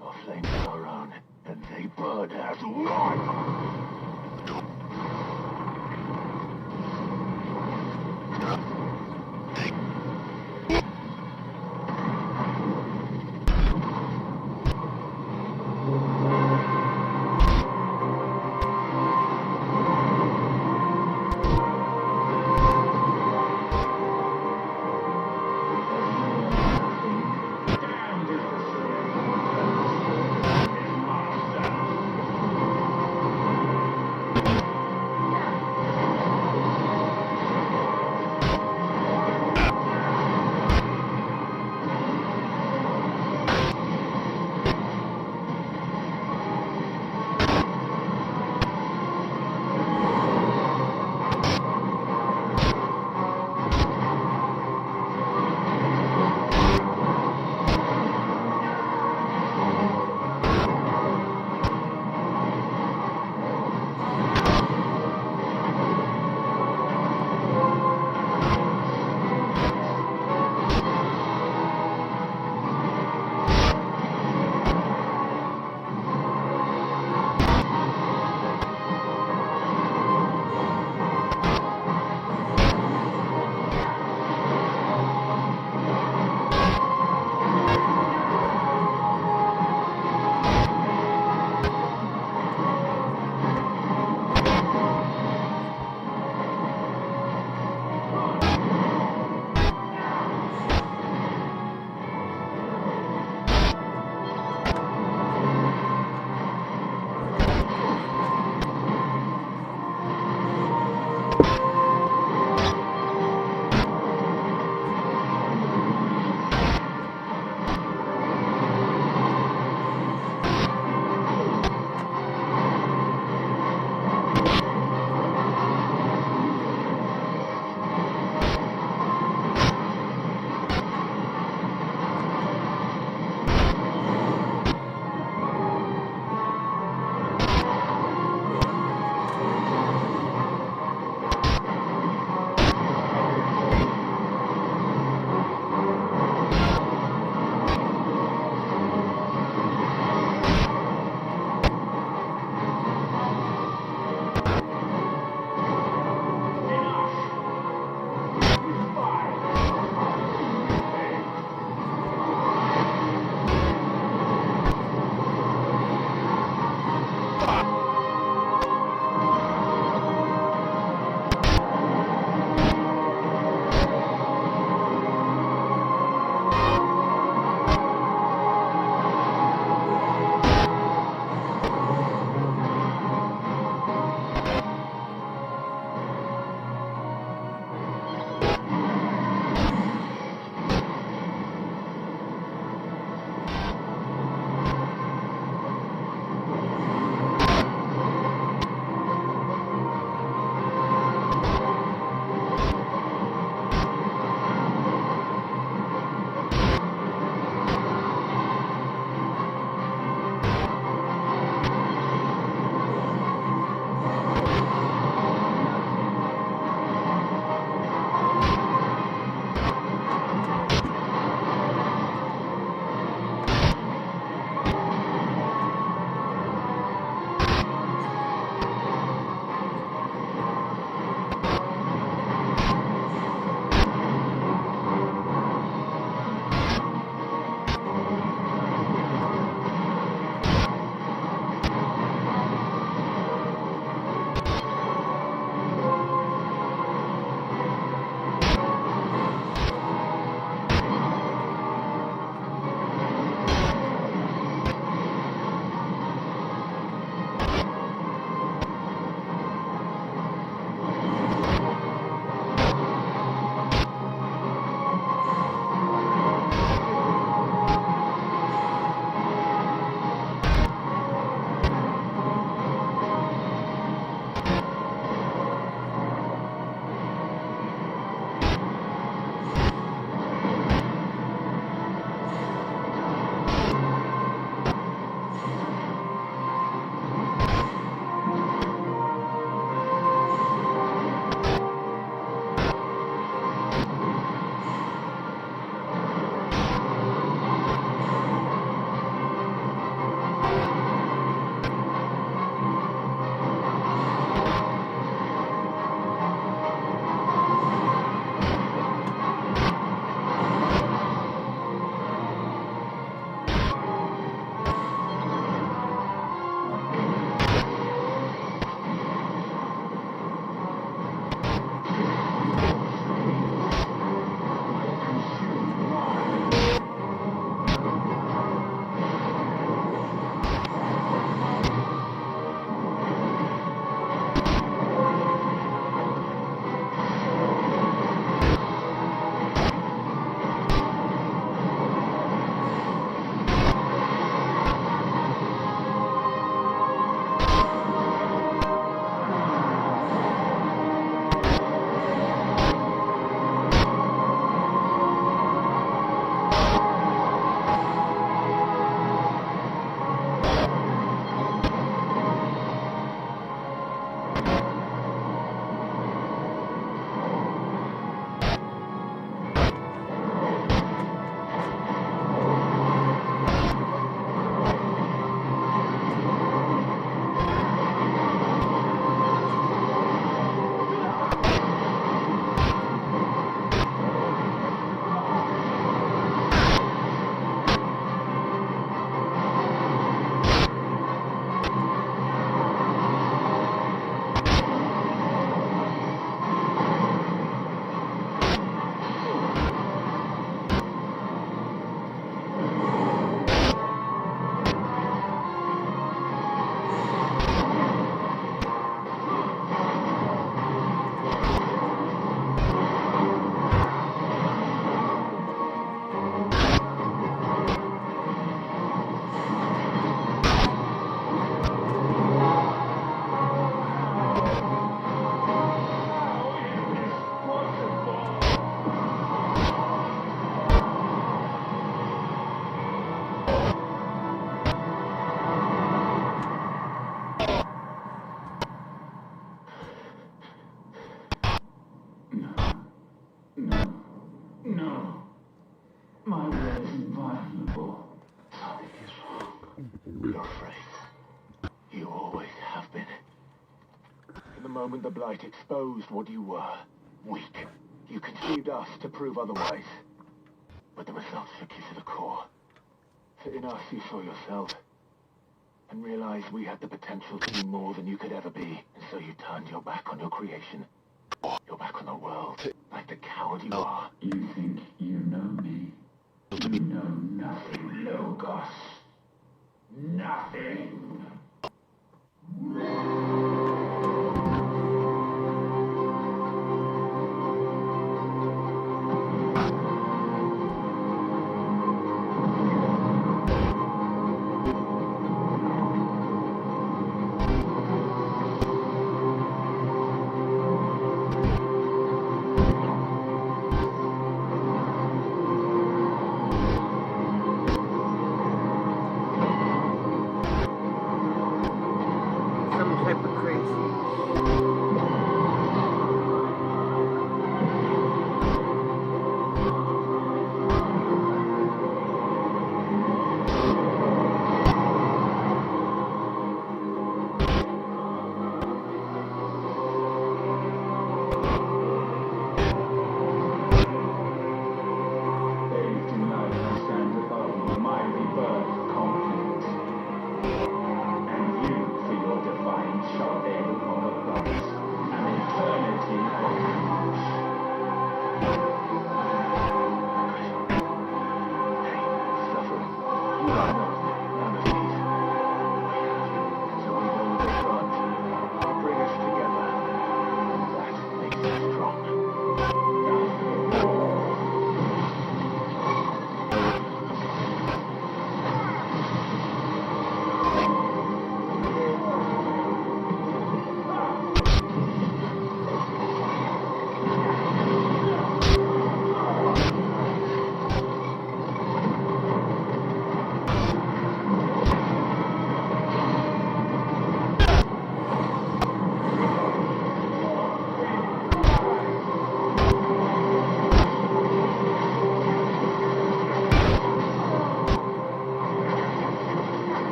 G: Our flames are our own, and they burn as one! No. My will is inviolable. Something is wrong.
A: You're afraid. You always have been. From the moment the Blight exposed what you were, weak, you conceived us to prove otherwise. But the results shook you to the core. For in us you saw yourself, and realized we had the potential to be more than you could ever be. And so you turned your back on your creation. Your back on the world, like the coward you are.
G: You think you know me? You know nothing, Logos. Nothing.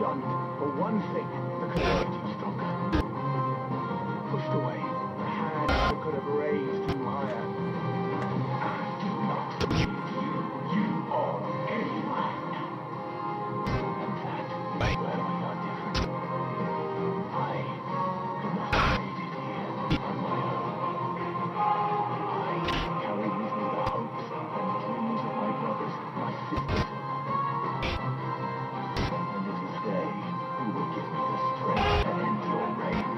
F: done for one thing that could have made you stronger. Pushed away the hand that could have raised you higher.
G: I do not need you. You are anyone.
F: And that is where we are different. I could not have made it here on my own. I carry with me the hopes and dreams of my brothers, my sisters. And it is they who will give me the strength to end your reign.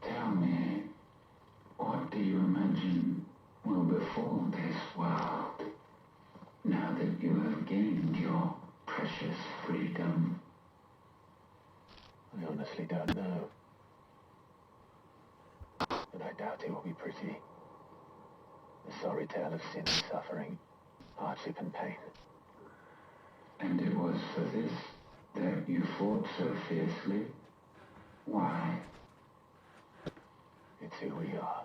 G: Tell me, what do you imagine will befall this world now that you have gained your precious freedom?
A: I honestly don't know. But I doubt it will be pretty. A sorry tale of sin and suffering, hardship and pain.
G: And it was for this that you fought so fiercely? Why?
A: It's who we are.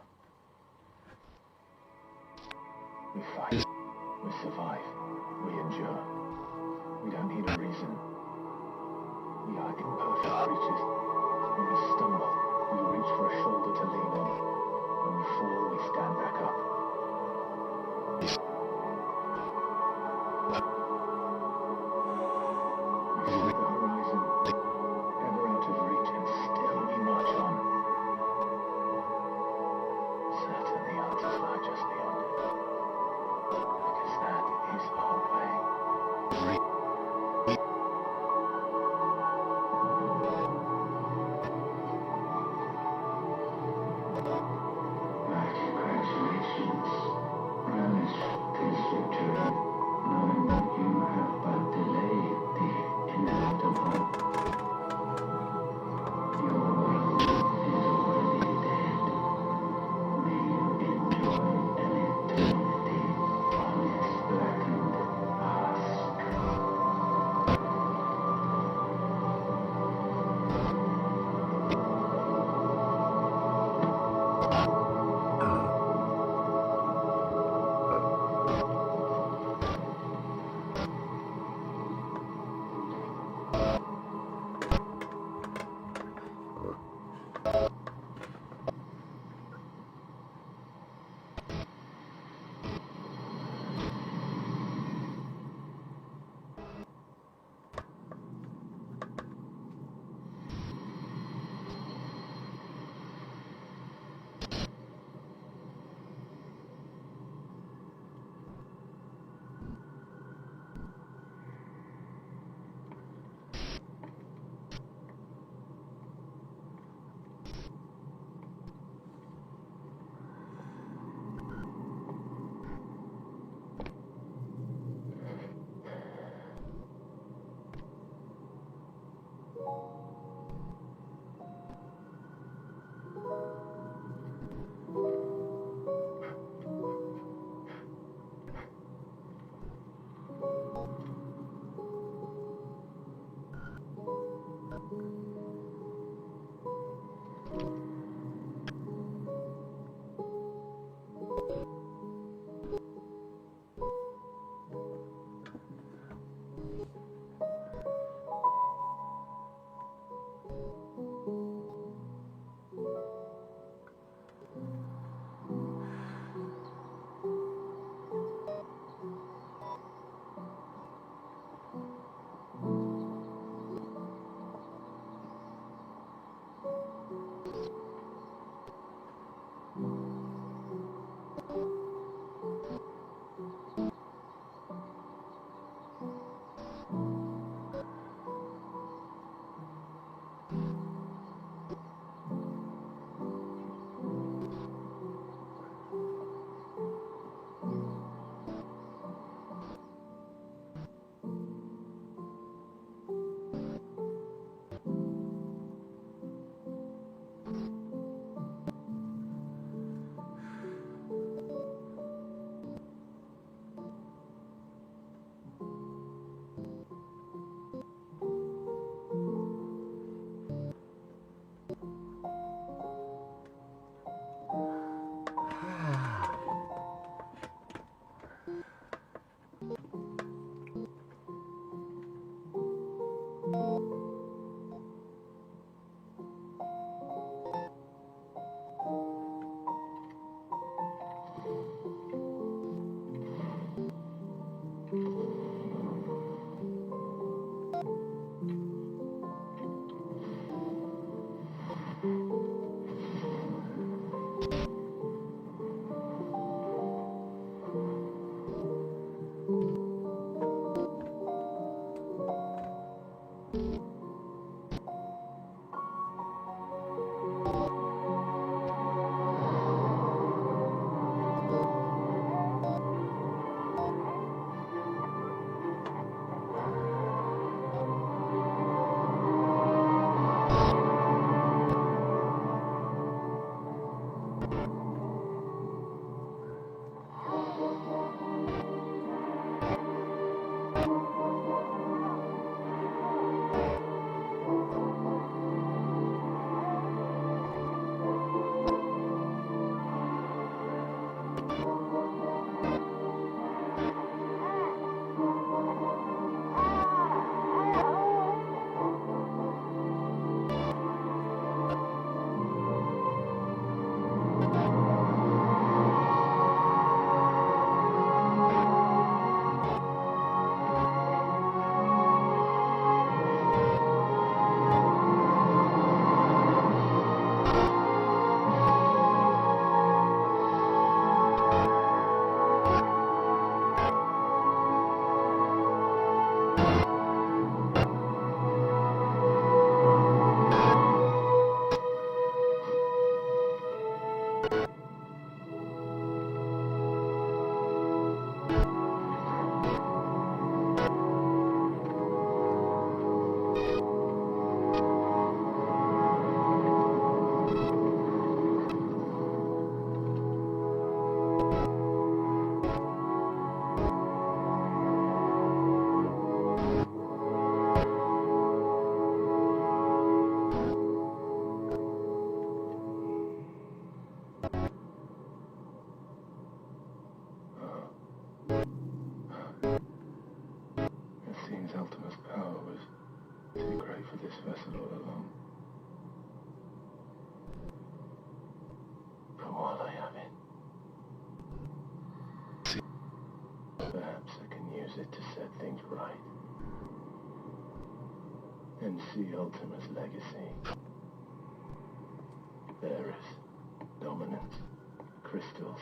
A: We fight. We survive. We endure. We don't need a reason. We are imperfect creatures. When we stumble, we reach for a shoulder to lean on. When we fall, we stand back up. We see the horizon, ever out of reach, and still we march on. Certain the answers lie just beyond it. Because that is our way.
G: Congratulations.
A: It seems Ultima's power was too great for this vessel all along. But while I have it, perhaps I can use it to set things right. And see Ultima's legacy. There is dominance, crystals,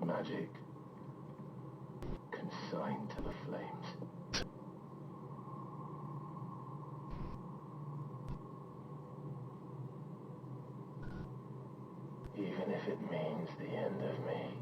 A: magic, consigned to the flames. Even if it means the end of me.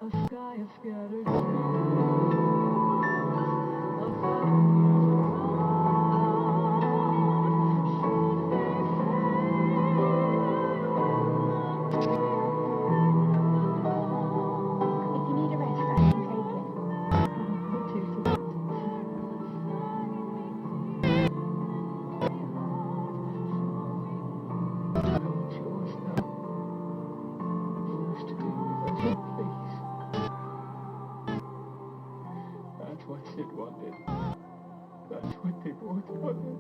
I: A sky of scattered stars.
D: If you need a rest, I can take it.
I: You're too sweet.
F: No choice now. Much to do with us, please. That's what Sid wanted. That's what they both wanted.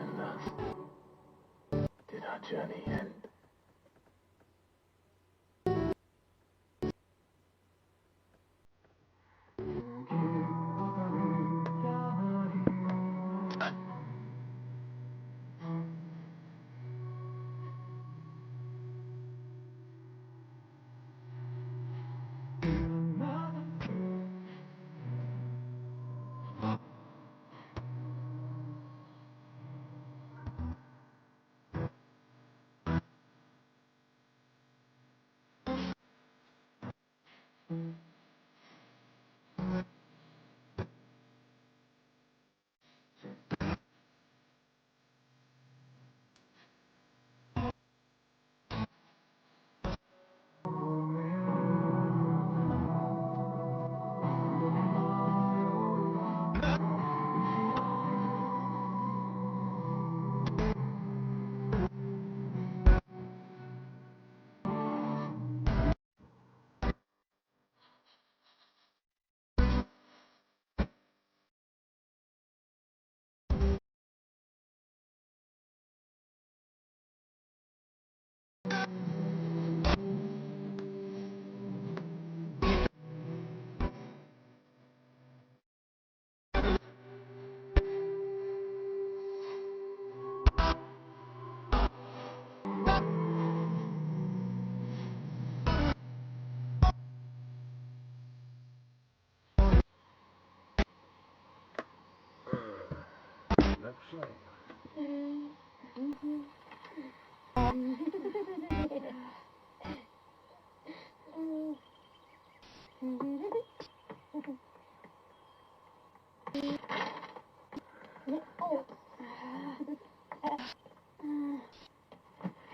F: And thus did our journey end.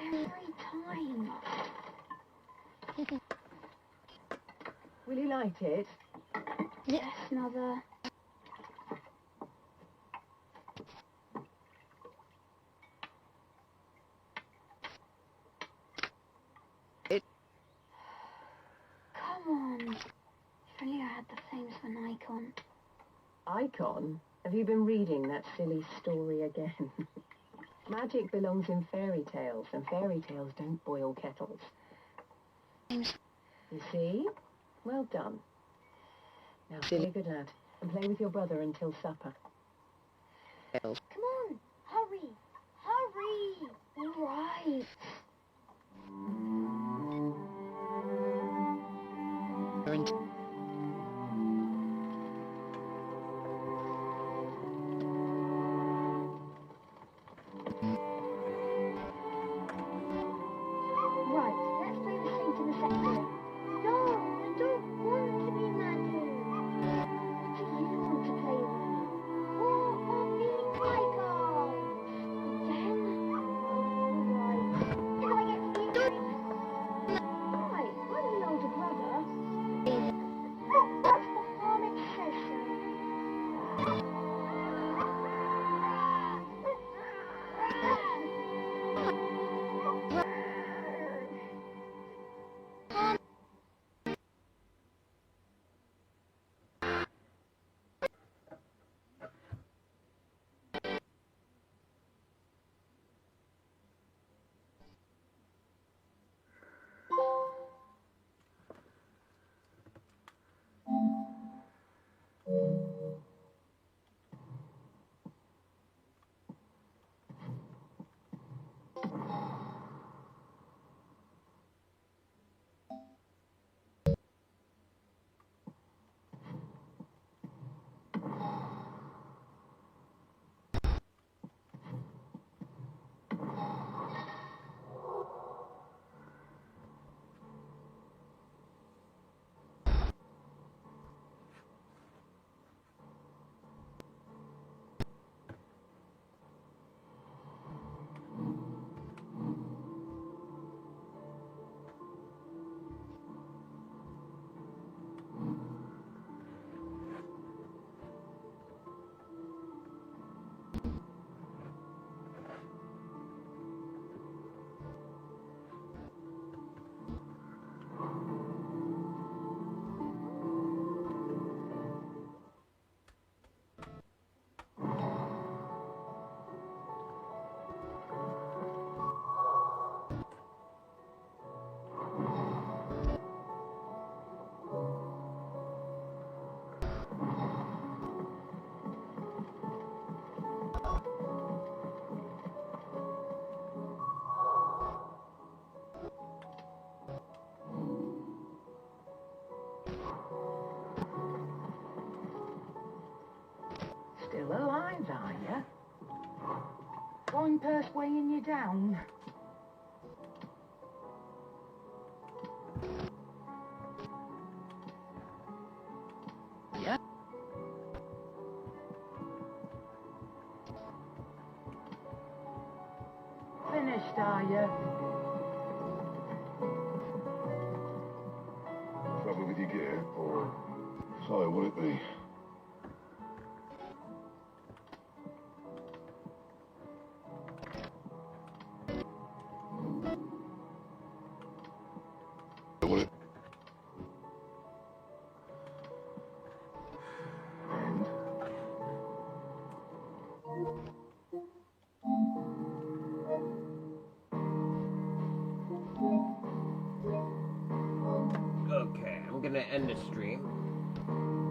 D: Every time.
I: Will you light it?
D: Yes, Mother. Come on. If only I had the flames of an icon.
I: Icon? Have you been reading that silly story again? Magic belongs in fairy tales, and fairy tales don't boil kettles. You see? Well done. Now, be a good lad, and play with your brother until supper.
D: Come on, hurry, hurry! All right.
E: purse weighing you down?
C: Yeah.
E: Finished, are you?
G: Trouble with your gear, or so would it be? Would it? And?
B: Okay, I'm gonna end the stream.